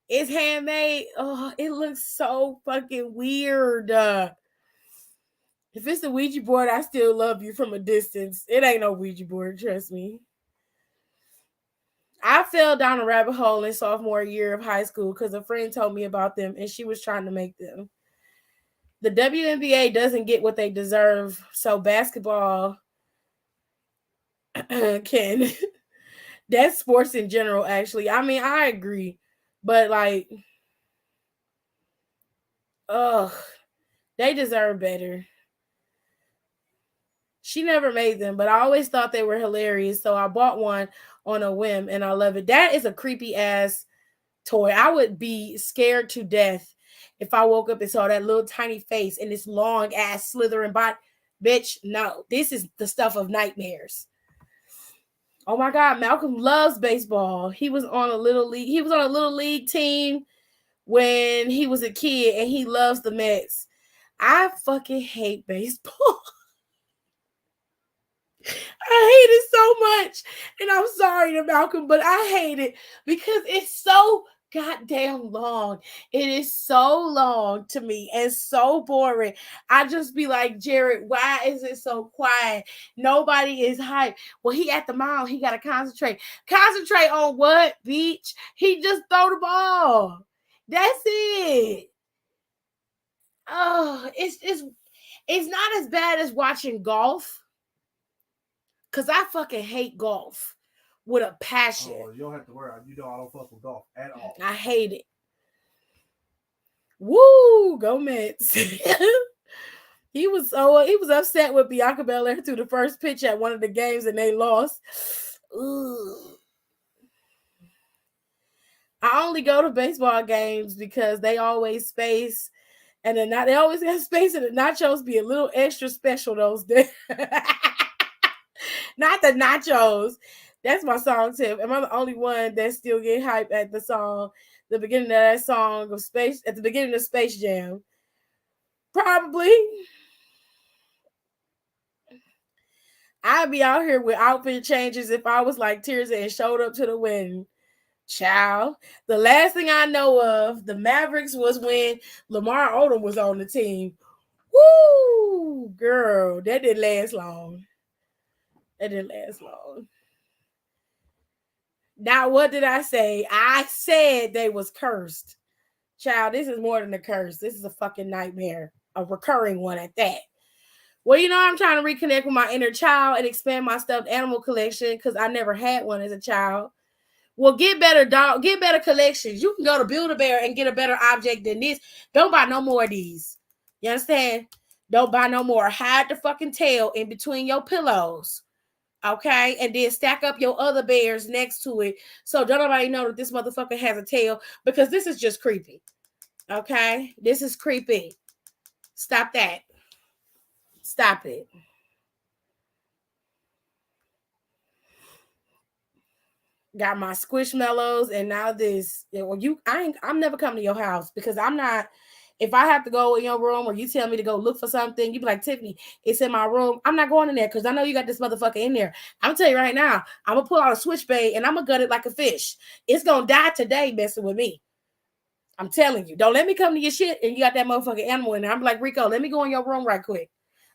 It's handmade. Oh, it looks so fucking weird. If it's a Ouija board, I still love you from a distance. It ain't no Ouija board, trust me. I fell down a rabbit hole in sophomore year of high school because a friend told me about them and she was trying to make them. The WNBA doesn't get what they deserve, so basketball can. That's sports in general, actually. I mean, I agree, but like, ugh, they deserve better. She never made them, but I always thought they were hilarious, so I bought one on a whim, and I love it. That is a creepy ass toy. I would be scared to death if I woke up and saw that little tiny face and this long ass slithering body. Bitch, no. This is the stuff of nightmares. Oh my God, Malcolm loves baseball. He was on a little league team when he was a kid, and he loves the Mets. I fucking hate baseball. I hate it so much. And I'm sorry to Malcolm, but I hate it because it's so goddamn long. It is so long to me and so boring. I just be like, Jared, why is it so quiet? Nobody is hyped. Well, he at the mound. He got to concentrate. Concentrate on what, bitch? He just throw the ball. That's it. Oh, it's not as bad as watching golf. Because I fucking hate golf with a passion. Oh, you don't have to worry. You know I don't fuck with golf at all. I hate it. Woo, go Mets. He was upset with Bianca Belair through the first pitch at one of the games and they lost. Ooh. I only go to baseball games because they always space, and then they always got space, and the nachos be a little extra special those days. Not the nachos. That's my song tip. Am I the only one that still get hyped at the song, the beginning of that song of Space, at the beginning of Space Jam? Probably. I'd be out here with outfit changes if I was like Tirza and showed up to the wedding. Child. The last thing I know of the Mavericks was when Lamar Odom was on the team. Woo! Girl, that didn't last long. That didn't last long. Now, what did I say? I said they was cursed. Child, this is more than a curse. This is a fucking nightmare. A recurring one at that. Well, you know, I'm trying to reconnect with my inner child and expand my stuffed animal collection because I never had one as a child. Well, get better, dog. Get better collections. You can go to Build-A-Bear and get a better object than this. Don't buy no more of these. You understand? Don't buy no more. Hide the fucking tail in between your pillows. Okay, and then stack up your other bears next to it so don't nobody know that this motherfucker has a tail, because this is just creepy. Okay, this is creepy. Stop that. Stop it. Got my squishmallows and now this. Well, I'm never coming to your house because I'm not. If I have to go in your room or you tell me to go look for something, you be like, Tiffany, it's in my room. I'm not going in there because I know you got this motherfucker in there. I'm going to tell you right now, I'm going to pull out a switchblade and I'm going to gut it like a fish. It's going to die today messing with me. I'm telling you. Don't let me come to your shit and you got that motherfucking animal in there. I'm like, Rico, let me go in your room right quick.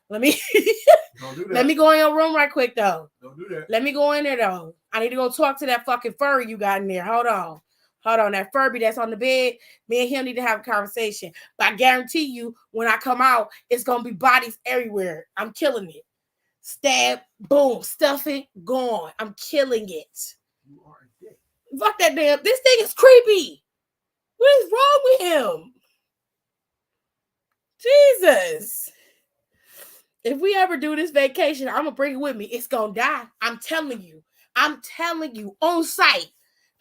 Don't do that. Let me go in your room right quick, though. Don't do that. Let me go in there, though. I need to go talk to that fucking furry you got in there. Hold on. That Furby that's on the bed, me and him need to have a conversation. But I guarantee you, when I come out, it's going to be bodies everywhere. I'm killing it. Stab, boom, stuff it, gone. I'm killing it. You are a dick. Fuck that damn. This thing is creepy. What is wrong with him? Jesus. If we ever do this vacation, I'm going to bring it with me. It's going to die. I'm telling you. On site.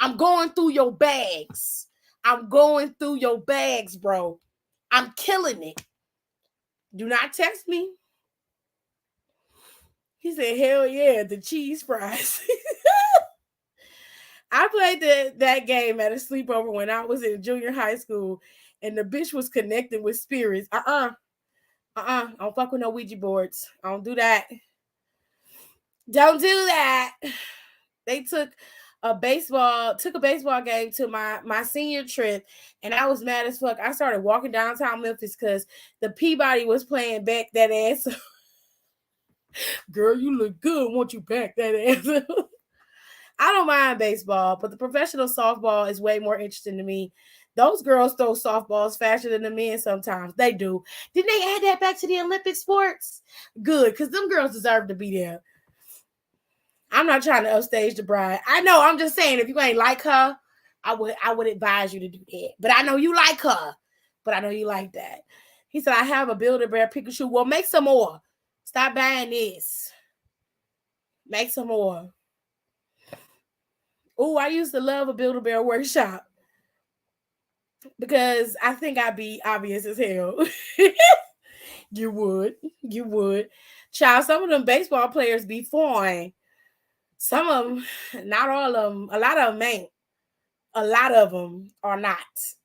I'm going through your bags. Bro. I'm killing it. Do not text me. He said, hell yeah, the cheese fries. I played that game at a sleepover when I was in junior high school, and the bitch was connecting with spirits. I don't fuck with no Ouija boards. I don't do that. Don't do that. They took took a baseball game to my senior trip, and I was mad as fuck. I started walking downtown Memphis because the Peabody was playing Back That Ass. Girl, you look good. Won't you back that ass? I don't mind baseball, but the professional softball is way more interesting to me. Those girls throw softballs faster than the men sometimes. They do. Didn't they add that back to the Olympic sports? Good, because them girls deserve to be there. I'm not trying to upstage the bride. I know, I'm just saying, if you ain't like her, I would advise you to do that. But I know you like her. But I know you like that. He said, I have a Build-A-Bear Pikachu. Well, make some more. Stop buying this. Make some more. Oh, I used to love a Build-A-Bear workshop because I think I'd be obvious as hell. You would. Child, some of them baseball players be fine. Some of them, not all of them, a lot of them ain't. A lot of them are not,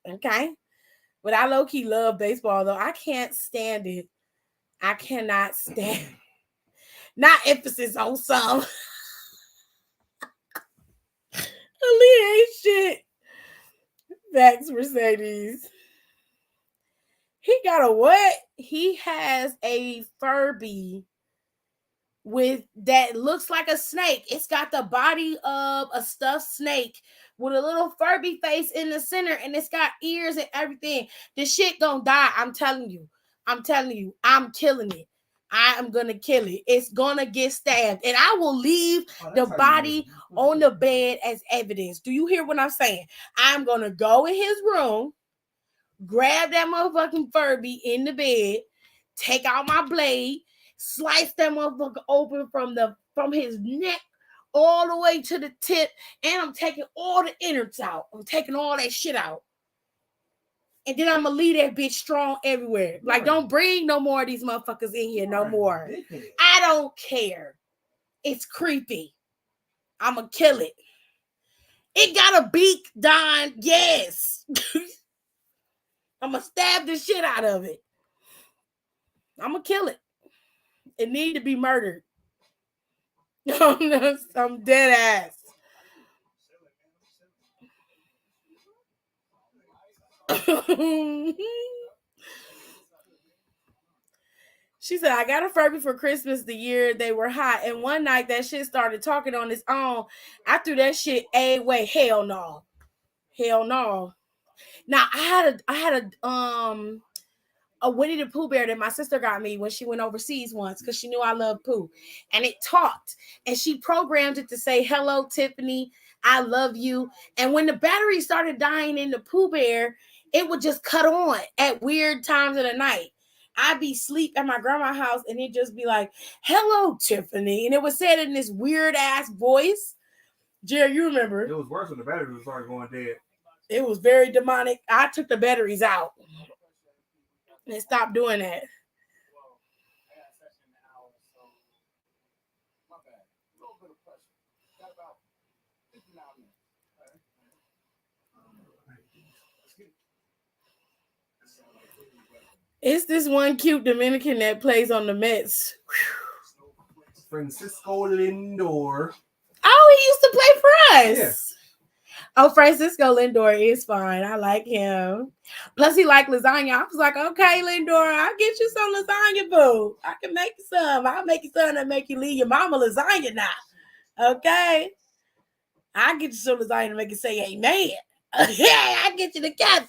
okay? But I low-key love baseball, though. I can't stand it. I cannot stand it. Not emphasis on some. Aaliyah ain't shit. Thanks, Mercedes. He got a what? He has a Furby with that looks like a snake. It's got the body of a stuffed snake with a little Furby face in the center, and it's got ears and everything. This shit gonna die. I'm telling you. I'm killing it. I am gonna kill it. It's gonna get stabbed, and I will leave the body on the bed as evidence. Do you hear what I'm saying? I'm gonna go in his room, grab that motherfucking Furby in the bed, take out my blade, slice that motherfucker open from his neck all the way to the tip, and I'm taking all the innards out. I'm taking all that shit out. And then I'm gonna leave that bitch strong everywhere. Like, don't bring no more of these motherfuckers in here no more. I don't care. It's creepy. I'm gonna kill it. It got a beak, Don. Yes. I'm gonna stab the shit out of it. I'm gonna kill it. It need to be murdered. I'm dead ass. She said, I got a Furby for Christmas the year they were hot, and one night that shit started talking on its own. I threw that shit away. Hell no. Now I had a Winnie the Pooh bear that my sister got me when she went overseas once because she knew I loved Pooh, and it talked, and she programmed it to say, hello, Tiffany, I love you. And when the battery started dying in the Pooh bear, it would just cut on at weird times of the night. I'd be asleep at my grandma's house, and it'd just be like, hello, Tiffany. And it was said in this weird-ass voice. Jerry, you remember. It was worse when the batteries started going dead. It was very demonic. I took the batteries out and stopped doing that. It's this one cute Dominican that plays on the Mets. Francisco Lindor. Oh, he used to play for us. Yeah. Oh, Francisco Lindor is fine. I like him. Plus, he liked lasagna. I was like, okay, Lindor, I'll get you some lasagna, boo. I can make you some. I'll make you some that make you leave your mama lasagna now. Okay? I'll get you some lasagna to make you say amen. Yeah, I'll get you together.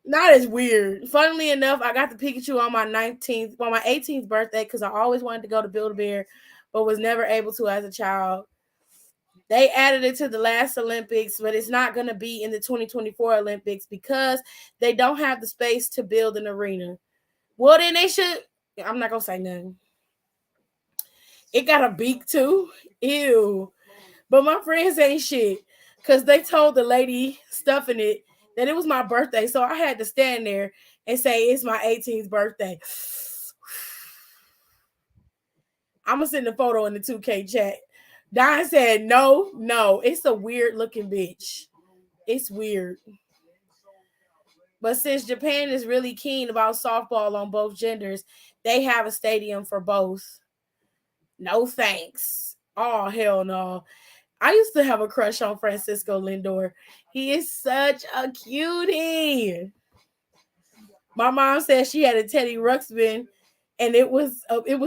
Not as weird. Funnily enough, I got the Pikachu on my 18th birthday because I always wanted to go to Build-A-Bear, but was never able to as a child. They added it to the last Olympics, but it's not going to be in the 2024 Olympics because they don't have the space to build an arena. Well, then they should. I'm not going to say nothing. It got a beak too. Ew. But my friends ain't shit because they told the lady stuffing it that it was my birthday. So I had to stand there and say, it's my 18th birthday. I'm going to send the photo in the 2K chat. Don said, no, it's a weird looking bitch. It's weird. But since Japan is really keen about softball on both genders, they have a stadium for both. No thanks. Oh, hell no. I used to have a crush on Francisco Lindor. He is such a cutie. My mom said she had a Teddy Ruxpin and it was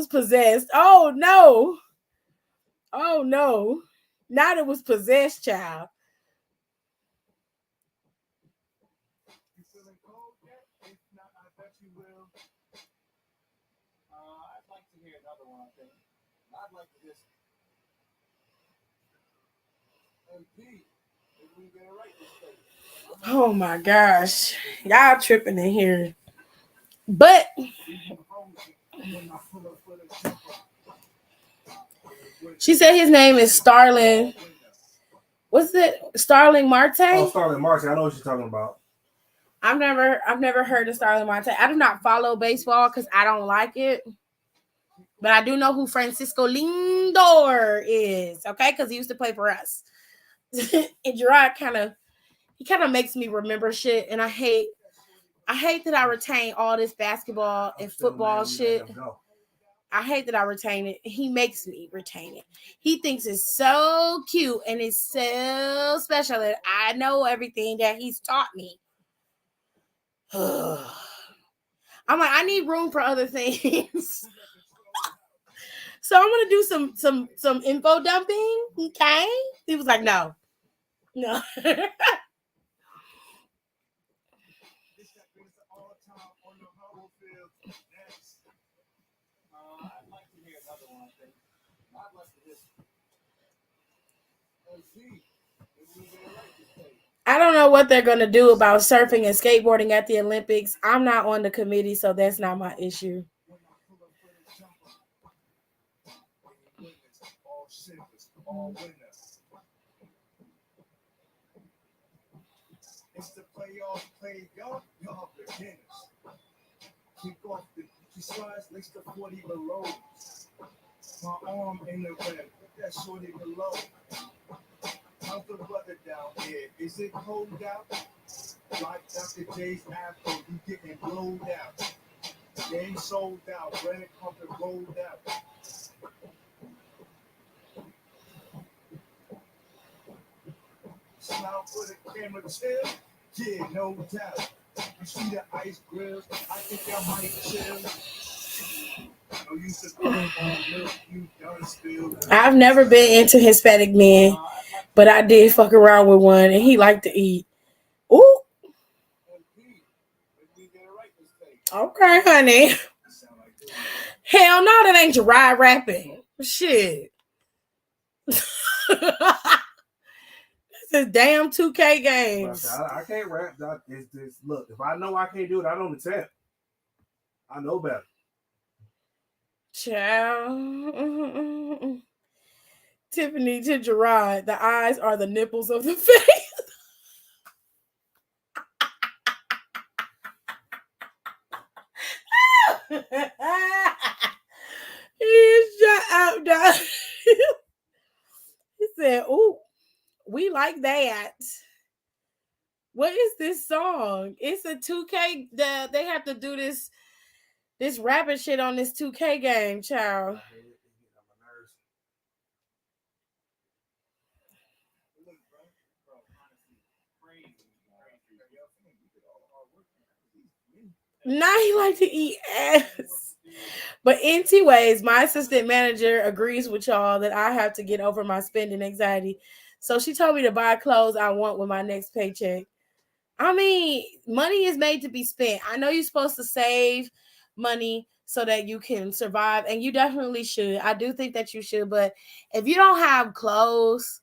possessed. Oh no. Oh no. Not it was possessed, child. You feeling cold yet? If not, I bet you will. I'd like to hear another one, I think. I'd like to just. MP, if we get it right this day. Oh my gosh. Y'all tripping in here. But she said his name is Starling. What's it? Starling Marte? Oh, Starling Marte. I know what you're talking about. I've never heard of Starling Marte. I do not follow baseball because I don't like it. But I do know who Francisco Lindor is, okay? Because he used to play for us. And Gerard kind of makes me remember shit, and I hate that I retain all this basketball and football shit. I hate that I retain it. He makes me retain it. He thinks it's so cute and it's so special that I know everything that he's taught me. I'm like, I need room for other things. So I'm gonna do some info dumping. Okay. He was like, no. I'd like to hear another one, I think. I'd like to just. MP, if we get it right this day. I don't know what they're going to do about surfing and skateboarding at the Olympics. I'm not on the committee, so that's not my issue. All winners. It's the playoff play, y'all beginners. Kick off the slides, next to 40 below. My arm in the rim, put that shorty below. How's the weather down here? Is it cold out? Like Dr. J's apple, you getting blowed out. Game sold out, red carpet rolled out. Smile for the camera chill, yeah, no doubt. You see the ice grills, I think I might chill. No use to put on milk, you done spilled. I've never been into Hispanic men, but I did fuck around with one, and he liked to eat. Ooh. Okay, honey. Hell no, that ain't Gerard rapping. Shit. This is damn 2K games. I can't rap. Look, if I know I can't do it, I don't attempt. I know better. Child. Tiffany to Gerard, the eyes are the nipples of the face. He shut up, dog. He said, ooh, we like that. What is this song? It's a 2K. They have to do this rapping shit on this 2K game, child. Now he like to eat ass. But anyways, my assistant manager agrees with y'all that I have to get over my spending anxiety. So she told me to buy clothes I want with my next paycheck. I mean, money is made to be spent. I know you're supposed to save money so that you can survive, and you definitely should. I do think that you should, but if you don't have clothes,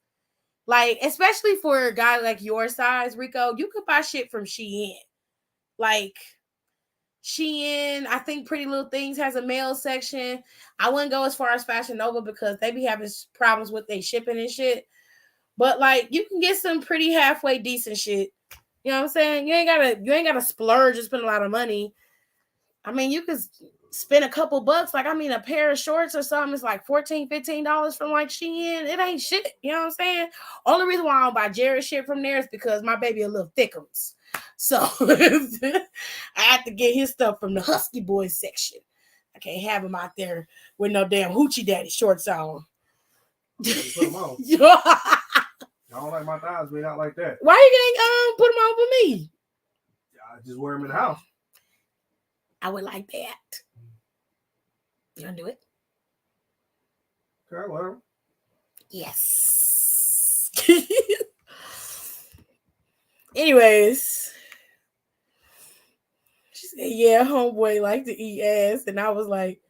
like, especially for a guy like your size, Rico, you could buy shit from Shein. Like, Shein, I think Pretty Little Things has a male section. I wouldn't go as far as Fashion Nova because they be having problems with their shipping and shit. But like, you can get some pretty halfway decent shit. You know what I'm saying? You ain't gotta splurge and spend a lot of money. I mean, you could spend a couple bucks. Like, I mean, a pair of shorts or something is like $14, $15 from like Shein. It ain't shit. You know what I'm saying? Only reason why I don't buy Jared shit from there is because my baby a little thickums. So I have to get his stuff from the Husky Boys section. I can't have him out there with no damn hoochie daddy shorts on. Put them on. I don't like my thighs made out like that. Why you can't put them on for me? I just wear them in the house. I would like that. You gonna do it? Okay, whatever. Yes. Anyways, she said, "Yeah, homeboy like to eat ass," and I was like,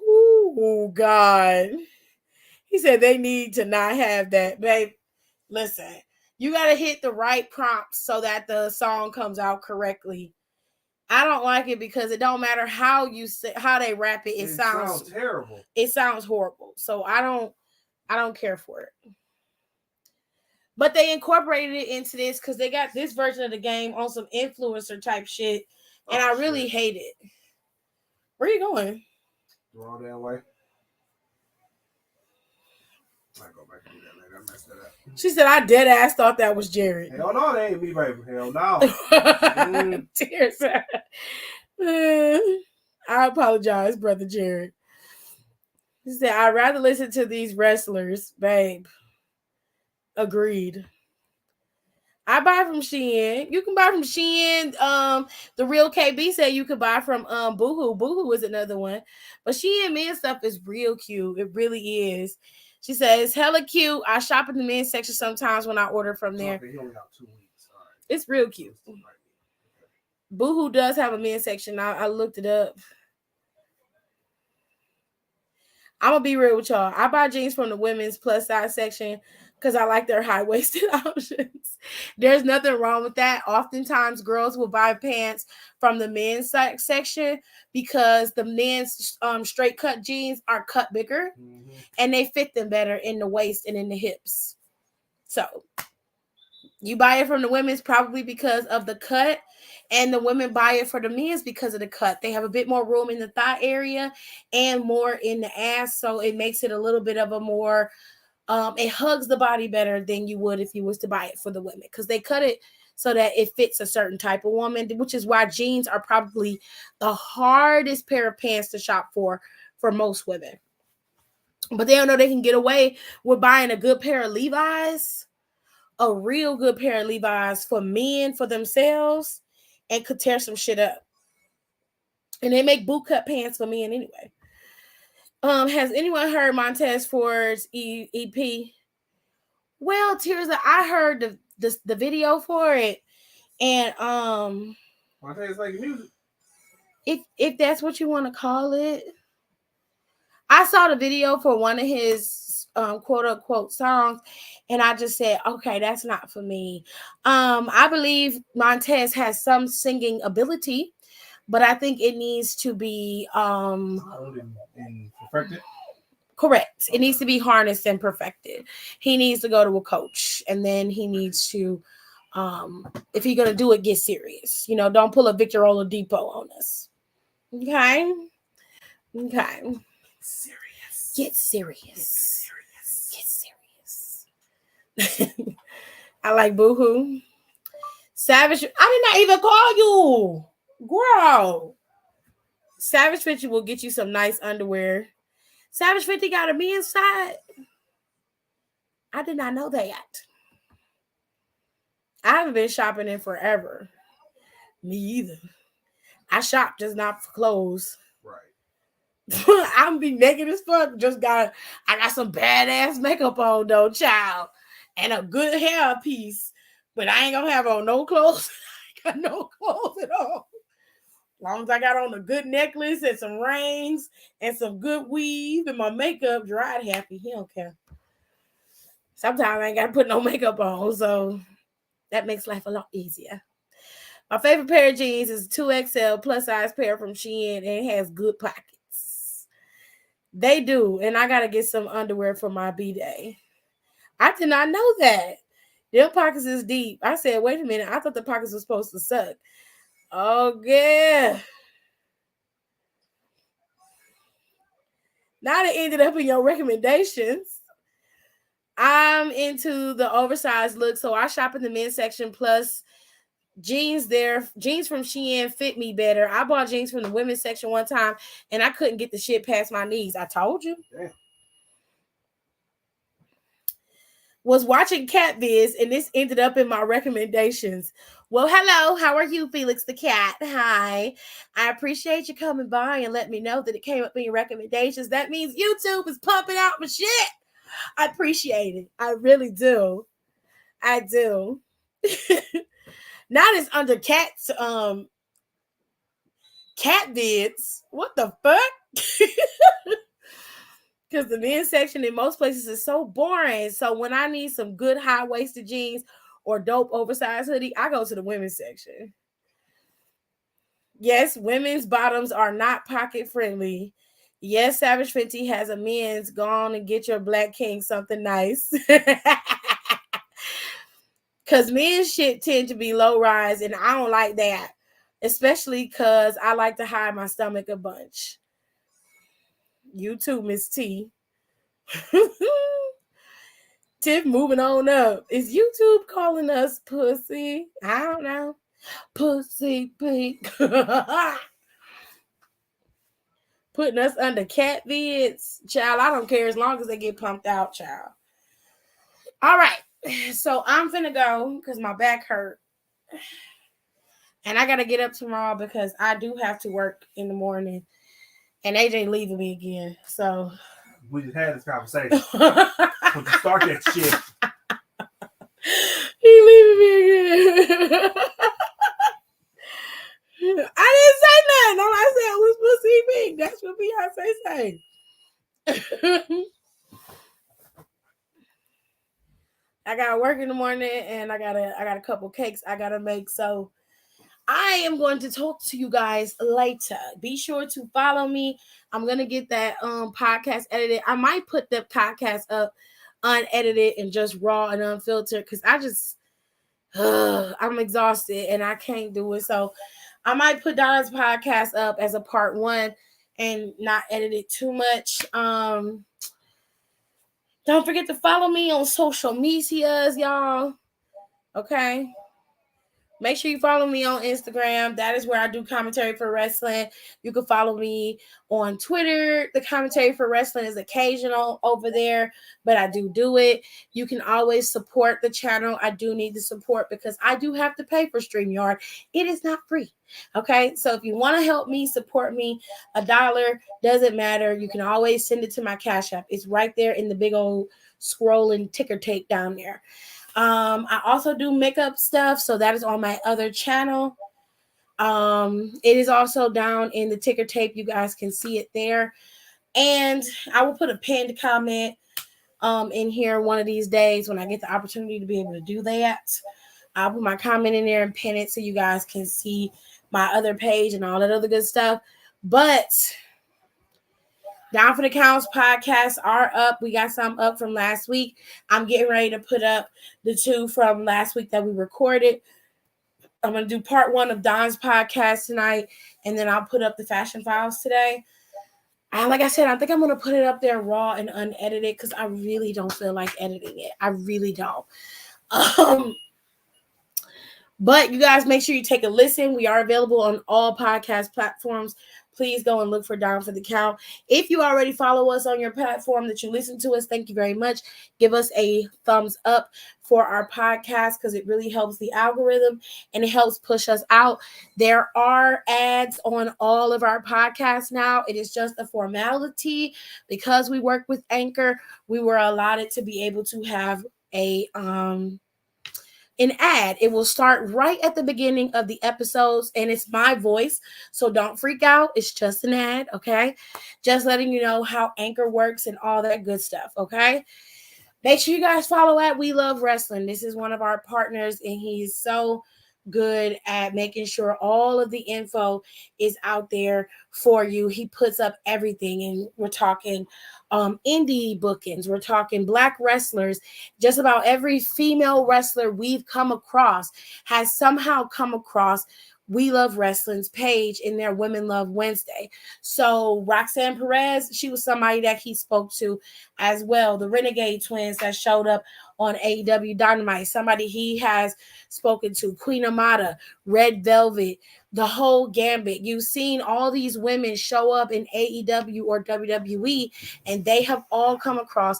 "Oh God." He said they need to not have that, babe. Listen, you gotta hit the right prompts so that the song comes out correctly. I don't like it because it don't matter how you say how they rap it. It sounds terrible. It sounds horrible. So I don't care for it. But they incorporated it into this because they got this version of the game on some influencer type shit, and I really hate it. Where are you going? The wrong damn way. Might go back and do that later. I messed that up. She said, "I dead ass thought that was Jared." Hell no, that ain't me, baby. Hell no. Tears. I apologize, brother Jared. He said, "I'd rather listen to these wrestlers, babe." Agreed. I buy from Shein. You can buy from Shein. The real KB said you could buy from Boohoo. Boohoo is another one. But Shein men's stuff is real cute. It really is. She says, "Hella cute. I shop in the men's section sometimes when I order from there." He only got 2 weeks. All right. It's real cute. Boohoo does have a men's section. I looked it up. I'm gonna be real with y'all. I buy jeans from the women's plus size section because I like their high-waisted options. There's nothing wrong with that. Oftentimes, girls will buy pants from the men's section because the men's straight cut jeans are cut bigger and they fit them better in the waist and in the hips. So you buy it from the women's probably because of the cut, and the women buy it for the men's because of the cut. They have a bit more room in the thigh area and more in the ass, so it makes it a little bit of a more it hugs the body better than you would if you was to buy it for the women, because they cut it so that it fits a certain type of woman, which is why jeans are probably the hardest pair of pants to shop for most women. But they don't know they can get away with buying a good pair of Levi's, a real good pair of Levi's for men, for themselves, and could tear some shit up. And they make boot cut pants for men anyway. Has anyone heard Montez Ford's EP? Well, Tirza, I heard the video for it, and Montez like music. If that's what you want to call it, I saw the video for one of his quote unquote songs, and I just said, okay, that's not for me. I believe Montez has some singing ability, but I think it needs to be and perfected. Correct. It needs to be harnessed and perfected. He needs to go to a coach, and then he needs to, if he's gonna do it, get serious. You know, don't pull a Victor Oladipo on us. Okay. Serious. Get serious. Get serious. I like Boohoo. Savage. I did not even call you, girl. Savage 50 will get you some nice underwear. Savage 50 got a men's side. I did not know that. I haven't been shopping in forever. Me either. I shop, just not for clothes. Right. I'm be naked as fuck. I got some badass makeup on though, child, and a good hair piece. But I ain't gonna have on no clothes. I got no clothes at all. As long as I got on a good necklace and some rings and some good weave and my makeup dried happy, he don't care. Sometimes I ain't got to put no makeup on, so that makes life a lot easier. My favorite pair of jeans is a 2XL plus size pair from Shein, and it has good pockets. They do, and I got to get some underwear for my B-Day. I did not know that. Them pockets is deep. I said, wait a minute. I thought the pockets were supposed to suck. Oh, yeah. Now they ended up in your recommendations. I'm into the oversized look, so I shop in the men's section plus jeans there. Jeans from Shein fit me better. I bought jeans from the women's section one time, and I couldn't get the shit past my knees. I told you. was watching cat vids, and this ended up in my recommendations. Well, hello, how are you, Felix the cat? Hi. I appreciate you coming by and let me know that it came up in your recommendations. That means YouTube is pumping out my shit. I appreciate it. I really do. I do. Not as under cats cat vids. What the fuck? Because the men's section in most places is so boring. So when I need some good high-waisted jeans or dope oversized hoodie, I go to the women's section. Yes, women's bottoms are not pocket friendly. Yes, Savage Fenty has a men's. Go on and get your Black King something nice. Because men's shit tend to be low rise, and I don't like that. Especially because I like to hide my stomach a bunch. You too, Miss T. Tiff moving on up. Is YouTube calling us pussy? I don't know. Pussy pink. Putting us under cat vids. Child, I don't care as long as they get pumped out, child. All right. So I'm finna go because my back hurt. And I got to get up tomorrow because I do have to work in the morning. And AJ leaving me again. So we just had this conversation. When you start that shit. He leaving me again. I didn't say nothing. All I said was pussy pink. That's what Beyonce say. I gotta work in the morning and I got a couple cakes I gotta make. So I am going to talk to you guys later. Be sure to follow me. I'm gonna get that podcast edited. I might put the podcast up unedited and just raw and unfiltered because I'm exhausted and I can't do it. So I might put Donna's podcast up as a part 1 and not edit it too much. Don't forget to follow me on social medias, y'all. Okay. Make sure you follow me on Instagram. That is where I do commentary for wrestling. You can follow me on Twitter. The commentary for wrestling is occasional over there, but I do it. You can always support the channel. I do need the support because I do have to pay for StreamYard. It is not free. Okay, so if you want to help me, support me, $1 doesn't matter. You can always send it to my Cash App. It's right there in the big old scrolling ticker tape down there. I also do makeup stuff, so that is on my other channel. It is also down in the ticker tape. You guys can see it there. And I will put a pinned comment in here one of these days when I get the opportunity to be able to do that. I'll put my comment in there and pin it so you guys can see my other page and all that other good stuff. But Down for the Counts podcasts are up. We got some up from last week. I'm getting ready to put up the 2 from last week that we recorded. I'm going to do part 1 of Don's podcast tonight, and then I'll put up the Fashion Files today. Like I said, I think I'm going to put it up there raw and unedited because I really don't feel like editing it. I really don't. But you guys make sure you take a listen. We are available on all podcast platforms. Please go and look for Down for the Count. If you already follow us on your platform that you listen to us, thank you very much. Give us a thumbs up for our podcast because it really helps the algorithm and it helps push us out. There are ads on all of our podcasts now. It is just a formality. Because we work with Anchor, we were allotted to be able to have an ad. It will start right at the beginning of the episodes, and it's my voice, so don't freak out. It's just an ad, okay? Just letting you know how Anchor works and all that good stuff, okay? Make sure you guys follow at We Love Wrestling. This is one of our partners, and he's so good at making sure all of the info is out there for you. He puts up everything, and we're talking indie bookings, we're talking Black wrestlers. Just about every female wrestler we've come across has somehow come across We Love Wrestling's page in their Women Love Wednesday. So Roxanne Perez, she was somebody that he spoke to as well. The Renegade Twins that showed up on AEW Dynamite, somebody he has spoken to. Queen Amata, Red Velvet, the whole gambit. You've seen all these women show up in AEW or WWE, and they have all come across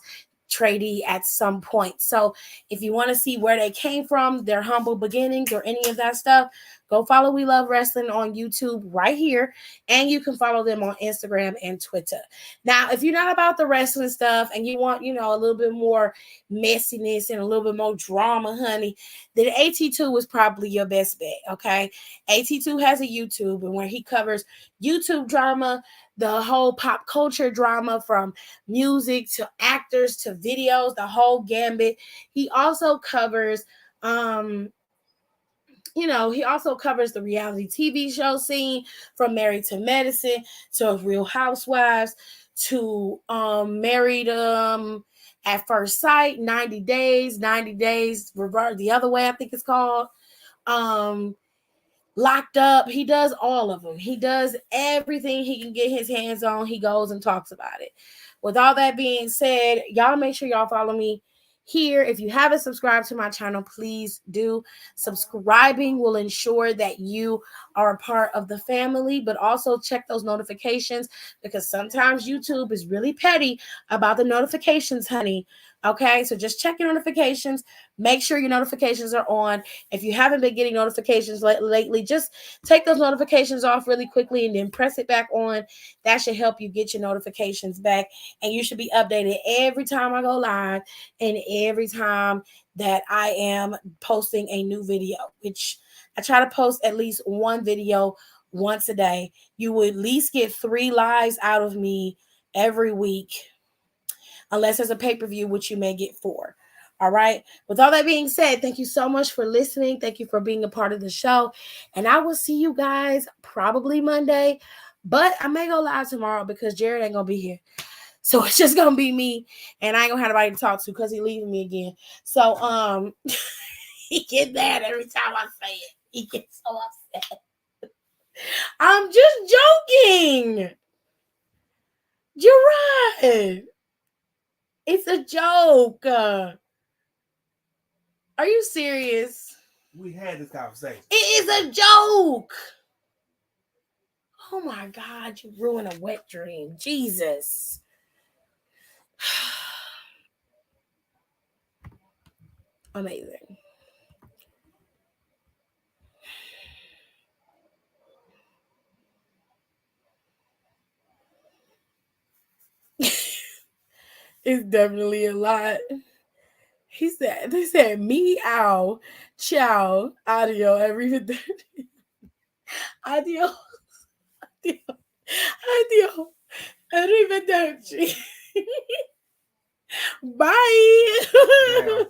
tradie at some point. So if you want to see where they came from, their humble beginnings or any of that stuff, go follow We Love Wrestling on YouTube right here. And you can follow them on Instagram and Twitter. Now, if you're not about the wrestling stuff and you want, a little bit more messiness and a little bit more drama, honey, then AT2 was probably your best bet, okay? AT2 has a YouTube, and where he covers YouTube drama, the whole pop culture drama from music to actors to videos, the whole gambit. He also covers he also covers the reality TV show scene, from Married to Medicine to Real Housewives to Married at First Sight, 90 Days, Revert the Other Way, I think it's called. Locked Up. He does all of them. He does everything he can get his hands on. He goes and talks about it. With all that being said, y'all make sure y'all follow me here. If you haven't subscribed to my channel, please do. Subscribing will ensure that you are a part of the family, but also check those notifications, because sometimes YouTube is really petty about the notifications, honey. Okay, so just check your notifications. Make sure your notifications are on. If you haven't been getting notifications lately, just take those notifications off really quickly and then press it back on. That should help you get your notifications back. And you should be updated every time I go live and every time that I am posting a new video, which I try to post at least one video once a day. You will at least get 3 lives out of me every week, unless there's a pay-per-view, which you may get 4. All right. With all that being said, thank you so much for listening. Thank you for being a part of the show. And I will see you guys probably Monday, but I may go live tomorrow because Jared ain't going to be here. So it's just going to be me, and I ain't going to have nobody to talk to because he's leaving me again. So he gets mad every time I say it. He gets so upset. I'm just joking. You're right. It's a joke. Are you serious? We had this conversation. It is a joke. Oh my God, you ruined a wet dream. Jesus. Amazing. It's definitely a lot. They said meow, ciao, audio, everything. Adios. Adios. Arrivederci. Bye. Yeah.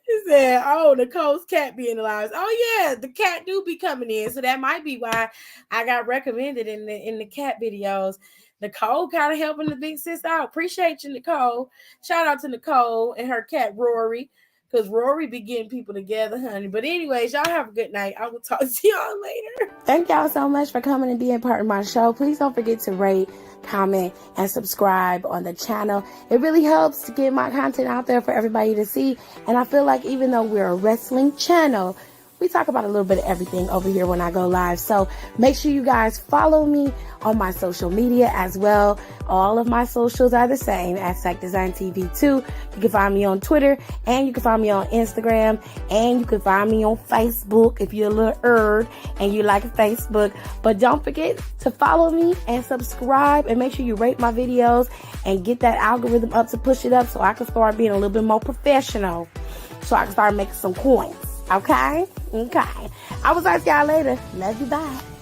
He said, oh, Nicole's cat being alive. Oh, yeah, the cat do be coming in. So that might be why I got recommended in the cat videos. Nicole kind of helping the big sis out. Appreciate you, Nicole. Shout out to Nicole and her cat, Rory, because Rory be getting people together, honey. But anyways, y'all have a good night. I will talk to y'all later. Thank y'all so much for coming and being part of my show. Please don't forget to rate, comment, and subscribe on the channel. It really helps to get my content out there for everybody to see. And I feel like even though we're a wrestling channel, we talk about a little bit of everything over here when I go live. So make sure you guys follow me on my social media as well. All of my socials are the same at Sack Design TV 2. You can find me on Twitter, and you can find me on Instagram, and you can find me on Facebook if you're a little nerd and you like Facebook. But don't forget to follow me and subscribe, and make sure you rate my videos and get that algorithm up to push it up so I can start being a little bit more professional, so I can start making some coins. Okay? I will talk to y'all later. Love you. Bye.